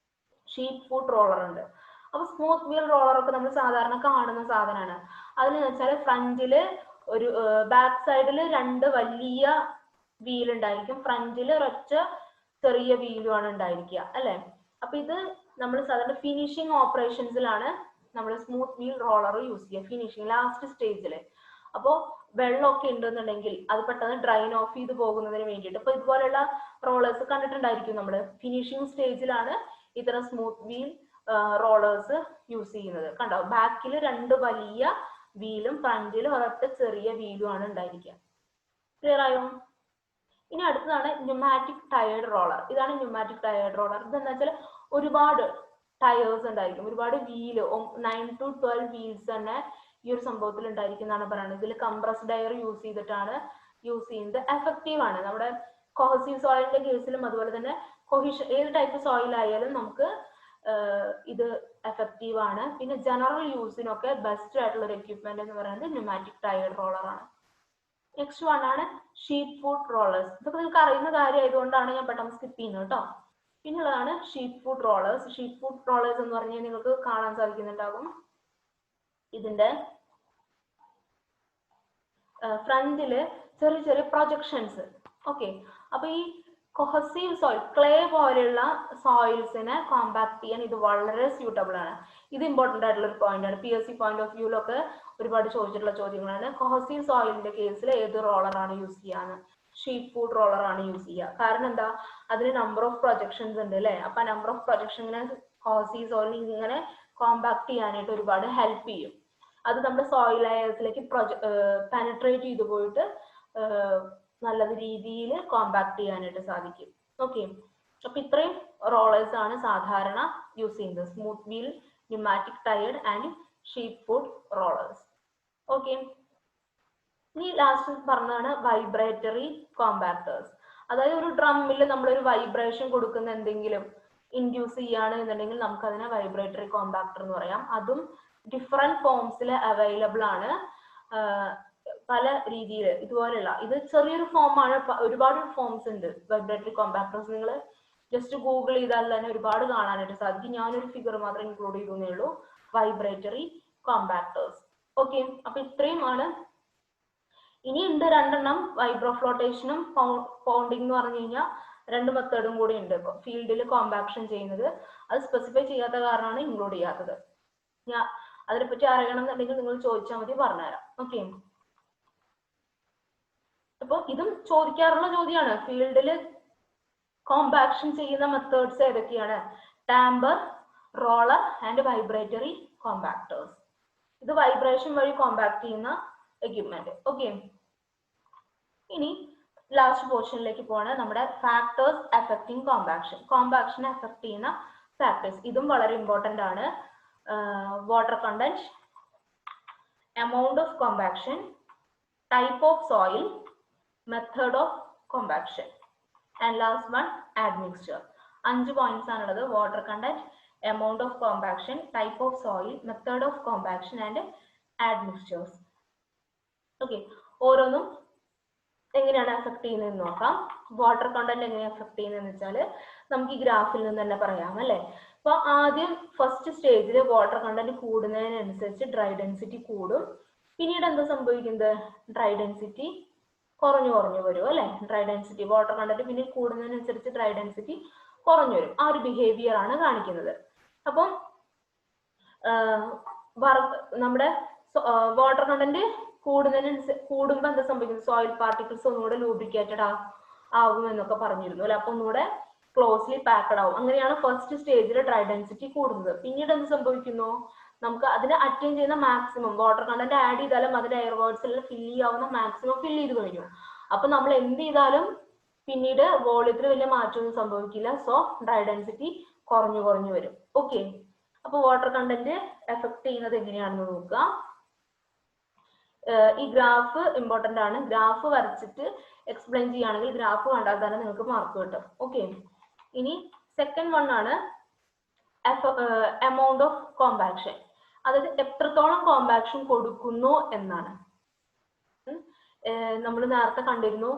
ഷീറ്റ് ഫുട്ട് റോളർ ഉണ്ട്. അപ്പൊ സ്മൂത്ത് വീൽ റോളർ ഒക്കെ നമ്മൾ സാധാരണ കാണുന്ന സാധനമാണ്. അതിന് വെച്ചാൽ ഫ്രണ്ടില് ഒരു ബാക്ക് സൈഡിൽ 2 വലിയ വീൽ ഉണ്ടായിരിക്കും, ഫ്രണ്ടിൽ ഒരൊറ്റ ചെറിയ വീലുമാണ് ഉണ്ടായിരിക്കുക അല്ലെ. അപ്പൊ ഇത് നമ്മൾ സാധാരണ ഫിനിഷിംഗ് ഓപ്പറേഷൻസിലാണ് നമ്മൾ സ്മൂത്ത് വീൽ റോളർ യൂസ് ചെയ്യുക, ഫിനിഷിംഗ് ലാസ്റ്റ് സ്റ്റേജില്. അപ്പോൾ വെള്ളമൊക്കെ ഉണ്ടെന്നുണ്ടെങ്കിൽ അത് പെട്ടെന്ന് ഡ്രൈൻ ഓഫ് ചെയ്ത് പോകുന്നതിന് വേണ്ടിയിട്ട് ഇപ്പൊ ഇതുപോലെയുള്ള റോളേഴ്സ് കണ്ടിട്ടുണ്ടായിരിക്കും. നമ്മൾ ഫിനിഷിംഗ് സ്റ്റേജിലാണ് ഇത്തരം സ്മൂത്ത് വീൽ റോളേഴ്സ് യൂസ് ചെയ്യുന്നത്. കണ്ടോ, ബാക്കിൽ 2 വലിയ വീലും ഫ്രണ്ടിൽ ഒരൊറ്റ ചെറിയ വീലും ആണ് ഉണ്ടായിരിക്കുക. ക്ലിയർ ആയോ? ഇനി അടുത്തതാണ് ന്യൂമാറ്റിക് ടയേർഡ് റോളർ. ഇതാണ് ന്യൂമാറ്റിക് ടയേർഡ് റോളർ. ഇതെന്താ വെച്ചാൽ ഒരുപാട് ടയേഴ്സ് ഉണ്ടായിരിക്കും, ഒരുപാട് വീല്, 9 to 12 വീൽസ് തന്നെ ഈ ഒരു സംഭവത്തിൽ ഉണ്ടായിരിക്കും എന്നാണ് പറയുന്നത്. ഇതിൽ കംപ്രസ്ഡ് എയർ യൂസ് ചെയ്തിട്ടാണ് യൂസ് ചെയ്യുന്നത്. എഫക്റ്റീവ് ആണ്. നമ്മുടെ കോഹസീവ് സോയിലിന്റെ കേസിലും അതുപോലെ തന്നെ ഏത് ടൈപ്പ് സോയിൽ ആയാലും നമുക്ക് ഇത് എഫക്റ്റീവ് ആണ്. പിന്നെ ജനറൽ യൂസിനൊക്കെ ബെസ്റ്റ് ആയിട്ടുള്ള ഒരു എക്യുപ്മെന്റ് എന്ന് പറയുന്നത് ന്യൂമാറ്റിക് ടയേർഡ് റോളർ ആണ്. നെക്സ്റ്റ് വൺ ആണ് ഷീറ്റ് ഫുട്ട് റോളേഴ്സ്. ഇതൊക്കെ നിങ്ങൾക്ക് അറിയുന്ന കാര്യമായതുകൊണ്ടാണ് ഞാൻ പെട്ടെന്ന് സ്കിപ്പ് ചെയ്യുന്നത് കേട്ടോ. പിന്നുള്ളതാണ് sheep foot rollers. Sheep foot rollers എന്ന് പറഞ്ഞാൽ നിങ്ങൾക്ക് കാണാൻ സാധിക്കുന്നുണ്ടാകും, ഇതിന്റെ ഫ്രണ്ടില് ചെറിയ ചെറിയ പ്രൊജക്ഷൻസ്. ഓക്കെ, അപ്പൊ ഈ കൊഹസീവ് സോയിൽ ക്ലേ പോലെയുള്ള സോയിൽസിനെ കോമ്പാക്ട് ചെയ്യാൻ ഇത് വളരെ സ്യൂട്ടബിൾ ആണ്. ഇത് ഇമ്പോർട്ടന്റ് ആയിട്ടുള്ള ഒരു പോയിന്റ് ആണ്. PSC പോയിന്റ് ഓഫ് വ്യൂലൊക്കെ ഒരുപാട് ചോദിച്ചിട്ടുള്ള ചോദ്യങ്ങളാണ്. കൊഹസീവ് സോയിലിന്റെ കേസിൽ ഏത് റോളറാണ് യൂസ് ചെയ്യാന്ന്? ഷീറ്റ് ഫുഡ് റോളർ ആണ് യൂസ് ചെയ്യുക. കാരണം എന്താ, അതിന് നമ്പർ ഓഫ് പ്രൊജക്ഷൻസ് ഉണ്ട് അല്ലെ. അപ്പൊ നമ്പർ ഓഫ് പ്രൊജക്ഷനെ കൊഹസീവ് സോയിൽ ഇങ്ങനെ കോമ്പാക്ട് ചെയ്യാനായിട്ട് ഒരുപാട് ഹെൽപ്പ് ചെയ്യും. അത് നമ്മുടെ സോയിൽ ലെയേഴ്സിലേക്ക് പെനട്രേറ്റ് ചെയ്തു പോയിട്ട് നല്ല രീതിയിൽ കോമ്പാക്ട് ചെയ്യാനായിട്ട് സാധിക്കും. ഓക്കെ, അപ്പൊ ഇത്രയും റോളേഴ്സ് ആണ് സാധാരണ യൂസ് ചെയ്യുന്നത്. Smooth wheel, pneumatic tired and sheet food rollers. Okay, ഇനി ലാസ്റ്റ് പറഞ്ഞതാണ് വൈബ്രേറ്ററി കോമ്പാക്ടേഴ്സ്. അതായത് ഒരു ഡ്രമ്മിൽ നമ്മളൊരു വൈബ്രേഷൻ കൊടുക്കുന്ന എന്തെങ്കിലും ഇൻഡ്യൂസ് ചെയ്യാണ് എന്നുണ്ടെങ്കിൽ നമുക്ക് അതിനെ വൈബ്രേറ്ററി കോമ്പാക്ടർ എന്ന് പറയാം. അതും ഡിഫറെന്റ് ഫോംസിൽ അവൈലബിൾ ആണ്. പല രീതിയിൽ ഇതുപോലെയുള്ള, ഇത് ചെറിയൊരു ഫോം ആണ്, ഒരുപാട് ഫോംസ് ഉണ്ട് വൈബ്രേറ്ററി കോമ്പാക്ടേഴ്സ്. നിങ്ങൾ ജസ്റ്റ് ഗൂഗിൾ ചെയ്താൽ തന്നെ ഒരുപാട് കാണാനായിട്ട് സാധിക്കും. ഞാനൊരു ഫിഗർ മാത്രം ഇൻക്ലൂഡ് ചെയ്തേ ഉള്ളൂ, വൈബ്രേറ്ററി കോമ്പാക്ടേഴ്സ്. ഓക്കെ, അപ്പൊ ഇത്രയുമാണ്. ഇനി ഉണ്ട് രണ്ടെണ്ണം, വൈബ്രോ ഫ്ലോട്ടേഷനും പൗണ്ടിങ് എന്ന് പറഞ്ഞു കഴിഞ്ഞാൽ രണ്ട് മെത്തേഡും കൂടി ഉണ്ട് ഫീൽഡിൽ കോമ്പാക്ഷൻ ചെയ്യുന്നത്. അത് സ്പെസിഫൈ ചെയ്യാത്ത കാരണമാണ് ഇൻക്ലൂഡ് ചെയ്യാത്തത്. ഞാൻ അതിനെപ്പറ്റി അറിയണം എന്നുണ്ടെങ്കിൽ നിങ്ങൾ ചോദിച്ചാൽ മതി, പറഞ്ഞുതരാം. ഓക്കെ, അപ്പൊ ഇതും ചോദിക്കാറുള്ള ചോദ്യമാണ്. ഫീൽഡിൽ കോമ്പാക്ഷൻ ചെയ്യുന്ന മെത്തേഡ്സ് ഏതൊക്കെയാണ്? Tamper, roller and vibratory compactors. ഇത് വൈബ്രേഷൻ വഴി കോമ്പാക്ട് ചെയ്യുന്ന എക്യുപ്മെന്റ്. ഓക്കെ, ഇനി ലാസ്റ്റ് പോർഷനിലേക്ക് പോവാണ്. നമ്മുടെ ഫാക്ടേഴ്സ് അഫക്റ്റിംഗ് കോമ്പാക്ഷൻ. കോമ്പാക്ഷനെ അഫക്ട് ചെയ്യുന്ന ഫാക്ടേഴ്സ്, ഇതും വളരെ ഇമ്പോർട്ടന്റ് ആണ്. Water content, amount of compaction, type of soil, method of compaction, and last one admixture. 5 points ആണുള്ളത്. Water content, amount of compaction, type of soil, method of compaction and admixtures. Okay, ഓരോന്നും എങ്ങനെയാണ് affect ചെയ്യുന്നതെന്ന് നോക്കാം. Water content എങ്ങനെ affect ചെയ്യുന്നതെന്ന് വെച്ചാൽ നമുക്ക് ഈ ഗ്രാഫിൽ നിന്ന് തന്നെ പറയാം അല്ലെ. അപ്പൊ ആദ്യം ഫസ്റ്റ് സ്റ്റേജിൽ വാട്ടർ കണ്ടന്റ് കൂടുന്നതിനനുസരിച്ച് ഡ്രൈ ഡെൻസിറ്റി കൂടും. പിന്നീട് എന്താ സംഭവിക്കുന്നത്? ഡ്രൈ ഡെൻസിറ്റി കുറഞ്ഞു വരും അല്ലെ. ഡ്രൈ ഡെൻസിറ്റി, വാട്ടർ കണ്ടന്റ് പിന്നീട് കൂടുന്നതിനനുസരിച്ച് ഡ്രൈ ഡെൻസിറ്റി കുറഞ്ഞു വരും. ആ ഒരു ബിഹേവിയർ ആണ് കാണിക്കുന്നത്. അപ്പം നമ്മുടെ വാട്ടർ കണ്ടന്റ് കൂടുമ്പോൾ എന്താ സംഭവിക്കുന്നത്? സോയിൽ പാർട്ടിക്കിൾസ് ഒന്നുകൂടെ ലൂബ്രിക്കേറ്റഡ് ആകും എന്നൊക്കെ പറഞ്ഞിരുന്നു അല്ലെ. അപ്പൊ ഒന്നുകൂടെ ക്ലോസ്ലി പാക്കഡ് ആവും. അങ്ങനെയാണ് ഫസ്റ്റ് സ്റ്റേജിൽ ഡ്രൈ ഡെൻസിറ്റി കൂടുന്നത്. പിന്നീട് എന്ത് സംഭവിക്കുന്നു? നമുക്ക് അതിനെ അറ്റൈൻ ചെയ്യുന്ന മാക്സിമം വാട്ടർ കണ്ടന്റ് ആഡ് ചെയ്താലും അതിന്റെ എയർ വേർഡ്സിൽ ഫിൽ ചെയ്യാവുന്ന മാക്സിമം ഫിൽ ചെയ്ത് കഴിഞ്ഞു. അപ്പൊ നമ്മൾ എന്ത് ചെയ്താലും പിന്നീട് വോളിയത്തിൽ വലിയ മാറ്റമൊന്നും സംഭവിക്കില്ല. സോ ഡ്രൈ ഡെൻസിറ്റി കുറഞ്ഞു വരും. ഓക്കെ, അപ്പൊ വാട്ടർ കണ്ടന്റ് എഫക്ട് ചെയ്യുന്നത് എങ്ങനെയാണെന്ന് നോക്കുക. ഈ ഗ്രാഫ് ഇമ്പോർട്ടന്റ് ആണ്. ഗ്രാഫ് വരച്ചിട്ട് എക്സ്പ്ലെയിൻ ചെയ്യുകയാണെങ്കിൽ ഗ്രാഫ് കണ്ടാൽ തന്നെ നിങ്ങൾക്ക് മാർക്ക് കിട്ടും. ഓക്കെ, ഇനി സെക്കൻഡ് വൺ ആണ് എമൗണ്ട് ഓഫ് കോമ്പാക്ഷൻ. അതായത് എത്രത്തോളം കോമ്പാക്ഷൻ കൊടുക്കുന്നു എന്നാണ്. നമ്മൾ നേരത്തെ കണ്ടിരുന്നു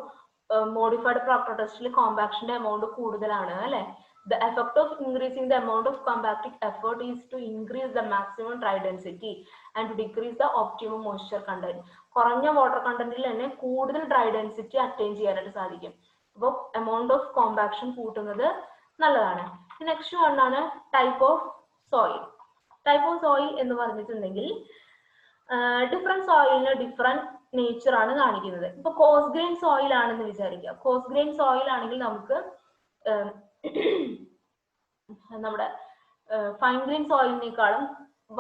മോഡിഫൈഡ് പ്രോക്ടർ ടെസ്റ്റിൽ കോമ്പാക്ഷന്റെ എമൗണ്ട് കൂടുതലാണ് അല്ലെ. The effect of increasing the amount of compacting effort is to increase the maximum dry density and to decrease the optimum moisture content. കുറഞ്ഞ വാട്ടർ കണ്ടന്റിൽ തന്നെ കൂടുതൽ ഡ്രൈ ഡെൻസിറ്റി അറ്റൈൻ ചെയ്യാനായിട്ട് സാധിക്കും. അപ്പോൾ എമൗണ്ട് ഓഫ് കോമ്പാക്ഷൻ കൂട്ടുന്നത് നല്ലതാണ്. നെക്സ്റ്റ് വൺ ആണ് type of soil. Type of soil എന്ന് പറഞ്ഞിട്ടുണ്ടെങ്കിൽ ഡിഫറെന്റ് സോയിലിന് ഡിഫറെന്റ് നേച്ചർ ആണ് കാണിക്കുന്നത്. ഇപ്പൊ കോസ് ഗ്രെയിൻ സോയിൽ ആണെന്ന് വിചാരിക്കുക. കോസ് ഗ്രെയിൻ സോയിൽ ആണെങ്കിൽ നമുക്ക് നമ്മുടെ ഫൈൻ ഗ്രെയിൻ സോയിലിനേക്കാളും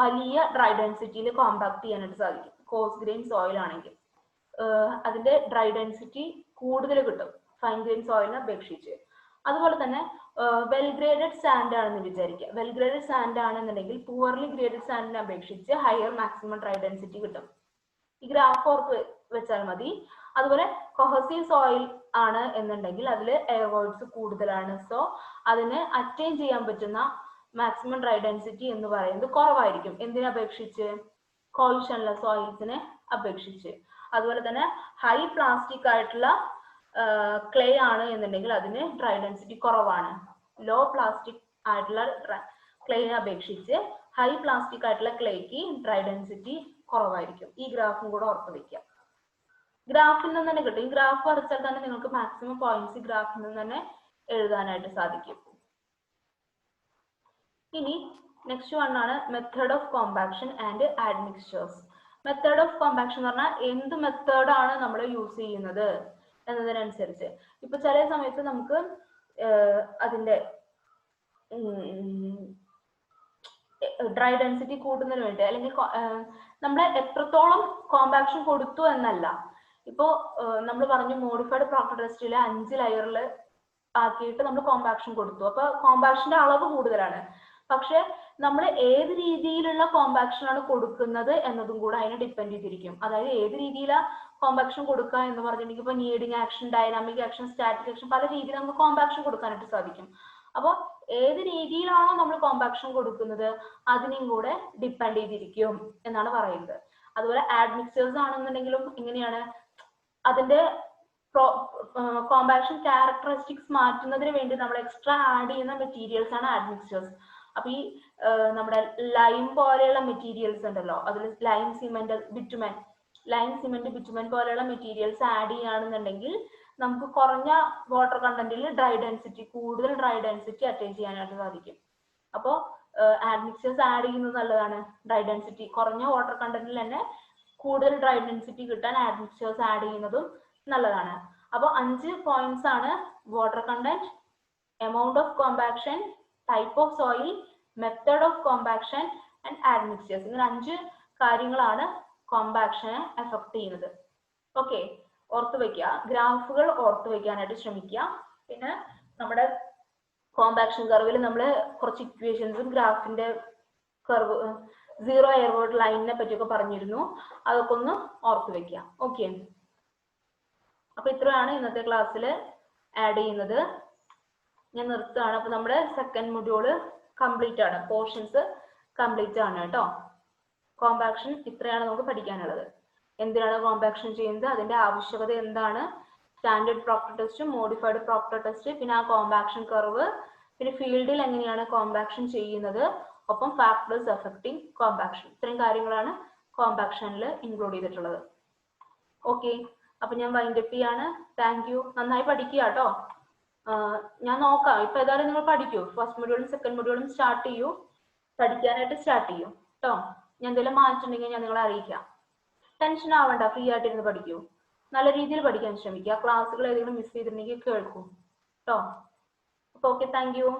വലിയ ഡ്രൈ ഡെൻസിറ്റിയിൽ കോമ്പാക്ട് ചെയ്യാനായിട്ട് സാധിക്കും. കോസ് ഗ്രെയിൻ സോയിൽ ആണെങ്കിൽ അതിന്റെ ഡ്രൈ ഡെൻസിറ്റി കൂടുതൽ കിട്ടും ഫൈൻ ഗ്രെയിൻ സോയിലിനെ അപേക്ഷിച്ച്. അതുപോലെ തന്നെ വെൽ ഗ്രേഡഡ് സാൻഡ് ആണെന്ന് വിചാരിക്കുക. വെൽ ഗ്രേഡഡ് സാൻഡ് ആണെന്നുണ്ടെങ്കിൽ പുവർലി ഗ്രേഡഡ് സാൻഡിനെ അപേക്ഷിച്ച് ഹയർ മാക്സിമം ഡ്രൈ ഡെൻസിറ്റി കിട്ടും. ഈ ഗ്രാഫ് ഓർത്ത് വെച്ചാൽ മതി. അതുപോലെ കൊഹസീവ് സോയിൽ ആണ് എന്നുണ്ടെങ്കിൽ അതിൽ എയർ വോയിഡ്സ് കൂടുതലാണ്. സോ അതിന് അറ്റൈൻ ചെയ്യാൻ പറ്റുന്ന മാക്സിമം ഡ്രൈ ഡെൻസിറ്റി എന്ന് പറയുന്നത് കുറവായിരിക്കും. എന്തിനെ അപേക്ഷിച്ച്? കോയിഷൻലെസ് സോയിൽസിനെ അപേക്ഷിച്ച്. അതുപോലെ തന്നെ ഹൈ പ്ലാസ്റ്റിക് ആയിട്ടുള്ള ക്ലേ ആണ് എന്നുണ്ടെങ്കിൽ അതിന് ഡ്രൈ ഡെൻസിറ്റി കുറവാണ്. ലോ പ്ലാസ്റ്റിക് ആയിട്ടുള്ള ക്ലേനെ അപേക്ഷിച്ച് ഹൈ പ്ലാസ്റ്റിക് ആയിട്ടുള്ള ക്ലേക്ക് ഡ്രൈ ഡെൻസിറ്റി കുറവായിരിക്കും. ഈ ഗ്രാഫും കൂടെ ഓർത്ത് വയ്ക്കുക. ഗ്രാഫിൽ നിന്ന് തന്നെ കിട്ടും. ഈ ഗ്രാഫ് വരച്ചാൽ തന്നെ നിങ്ങൾക്ക് മാക്സിമം പോയിന്റ്സ് ഗ്രാഫിൽ നിന്ന് തന്നെ എഴുതാനായിട്ട് സാധിക്കും. ഇനി നെക്സ്റ്റ് വൺ ആണ് method of compaction and admixtures. Method of compaction എന്ന് പറഞ്ഞാൽ എന്ത് മെത്തേഡാണ് നമ്മൾ യൂസ് ചെയ്യുന്നത് എന്നതിനനുസരിച്ച്. ഇപ്പൊ ചില സമയത്ത് നമുക്ക് അതിന്റെ ഡ്രൈ ഡെൻസിറ്റി കൂട്ടുന്നതിന് വേണ്ടി അല്ലെങ്കിൽ നമ്മൾ എത്രത്തോളം കോമ്പാക്ഷൻ കൊടുത്തു എന്നല്ല. ഇപ്പോ നമ്മൾ പറഞ്ഞു മോഡിഫൈഡ് പ്രോപ്പർ ടെസ്റ്റിലെ 5 ലെയറിൽ ആക്കിയിട്ട് നമ്മൾ കോമ്പാക്ഷൻ കൊടുത്തു. അപ്പൊ കോമ്പാക്ഷന്റെ അളവ് കൂടുതലാണ്. പക്ഷെ നമ്മൾ ഏത് രീതിയിലുള്ള കോമ്പാക്ഷൻ ആണ് കൊടുക്കുന്നത് എന്നതും കൂടെ അതിനെ ഡിപ്പെൻഡ് ചെയ്തിരിക്കും. അതായത് ഏത് രീതിയിലാണ് കോമ്പാക്ഷൻ കൊടുക്കുക എന്ന് പറഞ്ഞിട്ടുണ്ടെങ്കിൽ ഇപ്പൊ needing action, dynamic action, static action, പല രീതിയിൽ നമുക്ക് കോമ്പാക്ഷൻ കൊടുക്കാനായിട്ട് സാധിക്കും. അപ്പോൾ ഏത് രീതിയിലാണോ നമ്മൾ കോമ്പാക്ഷൻ കൊടുക്കുന്നത് അതിനെയും കൂടെ ഡിപ്പെൻഡ് ചെയ്തിരിക്കും എന്നാണ് പറയുന്നത്. അതുപോലെ ആഡ്മിക്സേഴ്സ് ആണെന്നുണ്ടെങ്കിലും ഇങ്ങനെയാണ്. അതിന്റെ കോമ്പാക്ഷൻ ക്യാരക്ടറിസ്റ്റിക്സ് മാറ്റുന്നതിന് വേണ്ടി നമ്മൾ എക്സ്ട്രാ ആഡ് ചെയ്യുന്ന മെറ്റീരിയൽസ് ആണ് ആഡ്മിക്സേഴ്സ്. അപ്പൊ ഈ നമ്മുടെ ലൈം പോലെയുള്ള മെറ്റീരിയൽസ് ഉണ്ടല്ലോ, അതിൽ ലൈം സിമെന്റ്, ബിറ്റുമൻ പോലെയുള്ള മെറ്റീരിയൽസ് ആഡ് ചെയ്യുകയാണെന്നുണ്ടെങ്കിൽ നമുക്ക് കുറഞ്ഞ വാട്ടർ കണ്ടന്റിൽ കൂടുതൽ ഡ്രൈ ഡെൻസിറ്റി അറ്റൈൻ ചെയ്യാനായിട്ട് സാധിക്കും. അപ്പോൾ ആഡ്മിക്സേഴ്സ് ആഡ് ചെയ്യുന്നത് നല്ലതാണ്. ഡ്രൈ ഡെൻസിറ്റി കുറഞ്ഞ വാട്ടർ കണ്ടന്റിൽ തന്നെ കൂടുതൽ ഡ്രൈ ഡെൻസിറ്റി കിട്ടാൻ ആഡ്മിക്സേഴ്സ് ആഡ് ചെയ്യുന്നതും നല്ലതാണ്. അപ്പോൾ 5 പോയിന്റ്സ് ആണ്: water content, amount of compaction, type of soil, method of compaction and admixtures. ഇങ്ങനെ 5 കാര്യങ്ങളാണ് കോമ്പാക്ഷനെ എഫക്ട് ചെയ്യുന്നത്. ഓക്കെ, ഓർത്ത് വെക്കുക. ഗ്രാഫുകൾ ഓർത്ത് വെക്കാനായിട്ട് ശ്രമിക്കുക. പിന്നെ നമ്മുടെ കോമ്പാക്ഷൻ കർവിൽ നമ്മൾ കുറച്ച് ഇക്വേഷൻസും ഗ്രാഫിന്റെ കർവ്, സീറോ എയർവേർഡ് ലൈനിനെ പറ്റിയൊക്കെ പറഞ്ഞിരുന്നു. അതൊക്കെ ഒന്ന് ഓർത്ത് വെക്കുക. ഓക്കെ, അപ്പൊ ഇത്രയാണ് ഇന്നത്തെ ക്ലാസ്സിൽ ആഡ് ചെയ്യുന്നത്. ഞാൻ നിർത്തുകയാണ്. അപ്പൊ നമ്മുടെ സെക്കൻഡ് മൊഡ്യൂള് കംപ്ലീറ്റ് ആണ്, പോർഷൻസ് കംപ്ലീറ്റ് ആണ് കേട്ടോ. കോമ്പാക്ഷൻ ഇത്രയാണ് നമുക്ക് പഠിക്കാനുള്ളത്. എന്തിനാണ് കോമ്പാക്ഷൻ ചെയ്യുന്നത്, അതിന്റെ ആവശ്യകത എന്താണ്, standard proper test, modified proper test, പിന്നെ ആ കോമ്പാക്ഷൻ കർവ്, പിന്നെ ഫീൽഡിൽ എങ്ങനെയാണ് കോമ്പാക്ഷൻ ചെയ്യുന്നത്, ഒപ്പം ഫാക്ടേഴ്സ് എഫക്റ്റിംഗ് കോമ്പാക്ഷൻ. ഇത്രയും കാര്യങ്ങളാണ് കോമ്പാക്ഷനിൽ ഇൻക്ലൂഡ് ചെയ്തിട്ടുള്ളത്. ഓക്കെ, അപ്പൊ ഞാൻ വൈൻഡപ്പ് ചെയ്യാണ്. Thank you. നന്നായി പഠിക്കുക കേട്ടോ. ഞാൻ നോക്കാം. ഇപ്പൊ ഏതായാലും നിങ്ങൾ പഠിക്കൂ. ഫസ്റ്റ് മൊഡ്യൂളും സെക്കൻഡ് മൊഡ്യൂളും സ്റ്റാർട്ട് ചെയ്യൂ, പഠിക്കാനായിട്ട് സ്റ്റാർട്ട് ചെയ്യൂ കേട്ടോ. ഞാൻ എന്തെങ്കിലും മാറ്റുണ്ടെങ്കിൽ ഞാൻ നിങ്ങളെ അറിയിക്കാം. ടെൻഷൻ ആവണ്ട, ഫ്രീ ആയിട്ടിരുന്ന് പഠിക്കൂ. നല്ല രീതിയിൽ പഠിക്കാൻ ശ്രമിക്കുക. ക്ലാസ്സുകൾ ഏതെങ്കിലും മിസ് ചെയ്തിട്ടുണ്ടെങ്കിൽ കേൾക്കൂ കേട്ടോ. അപ്പൊ ഓക്കെ, താങ്ക് യു.